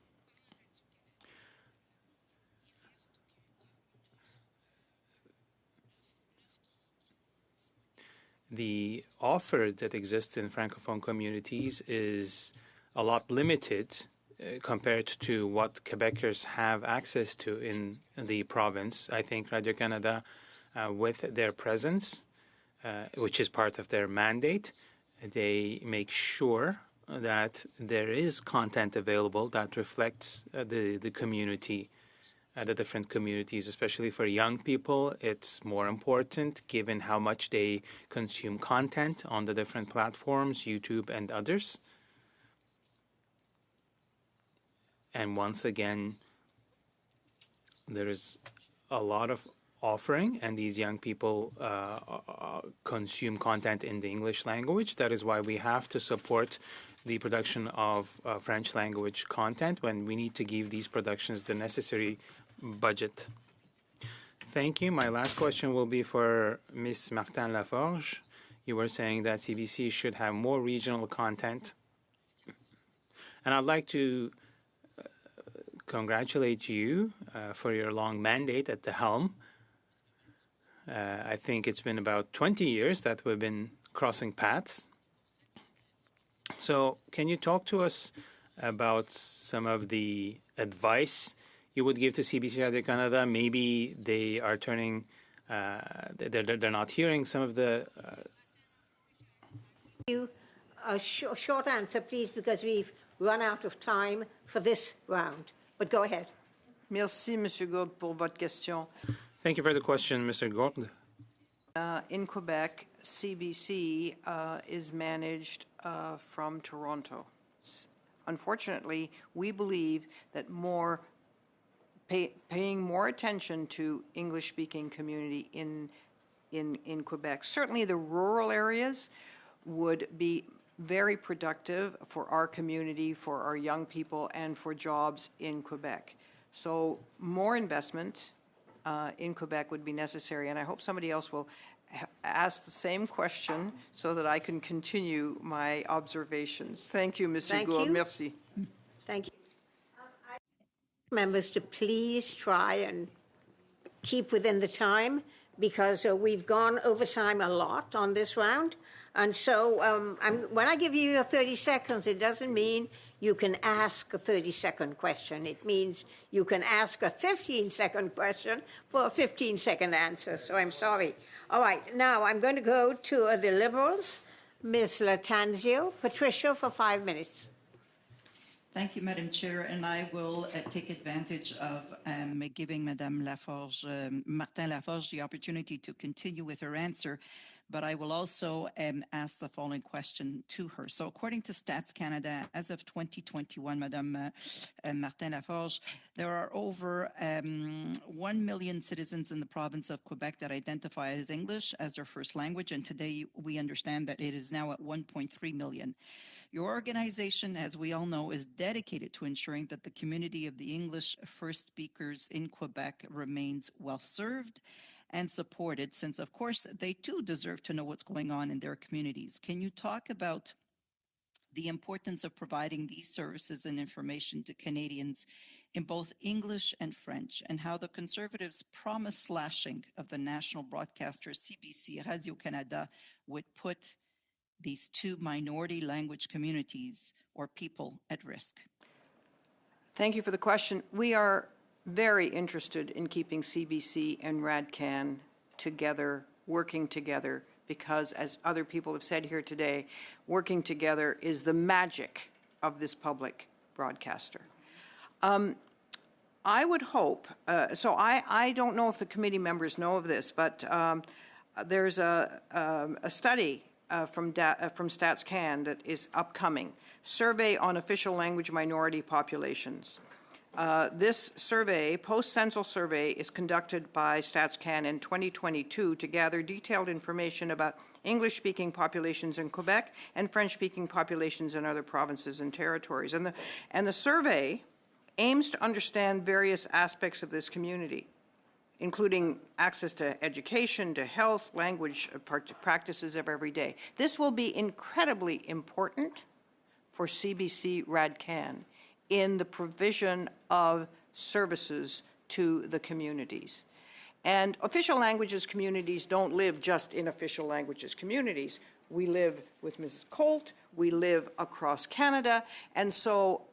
The offer that exists in Francophone communities is a lot limited compared to what Quebecers have access to in the province. I think Radio-Canada, with their presence, which is part of their mandate, they make sure that there is content available that reflects the community, the different communities, especially for young people. It's more important given how much they consume content on the different platforms, YouTube and others. And once again, there is a lot of offering, and these young people consume content in the English language. That is why we have to support the production of French language content when we need to give these productions the necessary budget. Thank you. My last question will be for Ms. Martin Laforge. You were saying that CBC should have more regional content. And I'd like to congratulate you for your long mandate at the helm. I think it's been about 20 years that we've been crossing paths. So can you talk to us about some of the advice you would give to CBC Radio Canada? Maybe they are turning, they're not hearing some of the... A short answer, please, because we've run out of time for this round. But go ahead. Merci, Monsieur Gourde, pour votre question. Thank you for the question, Mr. Gourde. In Quebec, CBC is managed from Toronto. Unfortunately, we believe that paying more attention to English-speaking community in Quebec, certainly the rural areas, would be very productive for our community, for our young people, and for jobs in Quebec. So more investment in Quebec would be necessary, and I hope somebody else will ask the same question so that I can continue my observations. Thank you, Mr. Gourde. Merci. Thank you. Members to please try and keep within the time, because we've gone over time a lot on this round. And so when I give you your 30 seconds, it doesn't mean you can ask a 30-second question. It means you can ask a 15-second question for a 15-second answer. So I'm sorry. All right, now I'm going to go to the Liberals. Ms. Latanzio. Patricia, for 5 minutes. Thank you, Madam Chair, and I will take advantage of giving Madame Laforge, Martin Laforge, the opportunity to continue with her answer, but I will also ask the following question to her. So according to Stats Canada, as of 2021, Madame Martin Laforge, there are over 1 million citizens in the province of Quebec that identify as English as their first language, and today we understand that it is now at 1.3 million. Your organization, as we all know, is dedicated to ensuring that the community of the English first speakers in Quebec remains well served and supported, since, of course, they too deserve to know what's going on in their communities. Can you talk about the importance of providing these services and information to Canadians in both English and French, and how the Conservatives' promised slashing of the national broadcaster CBC Radio-Canada would put these two minority language communities or people at risk? Thank you for the question. We are very interested in keeping CBC and RADCAN together, working together, because as other people have said here today, working together is the magic of this public broadcaster. I would hope, so I don't know if the committee members know of this, but there's a study from Stats Can that is upcoming, Survey on Official Language Minority Populations. This survey, post-census survey, is conducted by Stats Can in 2022 to gather detailed information about English-speaking populations in Quebec and French-speaking populations in other provinces and territories. And the survey aims to understand various aspects of this community, including access to education, to health, language practices of every day. This will be incredibly important for CBC RADCAN in the provision of services to the communities. And official languages communities don't live just in official languages communities. We live with Mrs. Colt, we live across Canada, and so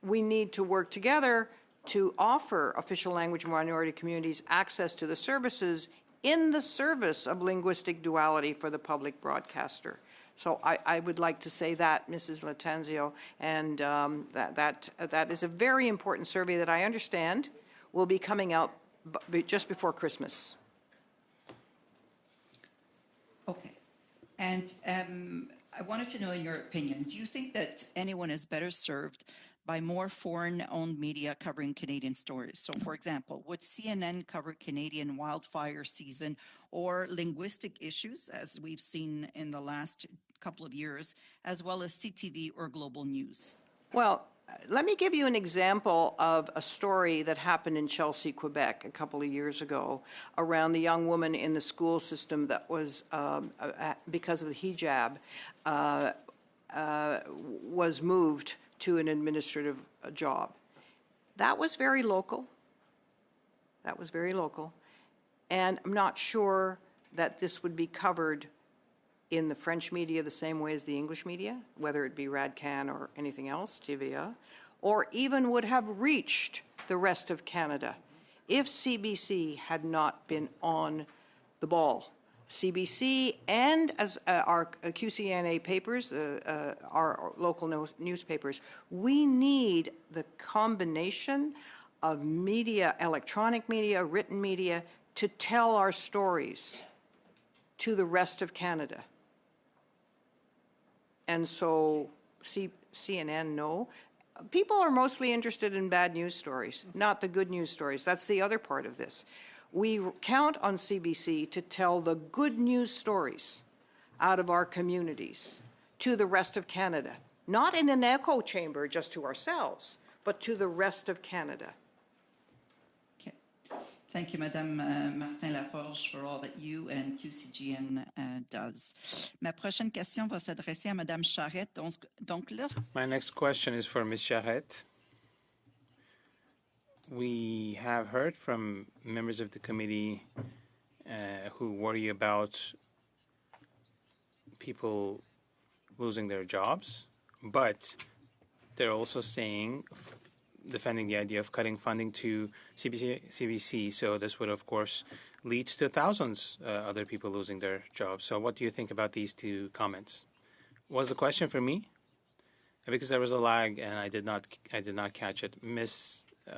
we need to work together to offer official language minority communities access to the services in the service of linguistic duality for the public broadcaster. So I would like to say that, Mrs. Latanzio, and that is a very important survey that I understand will be coming out just before Christmas. Okay. And I wanted to know, in your opinion, do you think that anyone is better served by more foreign-owned media covering Canadian stories? So, for example, would CNN cover Canadian wildfire season or linguistic issues, as we've seen in the last couple of years, as well as CTV or Global News? Well, let me give you an example of a story that happened in Chelsea, Quebec, a couple of years ago around the young woman in the school system that was, because of the hijab, was moved to an administrative job. That was very local. That was very local. And I'm not sure that this would be covered in the French media the same way as the English media, whether it be RADCAN or anything else, TVA, or even would have reached the rest of Canada if CBC had not been on the ball. CBC and as our QCNA papers, our local newspapers, we need the combination of media, electronic media, written media, to tell our stories to the rest of Canada. And so CNN, no. People are mostly interested in bad news stories, not the good news stories. That's the other part of this. We count on CBC to tell the good news stories out of our communities to the rest of Canada, not in an echo chamber just to ourselves, but to the rest of Canada. Thank you, Madame Martin Laforge, for all that you and QCGN does. Ma prochaine question va s'adresser à Madame Charette. Donc, My next question is for Ms. Charette. We have heard from members of the committee who worry about people losing their jobs, but they're also defending the idea of cutting funding to CBC. So this would, of course, lead to thousands other people losing their jobs. So what do you think about these two comments? Was the question for me? Because there was a lag and I did not catch it.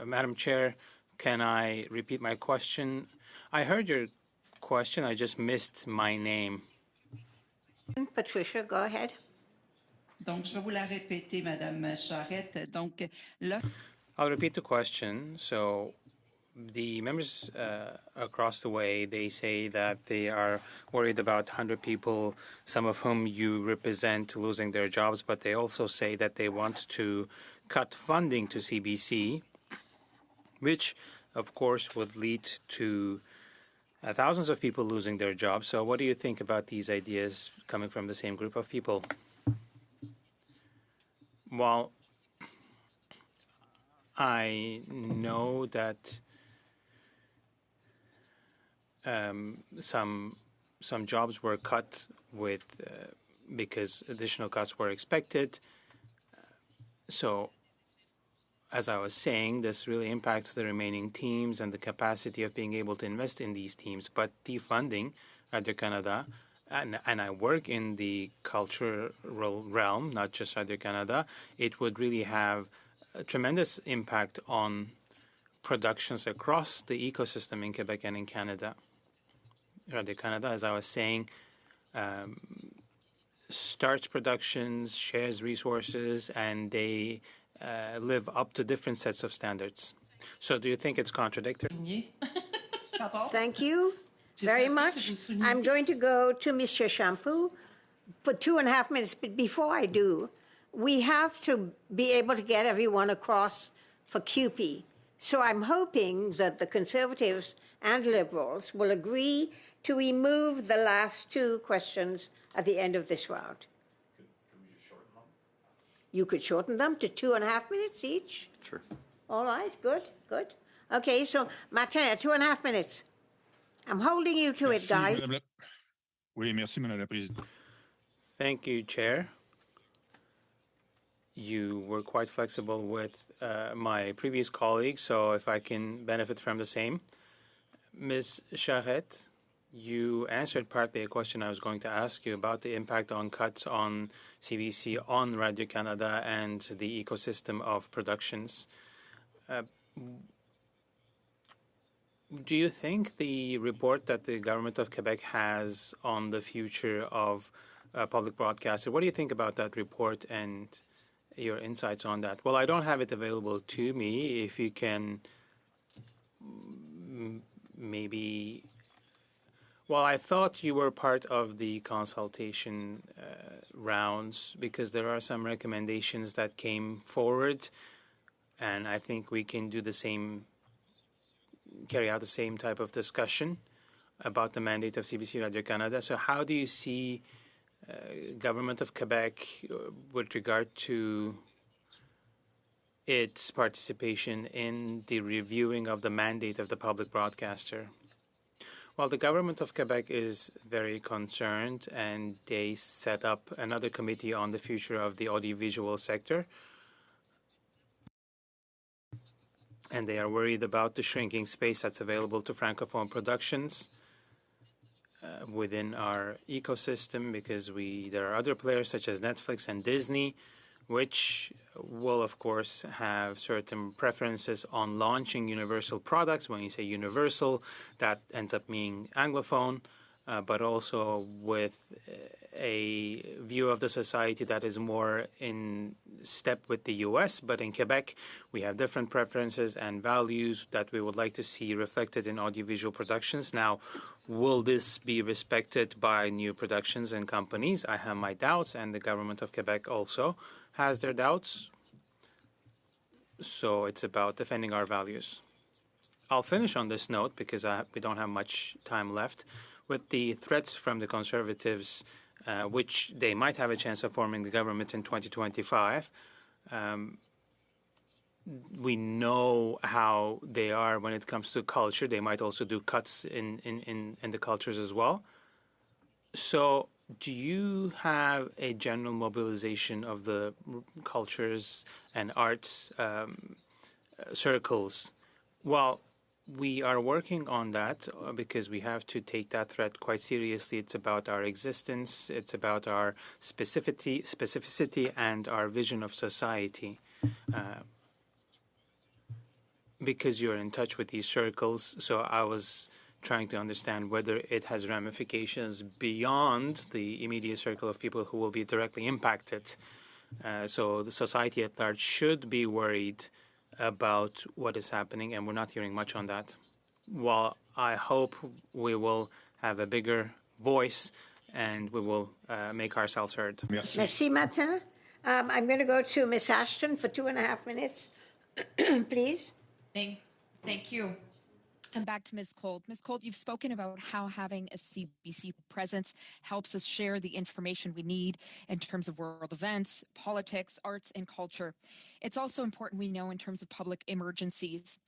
Madam Chair, can I repeat my question? I heard your question. I just missed my name. Patricia, go ahead. Donc, je vais vous la répéter, Madame Charette. Donc, là... I'll repeat the question. So the members across the way, they say that they are worried about 100 people, some of whom you represent, losing their jobs, but they also say that they want to cut funding to CBC, which, of course, would lead to thousands of people losing their jobs. So what do you think about these ideas coming from the same group of people? Well, I know that some jobs were cut because additional cuts were expected. So, as I was saying, this really impacts the remaining teams and the capacity of being able to invest in these teams. But defunding Radio Canada, and I work in the cultural realm, not just Radio Canada, it would really have a tremendous impact on productions across the ecosystem in Quebec and in Canada. Radio Canada, as I was saying, starts productions, shares resources, and they live up to different sets of standards. So do you think it's contradictory? Thank you very much. I'm going to go to Mr. Shampoo for 2.5 minutes, but before I do, we have to be able to get everyone across for CUPE. So I'm hoping that the Conservatives and Liberals will agree to remove the last two questions at the end of this round. You could shorten them to 2.5 minutes each. Sure. All right, good. Okay, so Martin, 2.5 minutes. I'm holding you to it, guys. Oui, merci, Madame la Présidente. Thank you, Chair. You were quite flexible with my previous colleague, so if I can benefit from the same. Ms. Charette, you answered partly a question I was going to ask you about the impact on cuts on CBC, on Radio Canada, and the ecosystem of productions. Do you think the report that the government of Quebec has on the future of public broadcaster, what do you think about that report, and your insights on that. Well, I don't have it available to me. If you can maybe... Well, I thought you were part of the consultation rounds because there are some recommendations that came forward, and I think we can do the same, carry out the same type of discussion about the mandate of CBC Radio-Canada. So how do you see Government of Quebec with regard to its participation in the reviewing of the mandate of the public broadcaster? Well, the Government of Quebec is very concerned, and they set up another committee on the future of the audiovisual sector. And they are worried about the shrinking space that's available to Francophone productions within our ecosystem, because there are other players such as Netflix and Disney, which will, of course, have certain preferences on launching universal products. When you say universal, that ends up being Anglophone, but also with a view of the society that is more in step with the U.S. But in Quebec, we have different preferences and values that we would like to see reflected in audiovisual productions. Now, will this be respected by new productions and companies? I have my doubts, and the Government of Quebec also has their doubts. So it's about defending our values. I'll finish on this note because we don't have much time left with the threats from the Conservatives, which they might have a chance of forming the government in 2025. We know how they are when it comes to culture. They might also do cuts in the cultures as well. So do you have a general mobilization of the cultures and arts circles? Well, we are working on that because we have to take that threat quite seriously. It's about our existence. It's about our specificity and our vision of society. Because you're in touch with these circles, so I was trying to understand whether it has ramifications beyond the immediate circle of people who will be directly impacted. So the society at large should be worried about what is happening, and we're not hearing much on that. Well, I hope we will have a bigger voice and we will make ourselves heard. Merci, Martin. I'm going to go to Ms. Ashton for 2.5 minutes, please. Thank you. And back to Ms. Cold. Ms. Cold, you've spoken about how having a CBC presence helps us share the information we need in terms of world events, politics, arts, and culture. It's also important we know in terms of public emergencies.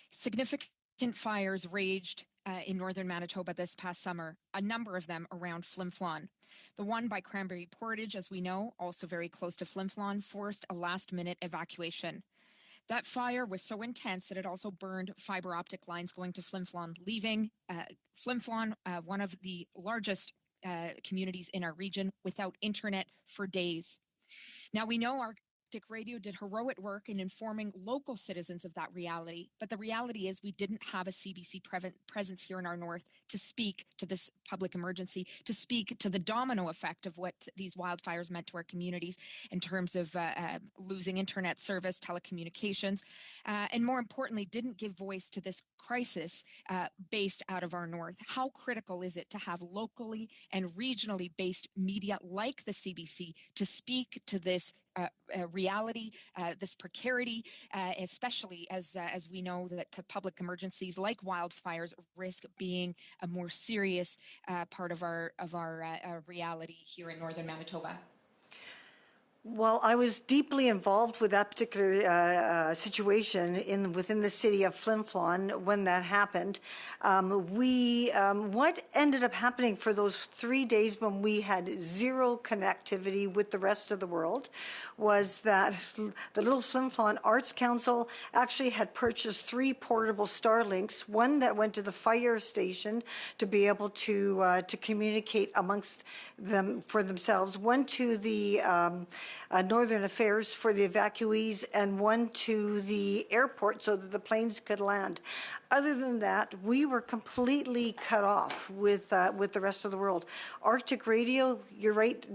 Significant fires raged in northern Manitoba this past summer, a number of them around Flin Flon. The one by Cranberry Portage, as we know, also very close to Flin Flon, forced a last-minute evacuation. That fire was so intense that it also burned fiber optic lines going to Flin Flon, leaving Flin Flon, one of the largest communities in our region, without internet for days. Now, we know Arctic Radio did heroic work in informing local citizens of that reality, but the reality is we didn't have a CBC presence here in our north to speak to this public emergency, to speak to the domino effect of what these wildfires meant to our communities in terms of losing internet service, telecommunications, and more importantly, didn't give voice to this crisis based out of our north. How critical is it to have locally and regionally based media like the CBC to speak to this reality, this precarity, especially as we know that public emergencies like wildfires risk being a more serious part of our reality here in northern Manitoba? Well, I was deeply involved with that particular situation within the city of Flin Flon when that happened. What ended up happening for those 3 days when we had zero connectivity with the rest of the world was that the Little Flin Flon Arts Council actually had purchased 3 portable Starlinks, one that went to the fire station to be able to communicate amongst them for themselves, one to the Northern Affairs for the evacuees, and one to the airport so that the planes could land. Other than that, we were completely cut off with the rest of the world. Arctic Radio, you're right,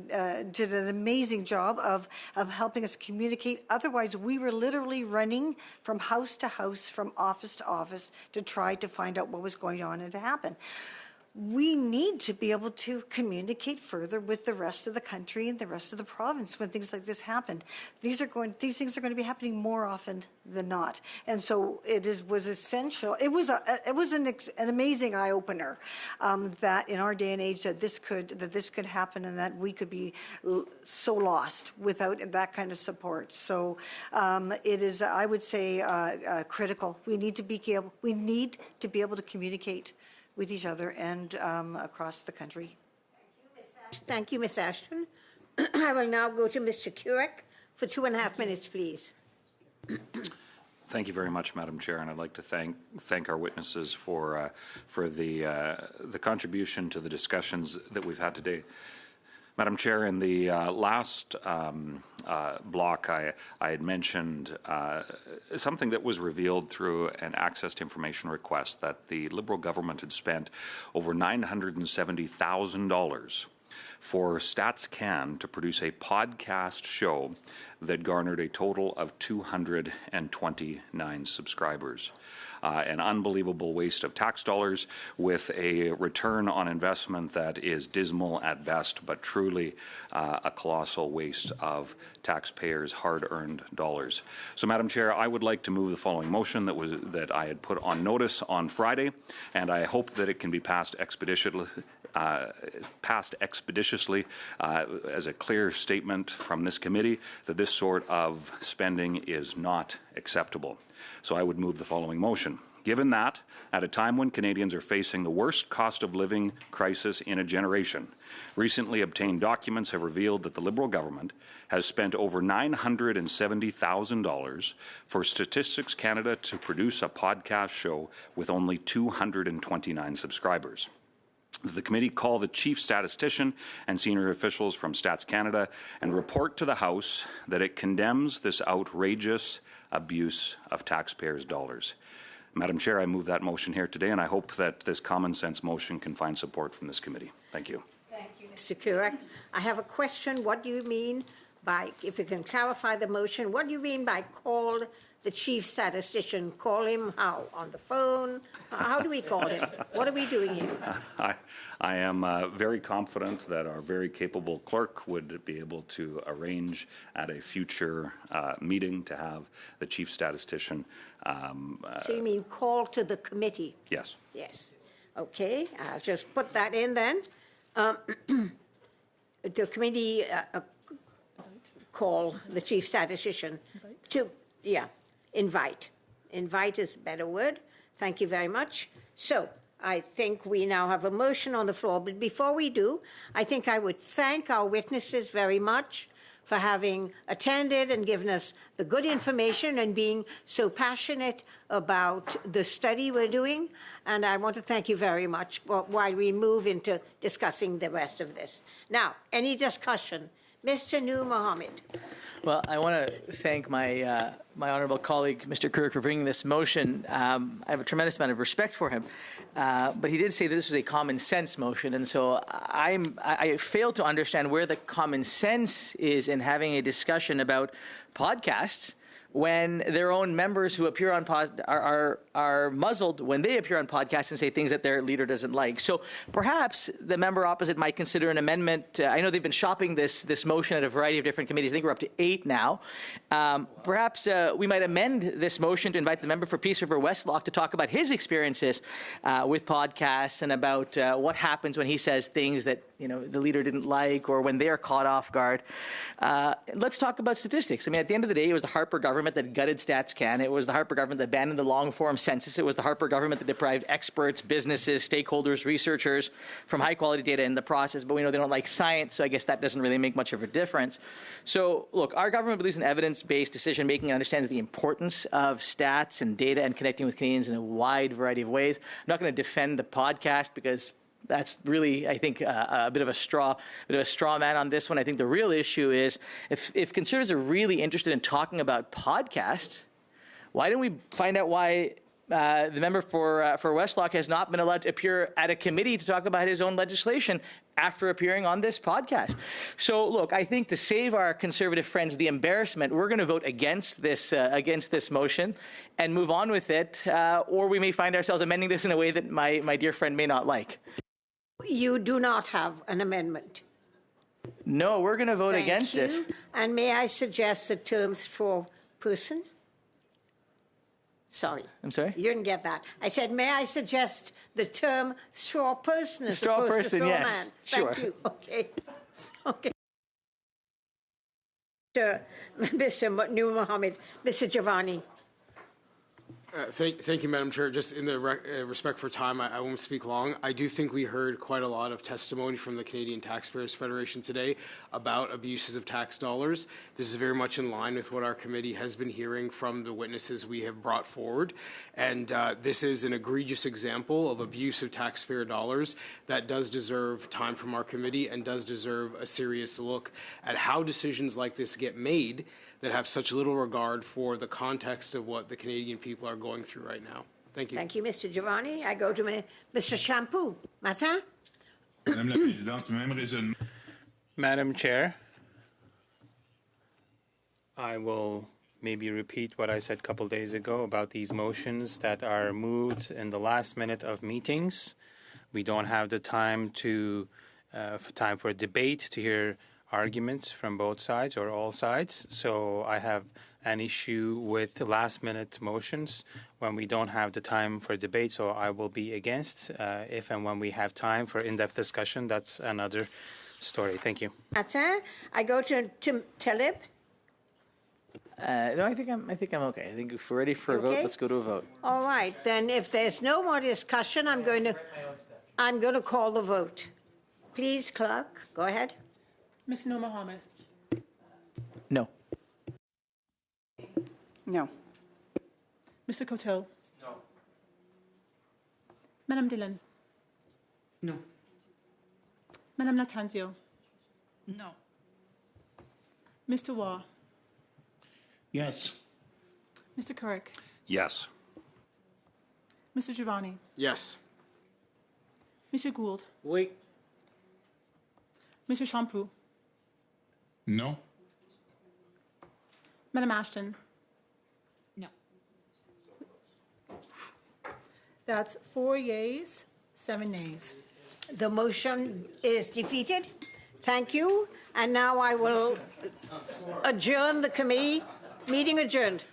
did an amazing job of helping us communicate. Otherwise, we were literally running from house to house, from office to office, to try to find out what was going on and to happen. We need to be able to communicate further with the rest of the country and the rest of the province when things like this happen. These things are going to be happening more often than not, and so was essential. It was an amazing eye opener that in our day and age that this could happen and that we could be so lost without that kind of support. So it is, I would say, critical. We need to be able to communicate with each other and across the country. Thank you, Ms. Ashton. I will now go to Mr. Kurek for 2.5 minutes, please. Thank you very much, Madam Chair, and I'd like to thank our witnesses for the contribution to the discussions that we've had today. Madam Chair, in the last block, I had mentioned something that was revealed through an access to information request, that the Liberal government had spent over $970,000 for StatsCan to produce a podcast show that garnered a total of 229 subscribers. An unbelievable waste of tax dollars with a return on investment that is dismal at best, but truly a colossal waste of taxpayers' hard-earned dollars. So, Madam Chair, I would like to move the following motion that I had put on notice on Friday, and I hope that it can be passed expeditiously as a clear statement from this committee that this sort of spending is not acceptable. So I would move the following motion. Given that, at a time when Canadians are facing the worst cost of living crisis in a generation, recently obtained documents have revealed that the Liberal government has spent over $970,000 for Statistics Canada to produce a podcast show with only 229 subscribers. The committee call the chief statistician and senior officials from Stats Canada and report to the House that it condemns this outrageous abuse of taxpayers' dollars. Madam Chair, I move that motion here today, and I hope that this common sense motion can find support from this committee. Thank you. Thank you, Mr. Kurek. I have a question. What do you mean by, if you can clarify the motion, what do you mean by call the chief statistician? Call him how? On the phone? How do we call him? What are we doing here? I am very confident that our very capable clerk would be able to arrange at a future meeting to have the chief statistician. So you mean call to the committee? Yes. Yes. Okay, I'll just put that in then. The committee call the chief statistician to, invite. Invite is a better word. Thank you very much. So I think we now have a motion on the floor. But before we do, I think I would thank our witnesses very much for having attended and given us the good information and being so passionate about the study we're doing. And I want to thank you very much while we move into discussing the rest of this. Now, any discussion? Mr. Noor Mohammed. Well, I want to thank my my honourable colleague, Mr. Kurek, for bringing this motion. I have a tremendous amount of respect for him, but he did say that this was a common sense motion, and so I fail to understand where the common sense is in having a discussion about podcasts when their own members who appear on are muzzled when they appear on podcasts and say things that their leader doesn't like. So perhaps the member opposite might consider an amendment. I know they've been shopping this motion at a variety of different committees. I think we're up to 8 now. Perhaps we might amend this motion to invite the member for Peace River Westlock to talk about his experiences with podcasts and about what happens when he says things that the leader didn't like or when they're caught off guard. Let's talk about statistics. I mean, at the end of the day, it was the Harper government that gutted StatsCan. It was the Harper government that abandoned the long-form census. It was the Harper government that deprived experts, businesses, stakeholders, researchers from high-quality data in the process. But we know they don't like science, so I guess that doesn't really make much of a difference. So, look, our government believes in evidence-based decision-making and understands the importance of stats and data and connecting with Canadians in a wide variety of ways. I'm not going to defend the podcast because that's really, I think, a bit of a straw man on this one. I think the real issue is if Conservatives are really interested in talking about podcasts, why don't we find out why the member for Westlock has not been allowed to appear at a committee to talk about his own legislation after appearing on this podcast. So, look, I think to save our Conservative friends the embarrassment, we're going to vote against this motion and move on with it, or we may find ourselves amending this in a way that my dear friend may not like. You do not have an amendment. No, we're going to vote Thank against you. it. And may I suggest the term straw person? Sorry. I'm sorry? You didn't get that. I said, may I suggest the term straw person as Straw opposed to person, straw yes. man? Sure. Thank you. Okay. Okay. Mr. Nur Mohammed, Mr. Giovanni. Thank you, Madam Chair. Just in the respect for time, I won't speak long. I do think we heard quite a lot of testimony from the Canadian Taxpayers Federation today about abuses of tax dollars. This is very much in line with what our committee has been hearing from the witnesses we have brought forward. And this is an egregious example of abuse of taxpayer dollars that does deserve time from our committee and does deserve a serious look at how decisions like this get made that have such little regard for the context of what the Canadian people are going through right now. Thank you. Thank you, Mr. Giovanni. I go to Mr. Shampoo. Martin? Madame la Présidente, même raisonnement. Madam Chair, I will maybe repeat what I said a couple days ago about these motions that are moved in the last minute of meetings. We don't have the time for a debate to hear arguments from both sides or all sides. So I have an issue with last-minute motions when we don't have the time for debate. So I will be against. If and when we have time for in-depth discussion, that's another story. Thank you. Martin? I go to Talib. No, I think I'm okay. I think if we're ready for a vote, let's go to a vote. All right. Then if there's no more discussion, I'm going to call the vote. Please, clerk, go ahead. Ms. Nur Mohammed. No. No. Mr. Coteau. No. Madame Dillon. No. Madame Latanzio. No. Mr. Waugh. Yes. Mr. Carrick. Yes. Mr. Giovanni. Yes. Mr. Gould. Oui. Mr. Shampoo. No. Madame Ashton. No. That's 4 yeas, 7 nays. The motion is defeated. Thank you. And now I will adjourn the committee. Meeting adjourned.